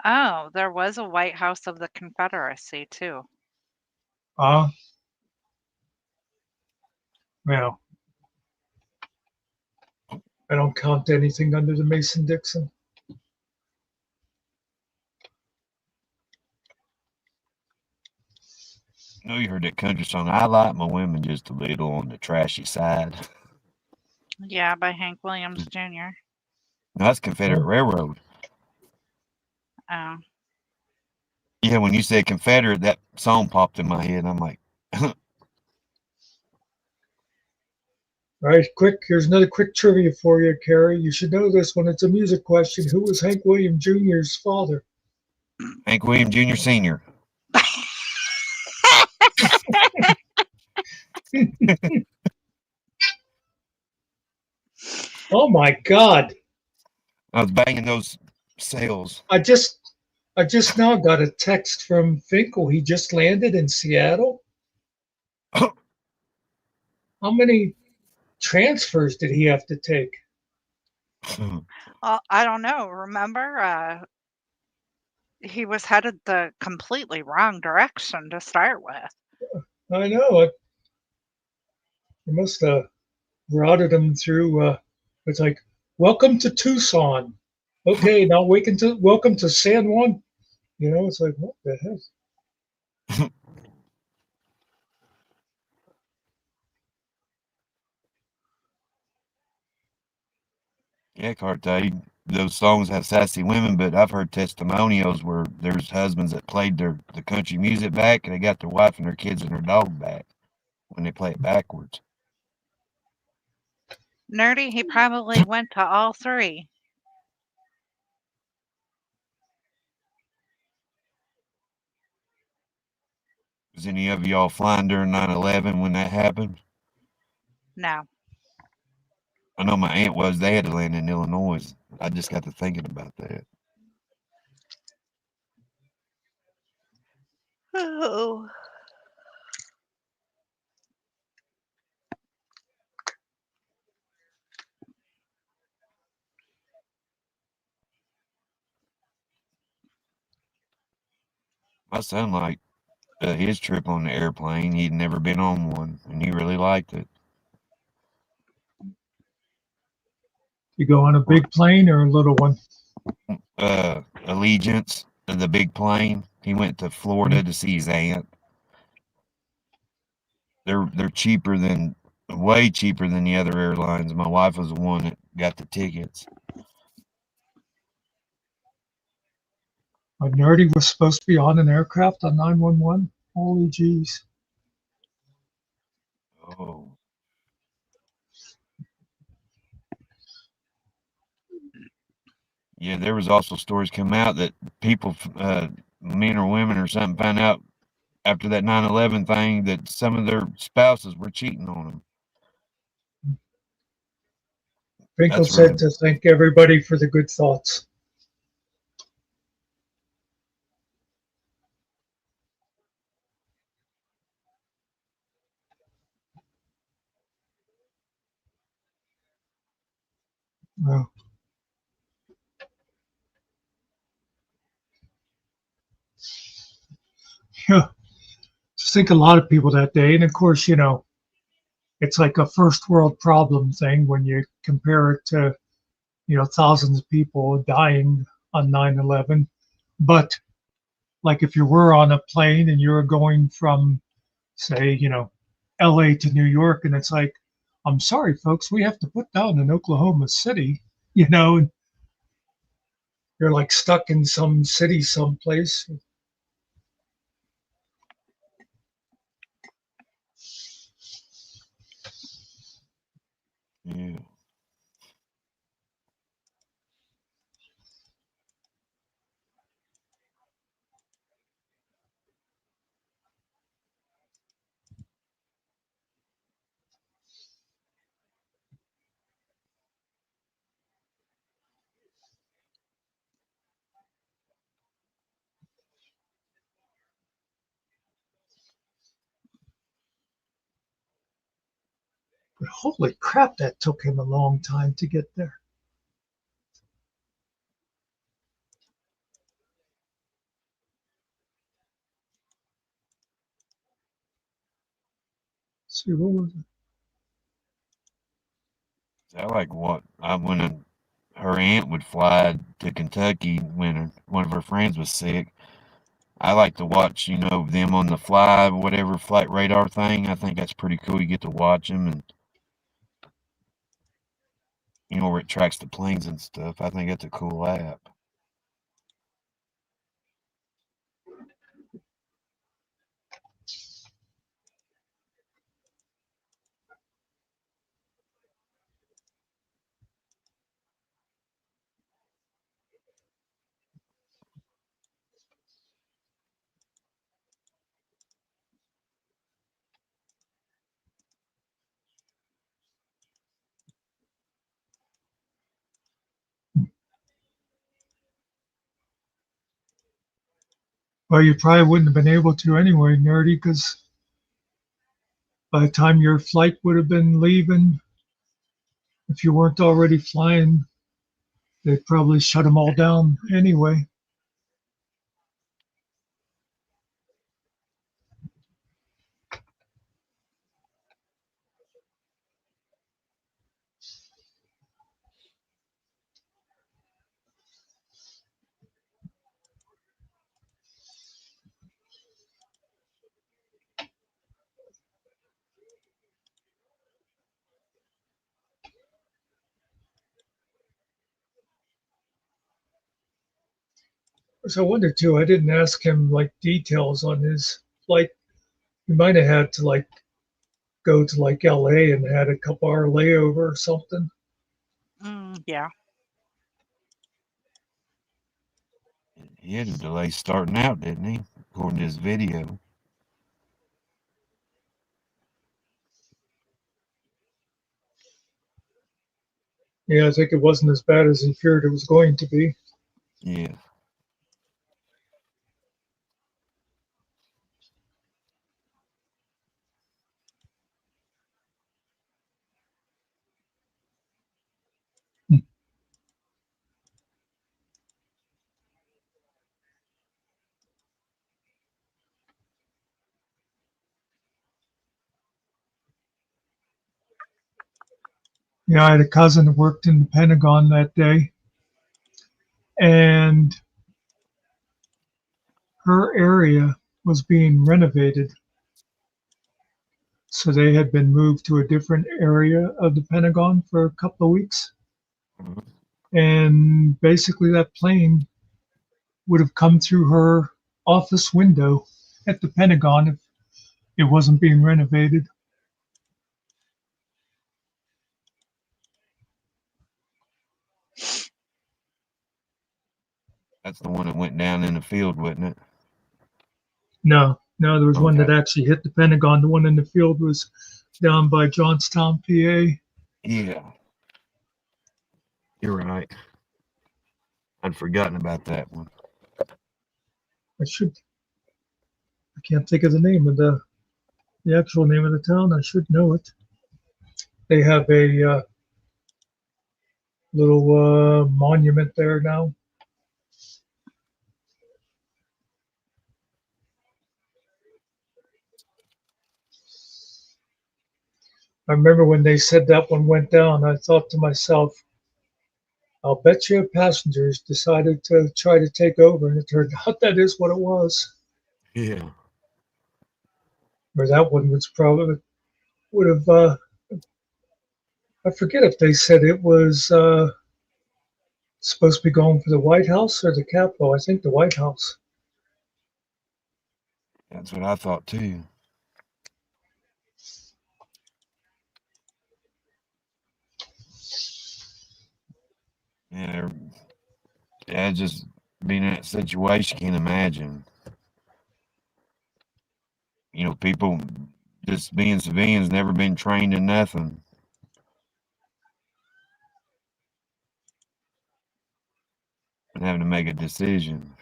Oh, there was a White House of the Confederacy too. Ah, well, I don't count anything under the Mason-Dixon. I know you heard that country song. I like my women just a little on the trashy side. Yeah, by Hank Williams Jr. No, that's Confederate Oh. Railroad. Oh, Yeah, when you said Confederate, that song popped in my head. I'm like, All right, quick. Here's another quick trivia for you, Carrie. You should know this one. It's a music question. Who was Hank Williams Jr.'s father? Hank Williams Jr. Sr. Oh my God! I was banging those sales. I just now got a text from Finkel. He just landed in Seattle. How many transfers did he have to take? well, I don't know. Remember, he was headed the completely wrong direction to start with. I know it. He must have routed him through. It's like, welcome to Tucson. Okay, now welcome to San Juan. You know, it's like, what the heck? Yeah, Cartier. Those songs have sassy women, but I've heard testimonials where there's husbands that played the country music back and they got their wife and their kids and their dog back when they play it backwards. Nerdy, he probably went to all three. Was any of y'all flying during 9/11 when that happened? No. I know my aunt was. They had to land in Illinois. I just got to thinking about that. Oh. My son liked his trip on the airplane. He'd never been on one, and he really liked it. You go on a big plane or a little one? Allegiance, the big plane. He went to Florida to see his aunt. They're cheaper than way cheaper than the other airlines. My wife was the one that got the tickets. Nerdy was supposed to be on an aircraft on 911. Holy jeez. Oh, yeah. There was also stories come out that people, men or women or something, found out after that 9/11 thing that some of their spouses were cheating on them. Finkel That's really said to thank everybody for the good thoughts. Well, yeah, just think a lot of people that day. And of course, you know, it's like a first world problem thing when you compare it to, you know, thousands of people dying on 9/11. But like if you were on a plane and you were going from, say, you know, LA to New York, and it's like, I'm sorry, folks, we have to put down in Oklahoma City, you know, and you're like stuck in some city someplace. yeah. holy crap, that took him a long time to get there. See, what was it? I like what I when her aunt would fly to Kentucky when one of her friends was sick. I like to watch, them on the whatever flight radar thing. I think that's pretty cool. You get to watch them and, where it tracks the planes and stuff. I think that's a cool app. Well, you probably wouldn't have been able to anyway, Nerdy, because by the time your flight would have been leaving, if you weren't already flying, they'd probably shut them all down anyway. So I wonder too, I didn't ask him like details on his flight. He might have had to like go to like LA and had a couple hour layover or something. Yeah. He had a delay starting out, didn't he? According to his video. Yeah, I think it wasn't as bad as he feared it was going to be. Yeah. Yeah, I had a cousin that worked in the Pentagon that day, and her area was being renovated. So they had been moved to a different area of the Pentagon for a couple of weeks. Mhm. And basically, that plane would have come through her office window at the Pentagon if it wasn't being renovated. That's the one that went down in the field, wasn't it? No, there was one Okay. that actually hit the Pentagon. The one in the field was down by Johnstown, PA. Yeah. You're right. I'd forgotten about that one. I can't think of the name of the actual name of the town. I should know it. They have a little monument there now. I remember when they said that one went down, I thought to myself, I'll bet you passengers decided to try to take over, and it turned out that is what it was. Yeah. Or that one was probably would have. I forget if they said it was supposed to be going for the White House or the Capitol. I think the White House. That's what I thought too. Yeah, just being in that situation, can't imagine. People just being civilians, never been trained in nothing. And having to make a decision.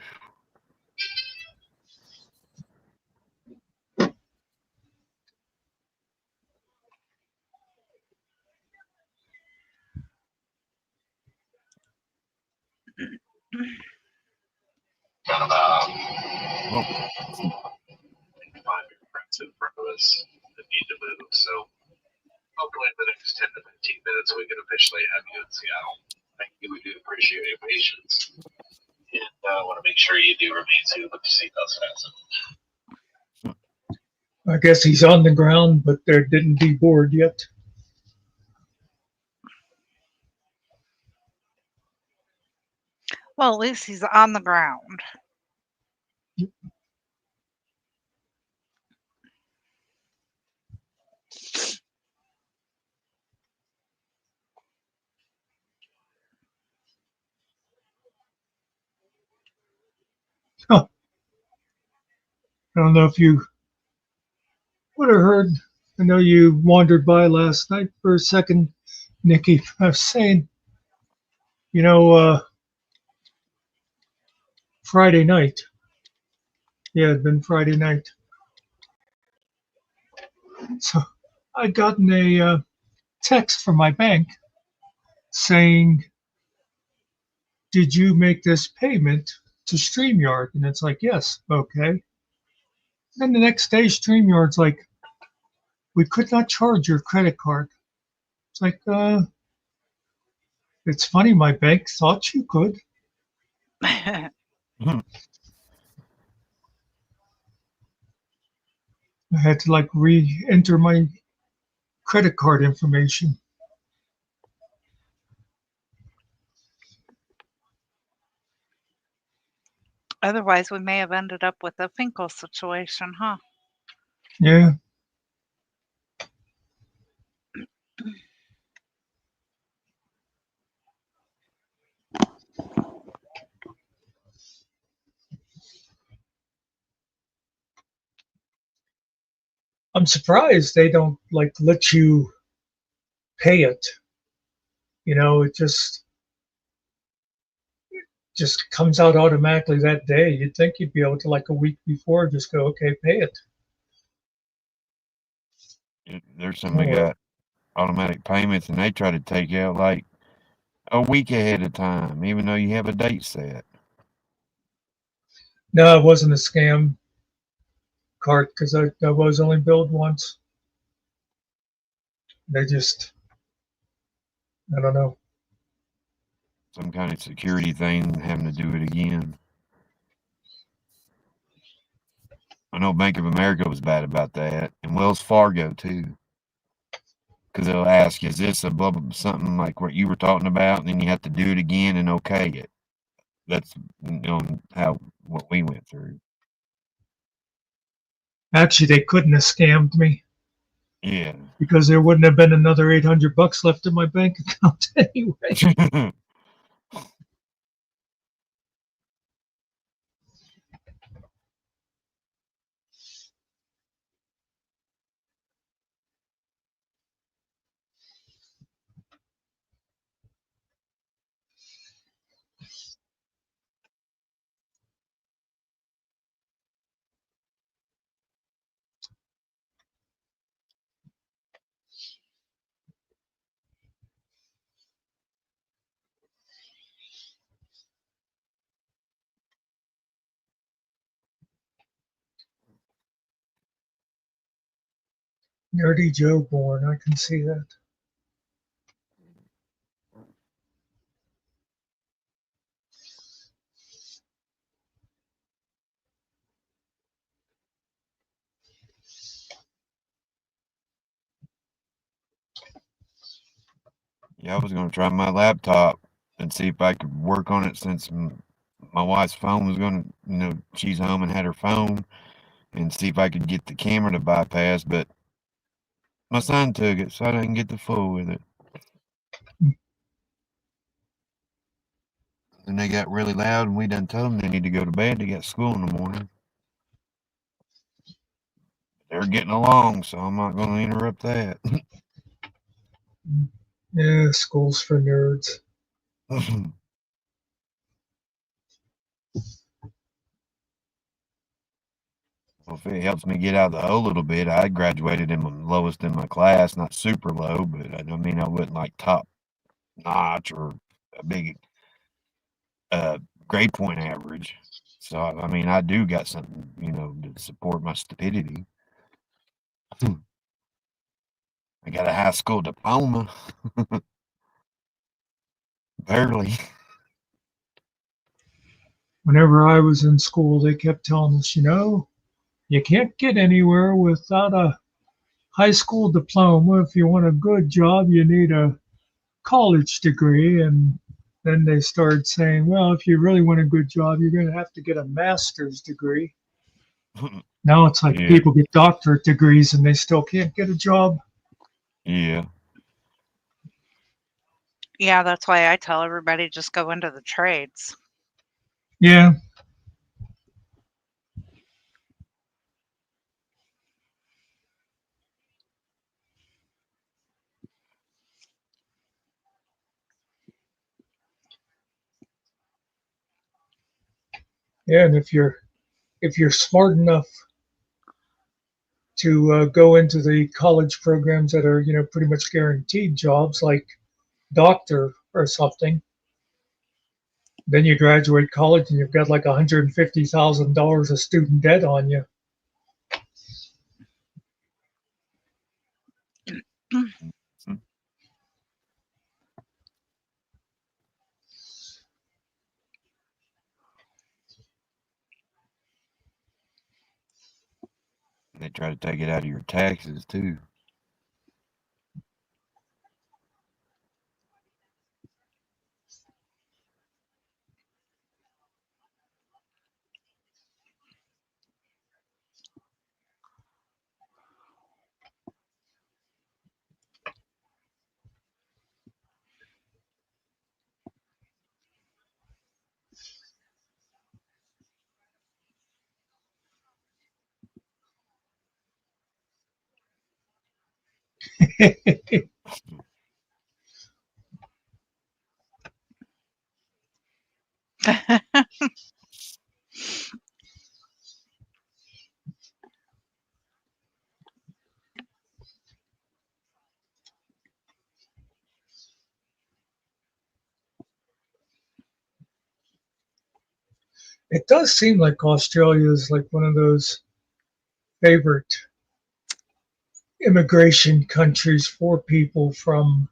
Kind of Well, five friends in front of us that need to move. So hopefully in the next 10 to 15 minutes we can officially have you in Seattle. Thank you. We do appreciate your patience. And I want to make sure you do remain seated with your seatbelts fastened. I guess he's on the ground, but there didn't deboard yet. Well, at least he's on the ground. I don't know if you would have heard. I know you wandered by last night for a second, Nikki. I was saying, you know, Friday night. Yeah, it'd been Friday night. So I'd gotten a text from my bank saying, "Did you make this payment to StreamYard?" And it's like, "Yes." Okay. Then the next day, StreamYard's like, "We could not charge your credit card." It's like, it's funny. My bank thought you could. I had to like re-enter my credit card information. Otherwise, we may have ended up with a Finkel situation, huh? Yeah. I'm surprised they don't like let you pay it. You know, it just comes out automatically that day. You'd think you'd be able to like a week before just go, okay, pay it. there's some that got automatic payments, and they try to take out like a week ahead of time, even though you have a date set. No, it wasn't a scam card because I was only billed once. They just, I don't know. Some kind of security thing, having to do it again. I know Bank of America was bad about that, and Wells Fargo too. Because they'll ask, "Is this a blah, blah, something like what you were talking about?" And then you have to do it again and okay it. That's what we went through. Actually, they couldn't have scammed me Yeah. because there wouldn't have been another $800 left in my bank account anyway. Nerdy Joe born, I can see that. Yeah, I was going to try my laptop and see if I could work on it since my wife's phone was going to, she's home and had her phone, and see if I could get the camera to bypass, but my son took it, so I didn't get the fool with it. And they got really loud, and we done told them they need to go to bed. They got school in the morning. They're getting along, so I'm not going to interrupt that. Yeah, school's for nerds. Well, if it helps me get out of the hole a little bit, I graduated in the lowest in my class, not super low, but I mean, I wasn't like top notch or a big grade point average. So I mean, I do got something, to support my stupidity. I got a high school diploma. Barely. Whenever I was in school, they kept telling us, you can't get anywhere without a high school diploma. If you want a good job, you need a college degree. And then they started saying, well, if you really want a good job, you're going to have to get a master's degree. Now it's like Yeah. people get doctorate degrees and they still can't get a job. Yeah. Yeah, that's why I tell everybody just go into the trades. Yeah. Yeah, and if you're smart enough to go into the college programs that are pretty much guaranteed jobs like doctor or something, then you graduate college and you've got like $150,000 of student debt on you. They try to take it out of your taxes too. It does seem like Australia is like one of those favorite immigration countries for people from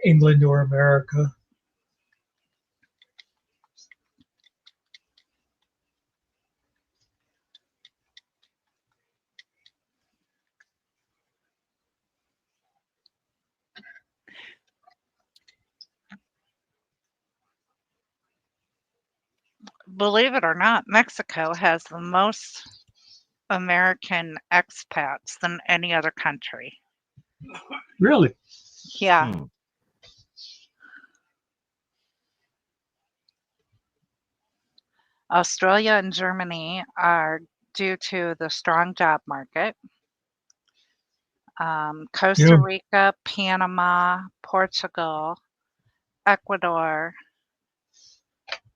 England or America. Believe it or not, Mexico has the most American expats than any other country. Really? Yeah. Hmm. Australia and Germany are due to the strong job market. Costa Yeah. Rica, Panama, Portugal, Ecuador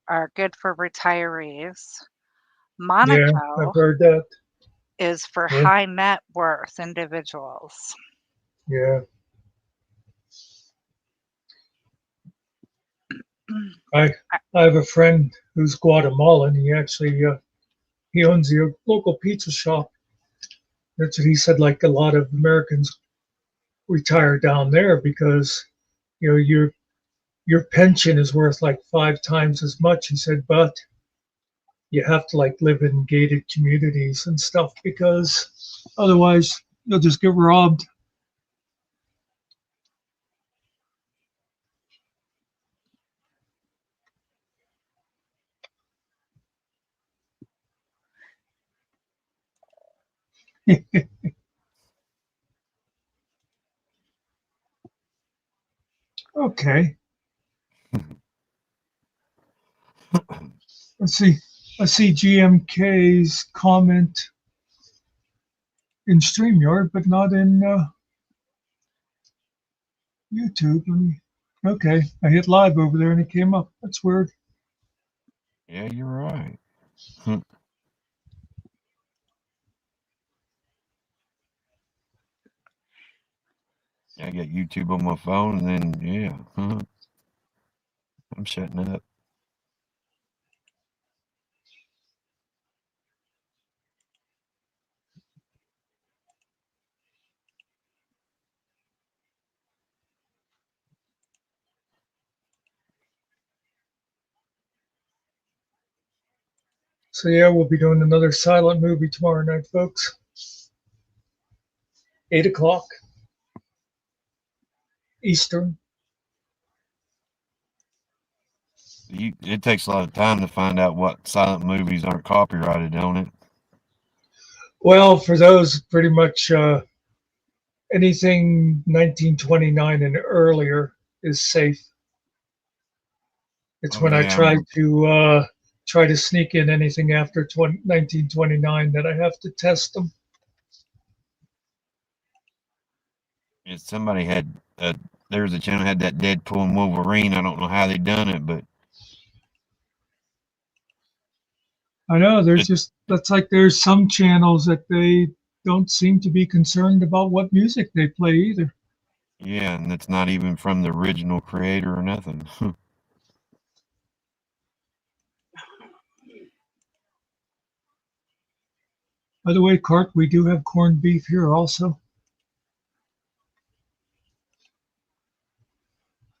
are good for retirees. Yeah, Monaco I've heard that. is for Yeah. high net worth individuals. Yeah. I have a friend who's Guatemalan. He actually he owns a local pizza shop. That's what he said. Like a lot of Americans retire down there because your pension is worth like 5 times as much. He said, but you have to like live in gated communities and stuff because otherwise you'll just get robbed. Okay. Let's see. I see GMK's comment in StreamYard, but not in YouTube. Okay, I hit live over there and it came up. That's weird. Yeah, you're right. I got YouTube on my phone, and then I'm shutting up. So yeah, we'll be doing another silent movie tomorrow night, folks. 8 o'clock Eastern. It takes a lot of time to find out what silent movies aren't copyrighted, don't it? Well, for those, pretty much anything 1929 and earlier is safe. It's Oh, when I yeah, try to sneak in anything after 1929 that I have to test them. if somebody had there was a channel had that Deadpool and Wolverine. I don't know how they done it, but I know it, that's like there's some channels that they don't seem to be concerned about what music they play either. yeah, and it's not even from the original creator or nothing. By the way, Cart, we do have corned beef here also.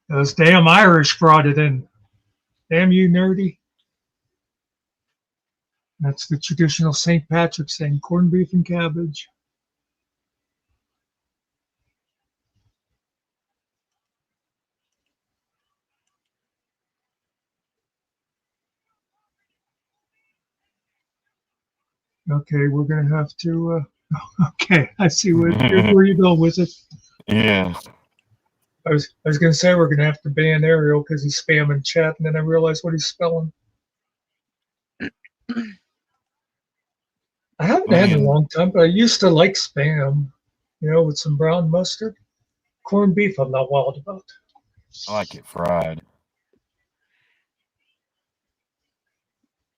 Those damn Irish brought it in. Damn you, nerdy. That's the traditional St. Patrick's thing, corned beef and cabbage. Okay, we're gonna have to. Okay, I see where you go with it. Yeah, I was gonna say we're gonna have to ban Ariel because he's spamming chat, and then I realized what he's spelling. I haven't had it in a man, long time, but I used to like spam. You know, with some brown mustard. Corned beef, I'm not wild about. I like it fried.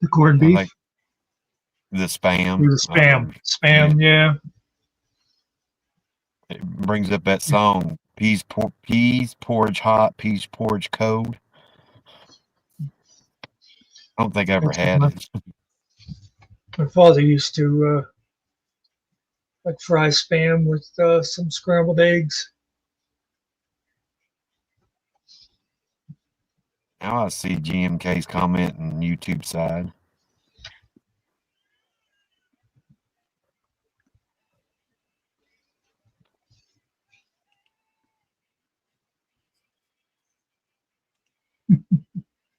The corned I beef like the spam. or the spam. Yeah, Spam, yeah. it brings up that song, peas porridge hot, peas porridge cold. I don't think I ever That's what had it. my father used to like fry spam with some scrambled eggs. Now I see GMK's comment on YouTube side.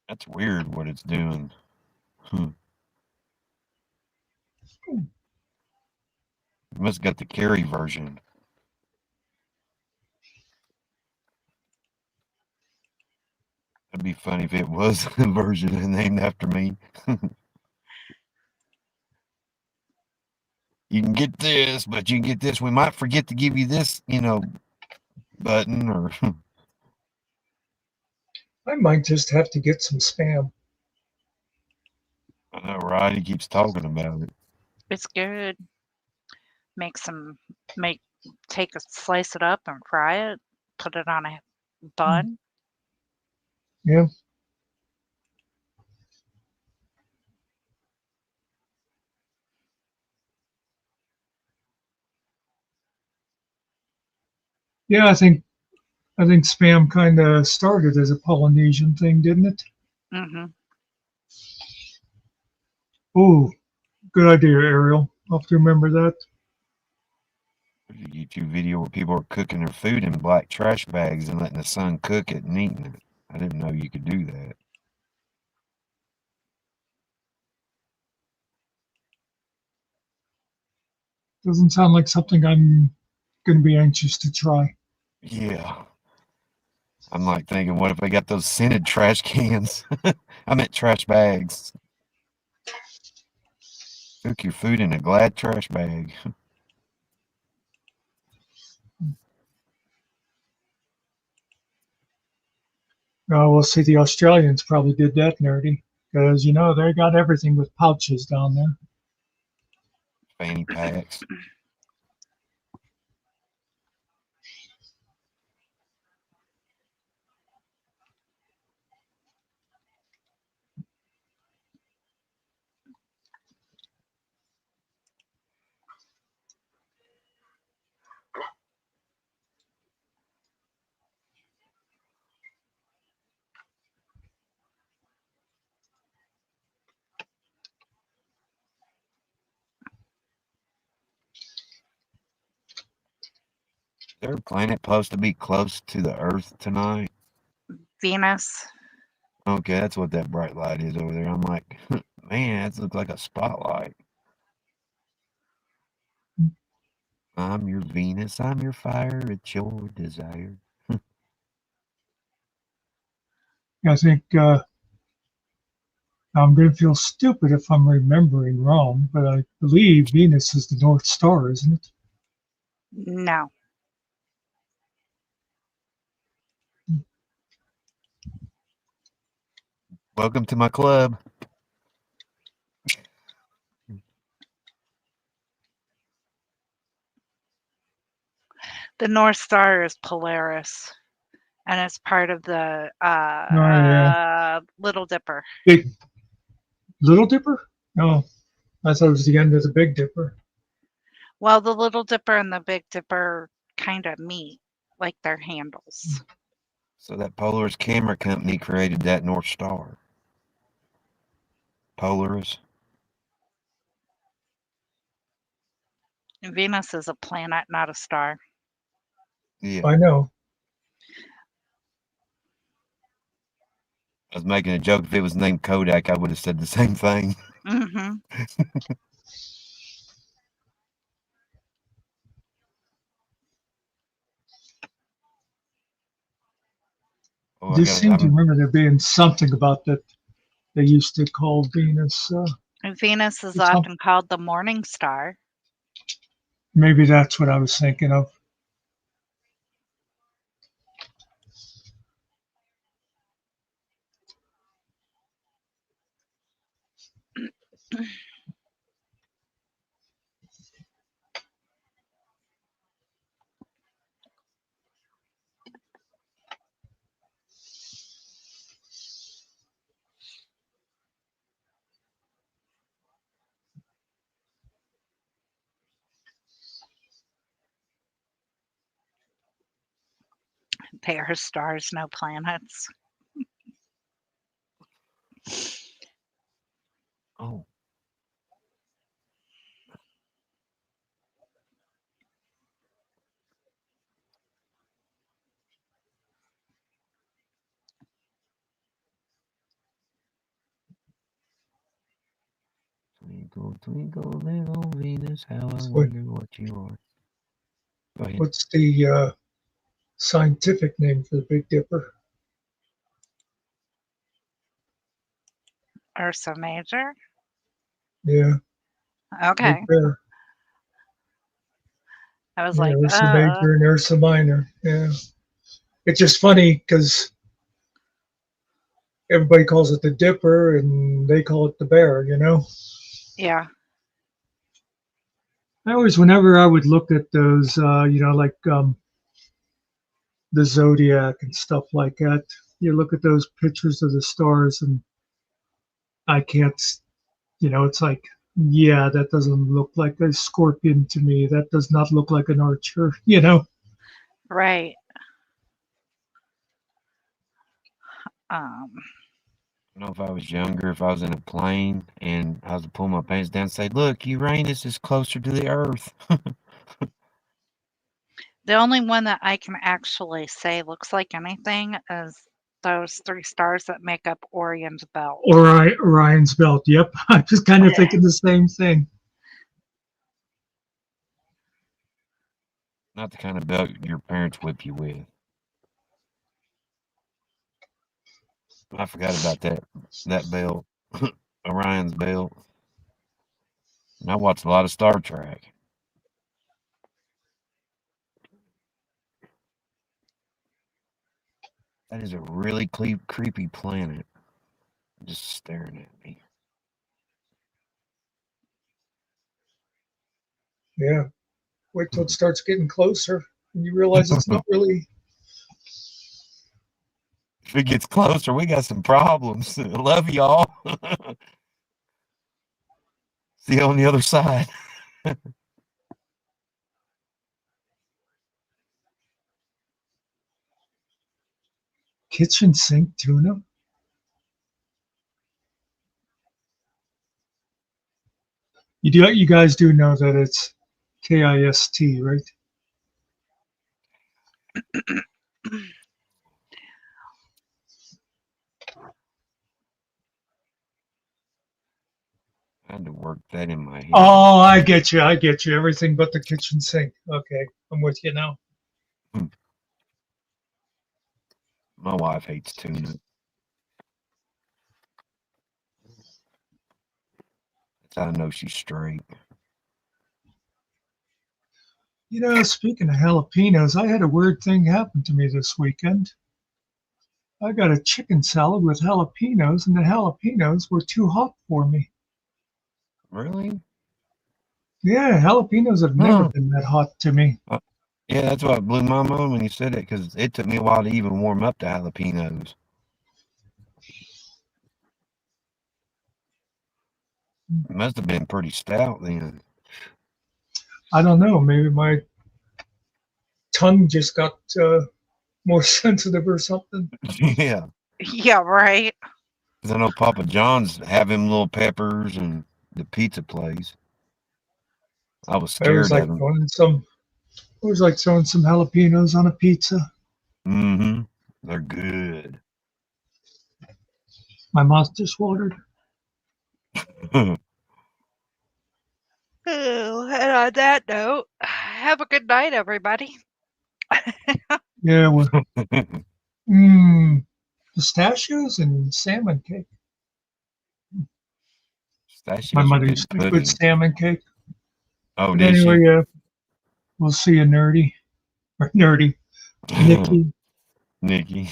That's weird what it's doing. You must have got the Carry version. That'd be funny if it was the version named after me. You can get this, but you can get this. We might forget to give you this, button or I might just have to get some spam. I know, right? He keeps talking about it. It's good. Slice it up and fry it, put it on a bun. Yeah. Yeah, I think spam kind of started as a Polynesian thing, didn't it? Hmm. Oh, good idea, Ariel. I'll have to remember that. There's a YouTube video where people are cooking their food in black trash bags and letting the sun cook it and eating it. I didn't know you could do that. Doesn't sound like something I'm going to be anxious to try. Yeah. I'm like thinking, what if they got those scented trash cans? I meant trash bags. Cook your food in a Glad trash bag. We'll see. The Australians probably did that, nerdy, because they got everything with pouches down there. Fanny packs. there a planet supposed to be close to the Earth tonight? Venus. Okay, that's what that bright light is over there. I'm like, man, that looks like a spotlight. I'm your Venus, I'm your fire, it's your desire. I think I'm going to feel stupid if I'm remembering wrong, but I believe Venus is the North Star, isn't it? No. Welcome to my club. The North Star is Polaris, and it's part of the Little Dipper. Big Little Dipper? No, I thought it was the end of the Big Dipper. Well, the Little Dipper and the Big Dipper kind of meet, like their handles. So that Polaris Camera Company created that North Star. Polaris. Venus is a planet, not a star. Yeah, I know. I was making a joke. If it was named Kodak, I would have said the same thing. Mm-hmm. Oh, I just seem to I'm, remember there being something about that they used to call Venus. Venus is It's not- often called the morning star. Maybe that's what I was thinking of. They are stars, no planets. oh. Twinkle, twinkle, little Venus, how I wonder what you are. Go ahead. What's the scientific name for the Big Dipper? Ursa Major. Yeah, Okay. Big Bear. I was Yeah, like, Ursa Major and Ursa Minor. Yeah, it's just funny because everybody calls it the Dipper and they call it the Bear. You know. yeah. I always, whenever I would look at those, like the zodiac and stuff like that, you look at those pictures of the stars, and I can't, it's like, yeah, that doesn't look like a scorpion to me. That does not look like an archer. Right. I know if I was younger, if I was in a plane and I was to pull my pants down and say, look, Uranus is closer to the Earth. The only one that I can actually say looks like anything is those 3 stars that make up Orion's belt. Or Orion's belt. Yep, I was kind of thinking the same thing. Not the kind of belt your parents whip you with. I forgot about that belt. Orion's belt. And I watched a lot of Star Trek. That is a really creepy planet. Just staring at me. Yeah. Wait till it starts getting closer and you realize it's not really. If it gets closer, we got some problems. I love y'all. See you on the other side. Kitchen sink tuna? You guys do know that it's KIST, right? I had to work that in my head. Oh, I get you. I get you. Everything but the kitchen sink. Okay, I'm with you now. My wife hates tuna. That's how I know she's straight. You know, speaking of jalapenos, I had a weird thing happen to me this weekend. I got a chicken salad with jalapenos, and the jalapenos were too hot for me. Really? Yeah, jalapenos have never Huh. been that hot to me. Yeah, that's what blew my mind when you said it, because it took me a while to even warm up to jalapenos. It must have been pretty stout then. I don't know. Maybe my tongue just got more sensitive or something. Yeah. Yeah, right. 'Cause I know Papa John's have them little peppers and the pizza place. I was It was scared like of them. throwing some jalapenos on a pizza. Mm-hmm. They're good. My mouth just watered. Oh, and on that note, have a good night, everybody. Yeah, well, pistachios and salmon cake. Pistachios My are mother good used to make pudding. good salmon cake. Oh, But did she? anyway, we'll see you, Nerdy. Or Nerdy. Nikki. Nikki.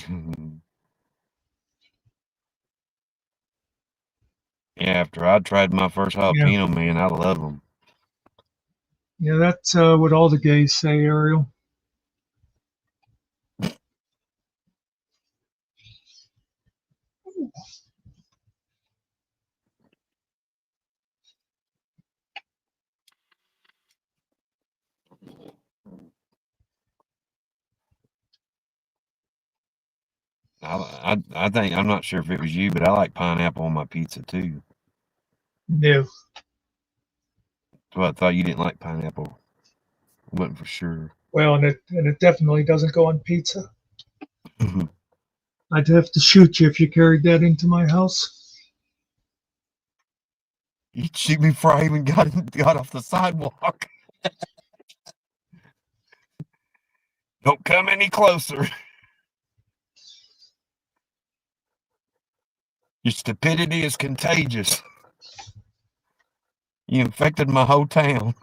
Yeah, after I tried my first jalapeno, man, I love them. Yeah, that's what all the gays say, Ariel. I think, I'm not sure if it was you, but I like pineapple on my pizza too. No. So I thought you didn't like pineapple. Wasn't for sure. Well, and it definitely doesn't go on pizza. I'd have to shoot you if you carried that into my house. You'd shoot me before I even got off the sidewalk. Don't come any closer. Your stupidity is contagious. You infected my whole town.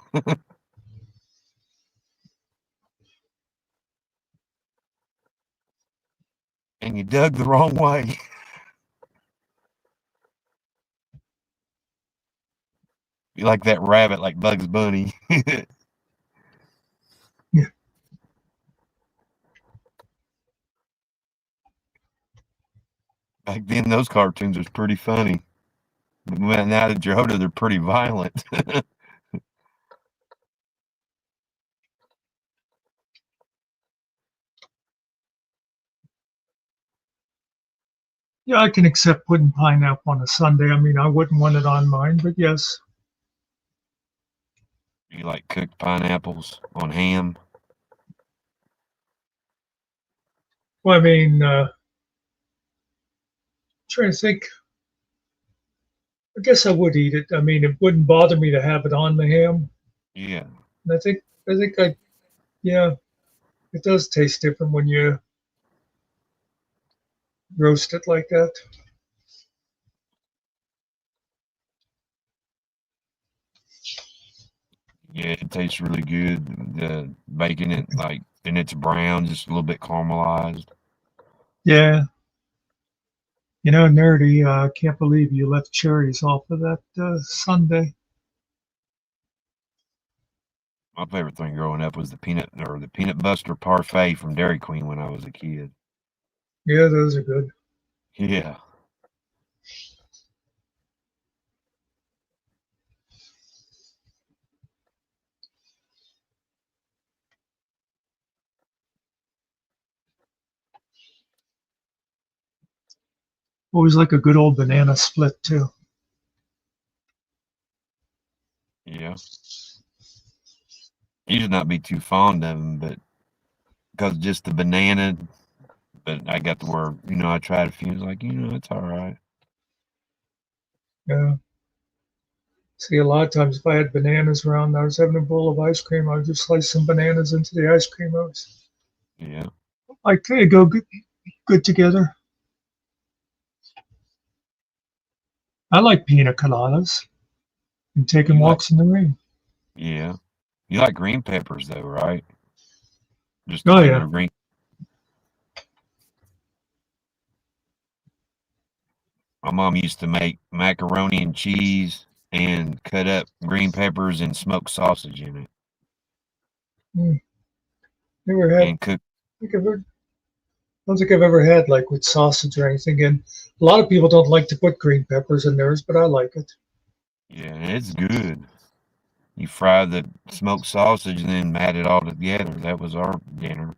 And you dug the wrong way. You like that rabbit like Bugs Bunny. Yeah. Back then, those cartoons was pretty funny. But now that you're older, they're pretty violent. Yeah, I can accept putting pineapple on a sundae. I mean, I wouldn't want it on mine, but yes. You like cooked pineapples on ham? Well, I mean, trying to think. I guess I would eat it. I mean, it wouldn't bother me to have it on the ham. Yeah. And yeah, it does taste different when you roast it like that. Yeah, it tastes really good. The bacon, it like, and it's brown, just a little bit caramelized. Yeah. You know, Nerdy, I can't believe you left cherries off of that sundae. My favorite thing growing up was the peanut butter parfait from Dairy Queen when I was a kid. Yeah, those are good. Yeah. Always like a good old banana split too. Yeah. Used to not be too fond of them, but because just the banana. But I got the word, I tried a few. It's like, it's all right. Yeah. See, a lot of times if I had bananas around, I was having a bowl of ice cream, I would just slice some bananas into the ice cream. I was Yeah. like, they go good together. I like pina coladas and taking You like, walks in the rain. yeah. You like green peppers though, right? Just the Oh yeah. regular green. My mom used to make macaroni and cheese and cut up green peppers and smoked sausage in it Never had. and cook. I think I've ever, I don't think I've ever had like with sausage or anything. And a lot of people don't like to put green peppers in theirs, but I like it. Yeah, it's good. You fry the smoked sausage and then add it all together. That was our dinner.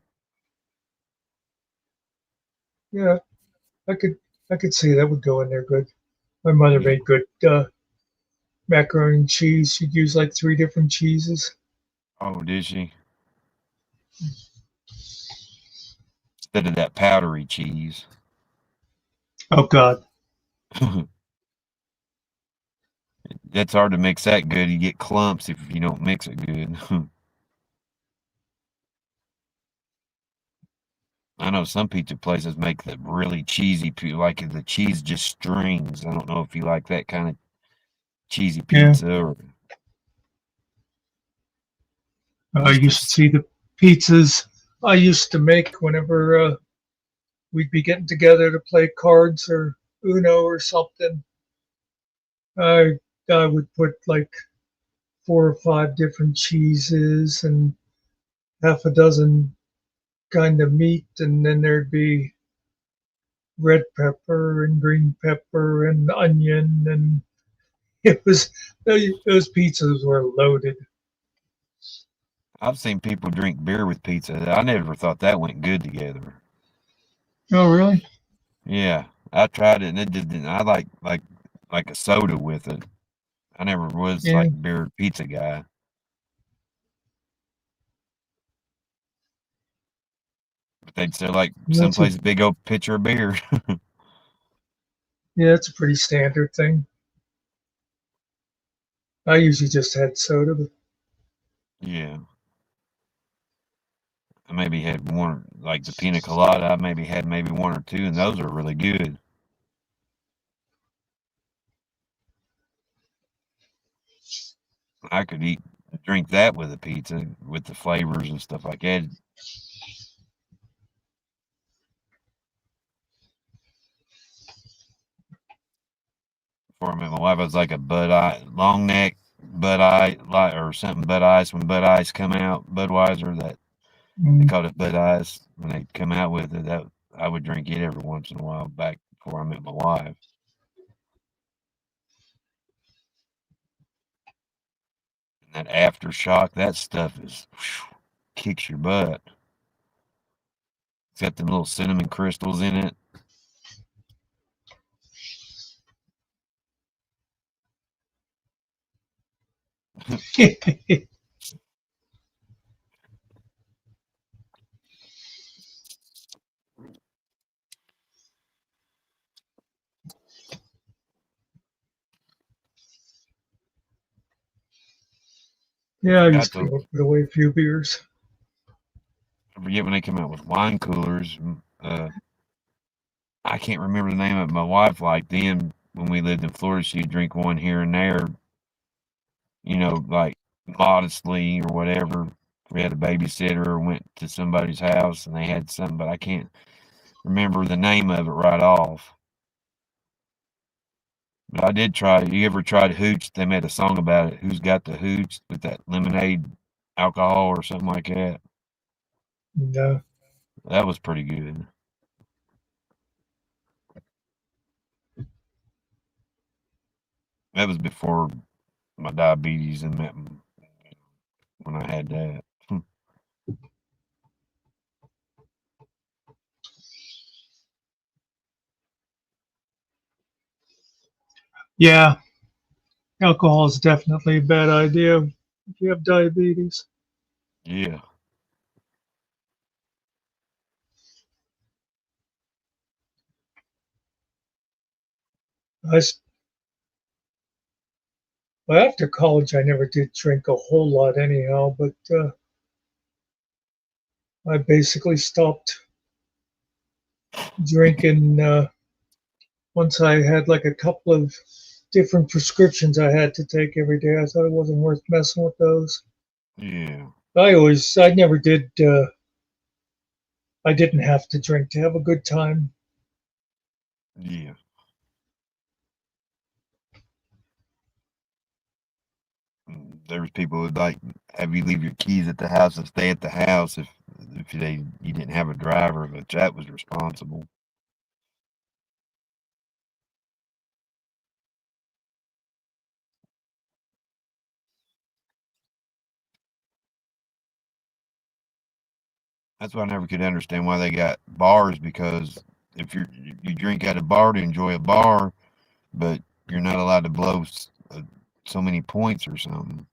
Yeah, I could see that would go in there good. My mother Yeah. made good macaroni and cheese. She'd use like 3 different cheeses. Oh, did she? Instead of that powdery cheese. Oh God. That's hard to mix that good. You get clumps if you don't mix it good. I know some pizza places make the really cheesy like the cheese just strings. I don't know if you like that kind of cheesy Yeah. pizza or I just used to see the pizzas I used to make whenever we'd be getting together to play cards or Uno or something. I would put like 4 or 5 different cheeses and half a dozen kind of meat, and then there'd be red pepper and green pepper and onion, and it was those pizzas were loaded. I've seen people drink beer with pizza. I never thought that went good together. Oh, really? Yeah, I tried it and it just didn't. I like a soda with it. I never was Yeah, like a beer pizza guy. But they'd sell like that's a someplace a big old pitcher of beer. yeah, it's a pretty standard thing. I usually just had soda, but Yeah. I maybe had one like the pina colada. I maybe had maybe one or two, and those are really good. I could drink that with a pizza with the flavors and stuff like that. Before I met my wife, I was like a long neck Bud Ice, or something Bud Ice when Bud Ice come out, Budweiser. That they mm, called it Bud Ice when they come out with it. That I would drink it every once in a while back before I met my wife. And that aftershock, that stuff kicks your butt. It's got them little cinnamon crystals in it. yeah, I Got used to the go put away a few beers. I forget when they came out with wine coolers. I can't remember the name of it. My wife liked them when we lived in Florida. She'd drink one here and there, like modestly or whatever. We had a babysitter or went to somebody's house and they had something, but I can't remember the name of it right off. But I did try. You ever tried Hooch? They made a song about it. Who's got the Hooch with that lemonade alcohol or something like that? And, That was pretty good. That was before my diabetes and that when I had that. yeah, alcohol is definitely a bad idea if you have diabetes. Yeah. I, s- well, after college, I never did drink a whole lot anyhow, but I basically stopped drinking once I had like a couple of different prescriptions I had to take every day. I thought it wasn't worth messing with those. Yeah. I never did, I didn't have to drink to have a good time. Yeah. There was people who'd like have you leave your keys at the house and stay at the house if you didn't have a driver, but that was responsible. That's why I never could understand why they got bars, because if you drink at a bar to enjoy a bar, but you're not allowed to blow so many points or something,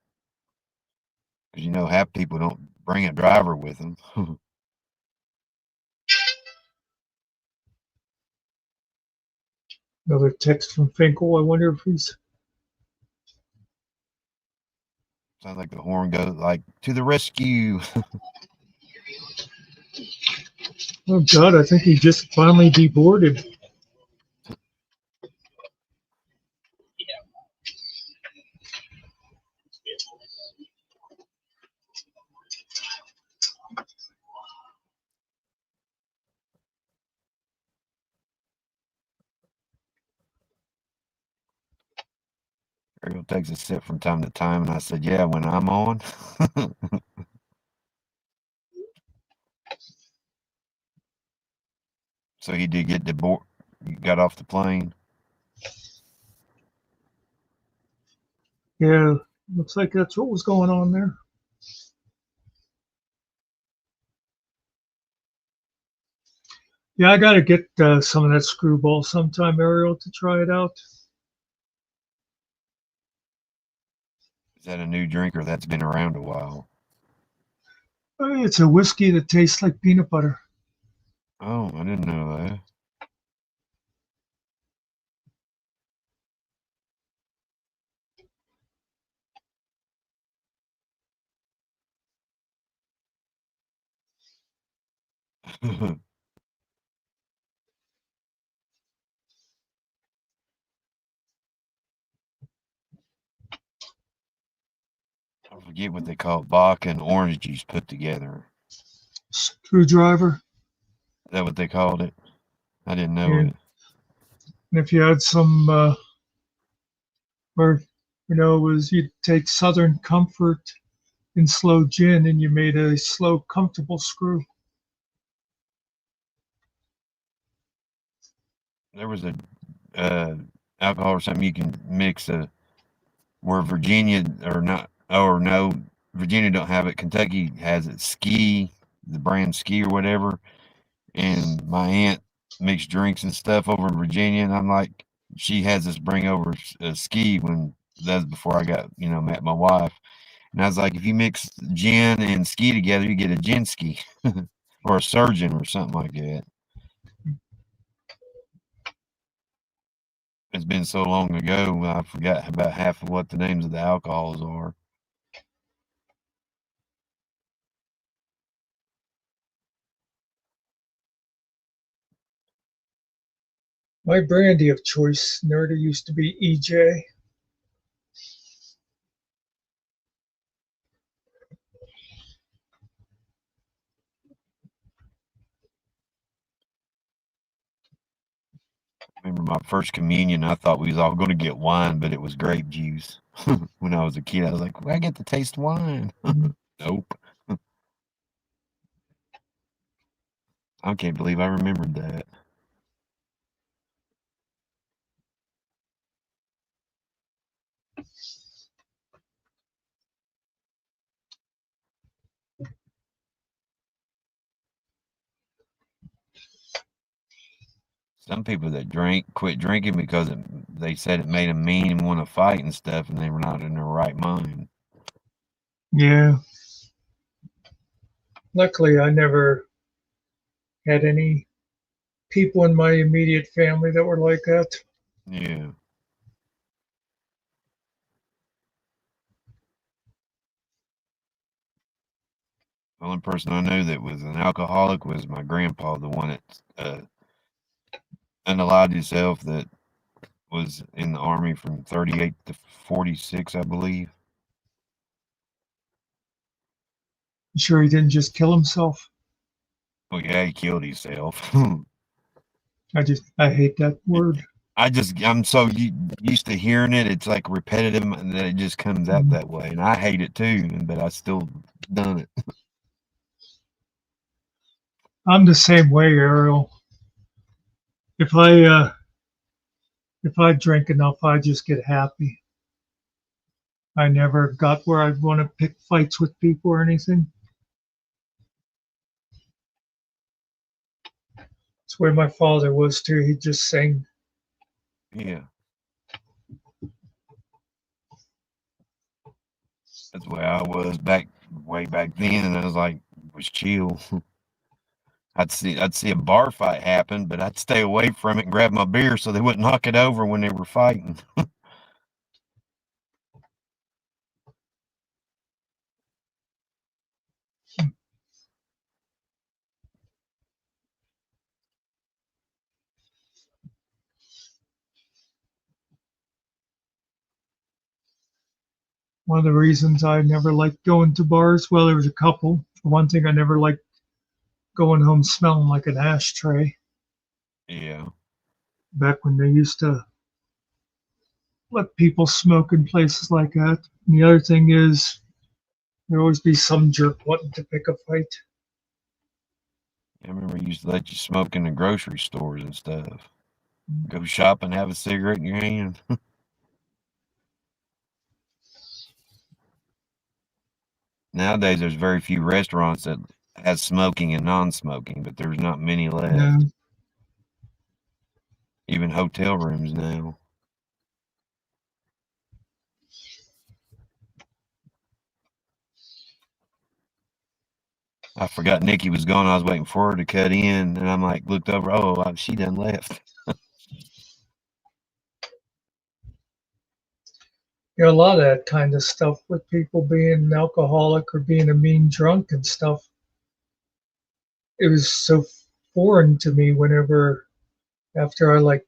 because half people don't bring a driver with them. Another text from Finkel. I wonder if he's. Sounds like the horn goes like to the rescue. Oh God, I think he just finally deboarded. Ariel takes a sip from time to time, and I said, "Yeah, when I'm on." So he did get deboard. You got off the plane. Yeah, looks like that's what was going on there. Yeah, I got to get some of that screwball sometime, Ariel, to try it out. Is that a new drink, or that's been around a while? It's a whiskey that tastes like peanut butter. Oh, I didn't know that. I forget what they call vodka and orange juice put together. Screwdriver. Is that what they called it? I didn't know And, it. and if you had some, or, it was you'd take Southern Comfort and slow gin and you made a slow, comfortable screw. There was a alcohol or something you can mix where Virginia or not, or no, Virginia don't have it. Kentucky has it. Ski, the brand Ski or whatever. And my aunt makes drinks and stuff over in Virginia, and I'm like, she has us bring over Ski when that's before I got met my wife, and I was like, if you mix gin and Ski together, you get a gin ski or a surgeon or something like that. It's been so long ago, I forgot about half of what the names of the alcohols are. My brandy of choice, Nerdy, used to be EJ. Remember my first communion, I thought we was all going to get wine, but it was grape juice. When I was a kid, I was like, well, I get to taste wine. Nope. I can't believe I remembered that. Some people that drink quit drinking because they said it made them mean and want to fight and stuff, and they were not in their right mind. Yeah. Luckily, I never had any people in my immediate family that were like that. Yeah. The only person I knew that was an alcoholic was my grandpa, the one that unalived himself, that was in the army from 38 to 46, I believe. You sure he didn't just kill himself? Oh yeah, he killed himself. I hate that word. I'm so used to hearing it. It's like repetitive, and that it just comes out that way. And I hate it too, but I still done it. I'm the same way, Ariel. If I drink enough, I just get happy. I never got where I'd want to pick fights with people or anything. It's where my father was too. He'd just sing. Yeah, that's the way I was way back then, and I was like, was chill. I'd see a bar fight happen, but I'd stay away from it and grab my beer so they wouldn't knock it over when they were fighting. One of the reasons I never liked going to bars, well, there was a couple. For one thing, I never liked going home smelling like an ashtray. Yeah, Back when they used to let people smoke in places like that. And the other thing is, there always be some jerk wanting to pick a fight. I remember he used to let you smoke in the grocery stores and stuff. Go shop and have a cigarette in your hand. Nowadays, there's very few restaurants that has smoking and non-smoking, but there's not many left. Yeah. Even hotel rooms now. I forgot Nikki was gone. I was waiting for her to cut in, and I'm like, looked over. Oh, she done left. A lot of that kind of stuff with people being alcoholic or being a mean drunk and stuff. It was so foreign to me whenever, after I like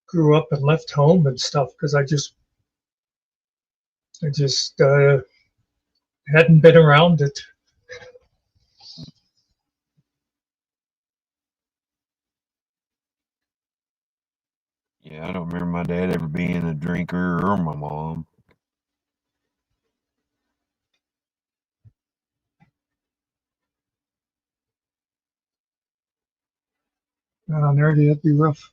grew up and left home and stuff, because I just hadn't been around it. Yeah, I don't remember my dad ever being a drinker or my mom. Nerdy, that'd be rough.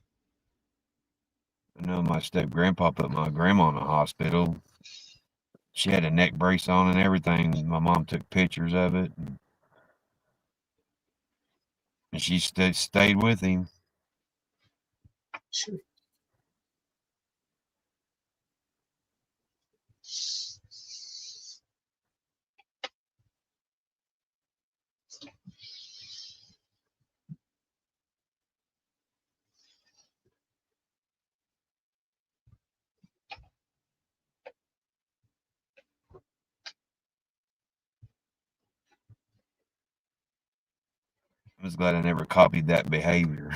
I know my step grandpa put my grandma in the hospital. She had a neck brace on and everything. My mom took pictures of it, and she stayed with him. Sure. I was glad I never copied that behavior.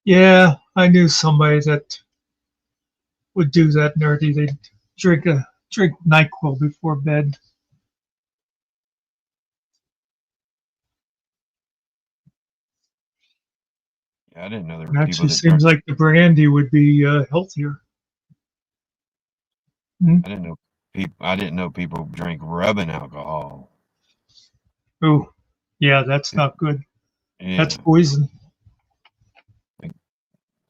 Yeah, I knew somebody that would do that, Nerdy. They'd drink NyQuil before bed. Yeah, I didn't know there It were people actually that seems drank. like the brandy would be healthier. I didn't know people drank rubbing alcohol. Oh, yeah, that's not good. That's Yeah, poison.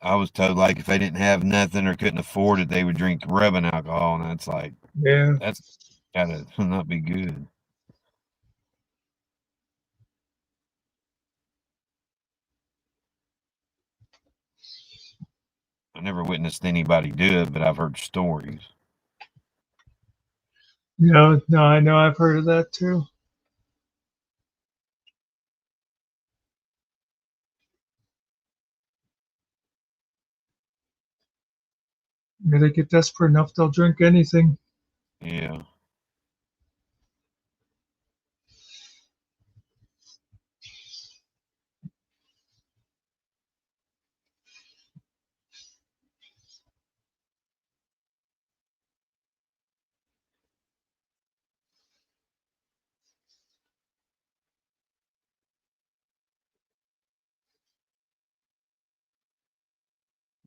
I was told like if they didn't have nothing or couldn't afford it, they would drink rubbing alcohol, and that's like Yeah. that's gotta not be good. I never witnessed anybody do it, but I've heard stories. No, I know I've heard of that too. When they get desperate enough, they'll drink anything. Yeah.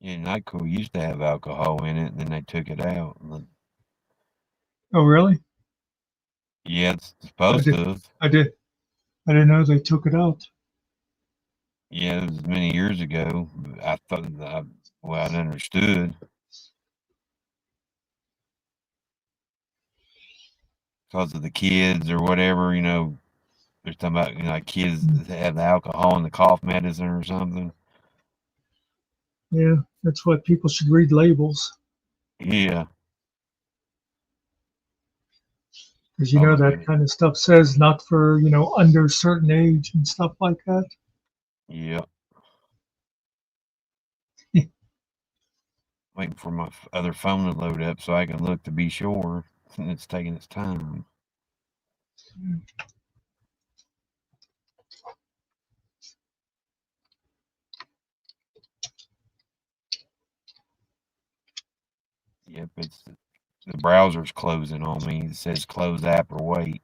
Yeah, NyQuil used to have alcohol in it, and then they took it out. Oh, really? Yeah, it's I supposed did. to. I didn't know they took it out. Yeah, it was many years ago. I thought, I'd understood because of the kids or whatever. They're talking about like kids that have the alcohol and the cough medicine or something. Yeah, that's why people should read labels, Yeah. because Oh, that kind of stuff says not for under a certain age and stuff like that. yeah. Waiting for my other phone to load up so I can look to be sure. It's taking its time. Yep, the browser's closing on me. It says close app or wait.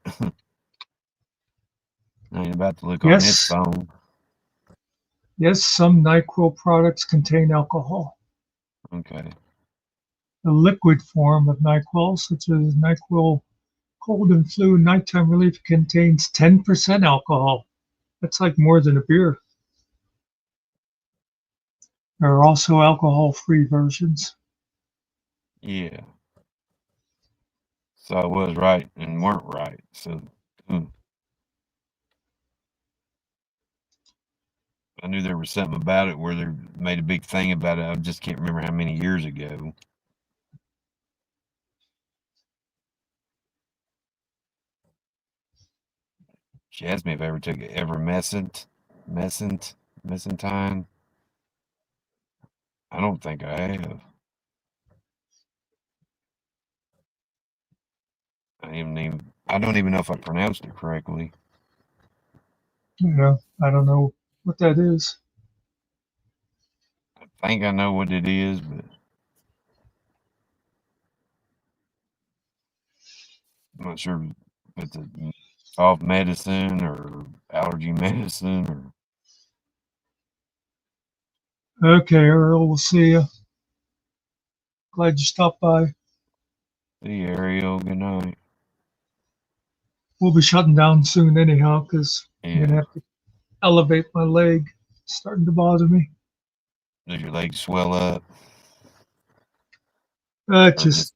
I ain't about to look on this Yes, phone. yes, some NyQuil products contain alcohol. Okay. The liquid form of NyQuil, such as NyQuil Cold and Flu Nighttime Relief, contains 10% alcohol. That's like more than a beer. There are also alcohol-free versions. Yeah. So I was right and weren't right. So I knew there was something about it where they made a big thing about it. I just can't remember how many years ago. She asked me if I ever took mesentine. I don't think I have. I don't even know if I pronounced it correctly. I don't know what that is. I think I know what it is, but I'm not sure if it's a cough medicine or allergy medicine or Okay, Earl, we'll see you. Glad you stopped by. the Ariel. Good night. We'll be shutting down soon anyhow, because I'm going to Yeah. have to elevate my leg. It's starting to bother me. Does your leg swell up or Just just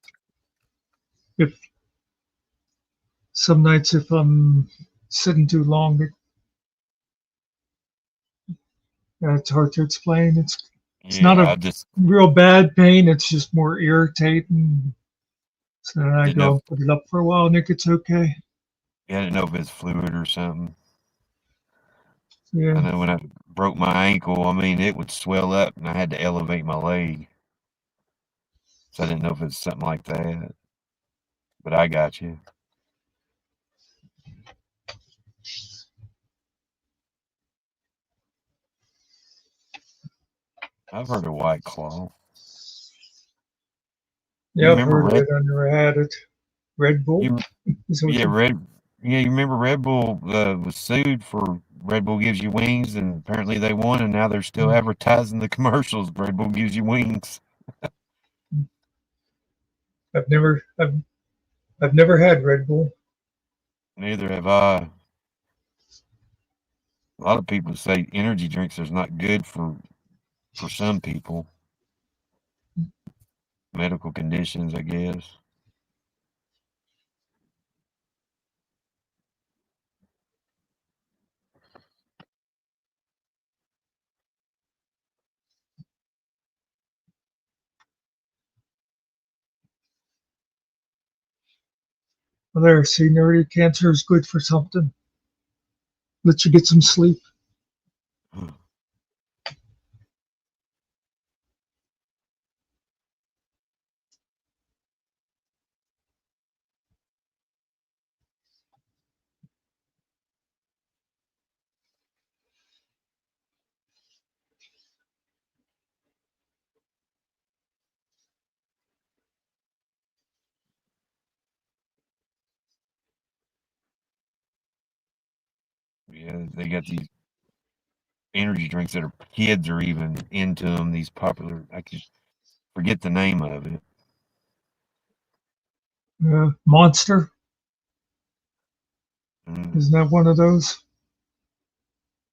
if some nights if I'm sitting too long, it's hard to explain. It's not yeah, a real bad pain. It's just more irritating. So then I didn't know go if, and put it up for a while, and it gets okay. yeah, I didn't know if it's fluid or something. I Yeah. know when I broke my ankle, I mean it would swell up and I had to elevate my leg. So I didn't know if it's something like that. But I got you. I've heard of White Claw. You Yeah, I've remember heard of it. I never had it. Red Bull? you Is that what yeah, you you remember Red Bull was sued for Red Bull gives you wings, and apparently they won, and now they're still advertising the commercials. Red Bull gives you wings. I've never I've never had Red Bull. Neither have I. A lot of people say energy drinks are not good for some people. Medical conditions, I guess. Well, there, see, nerdy, cancer is good for something. Let you get some sleep. Yeah, they got these energy drinks that are kids are even into them. These popular, I can forget the name of it. Monster, Mm, isn't that one of those?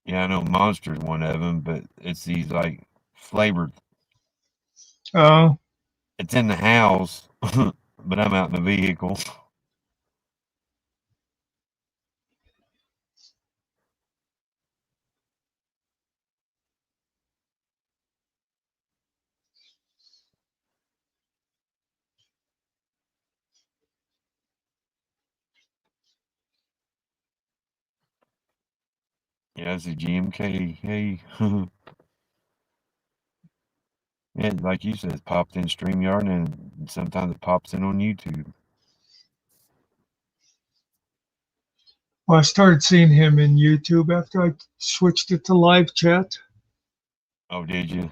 yeah, I know Monster's one of them, but it's these like flavored. Oh, It's in the house, but I'm out in the vehicle. Yeah, it's a GMK. Hey. Yeah, like you said, it's popped in StreamYard and sometimes it pops in on YouTube. well, I started seeing him in YouTube after I switched it to live chat. Oh, did you?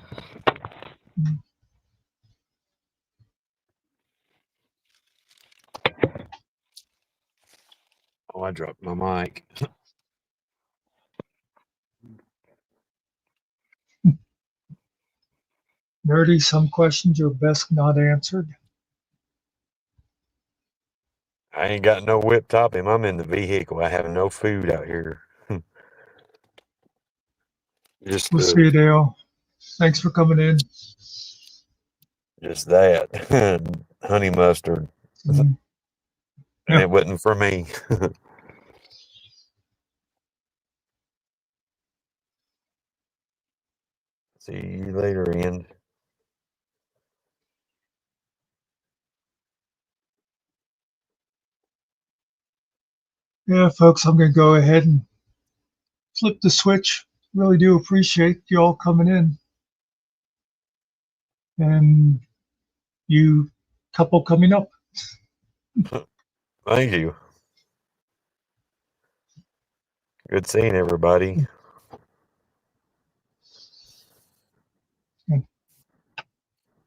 Oh, I dropped my mic. Nerdy, some questions are best not answered. I ain't got no whip top him. I'm in the vehicle. I have no food out here. Just We'll see you, Dale. Thanks for coming in. just that. Honey mustard. Mm, And Yeah. it wasn't for me. See you later, Ian. Yeah, folks, I'm going to go ahead and flip the switch. Really do appreciate you all coming in. And you couple coming up. Thank you. Good seeing everybody.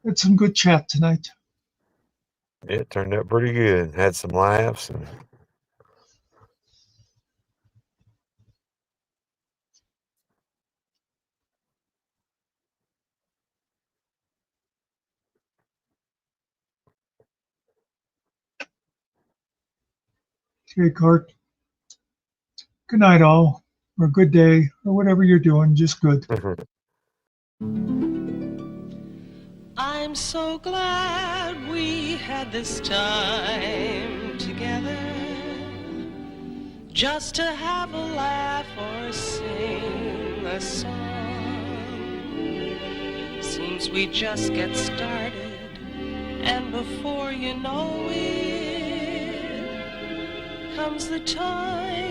Had some good chat tonight. It turned out pretty good. Had some laughs. And Okay, Cart. Good night, all, or good day, or whatever you're doing. Just good. I'm so glad we had this time together, just to have a laugh or sing a song. Seems we just get started, and before you know it, comes the time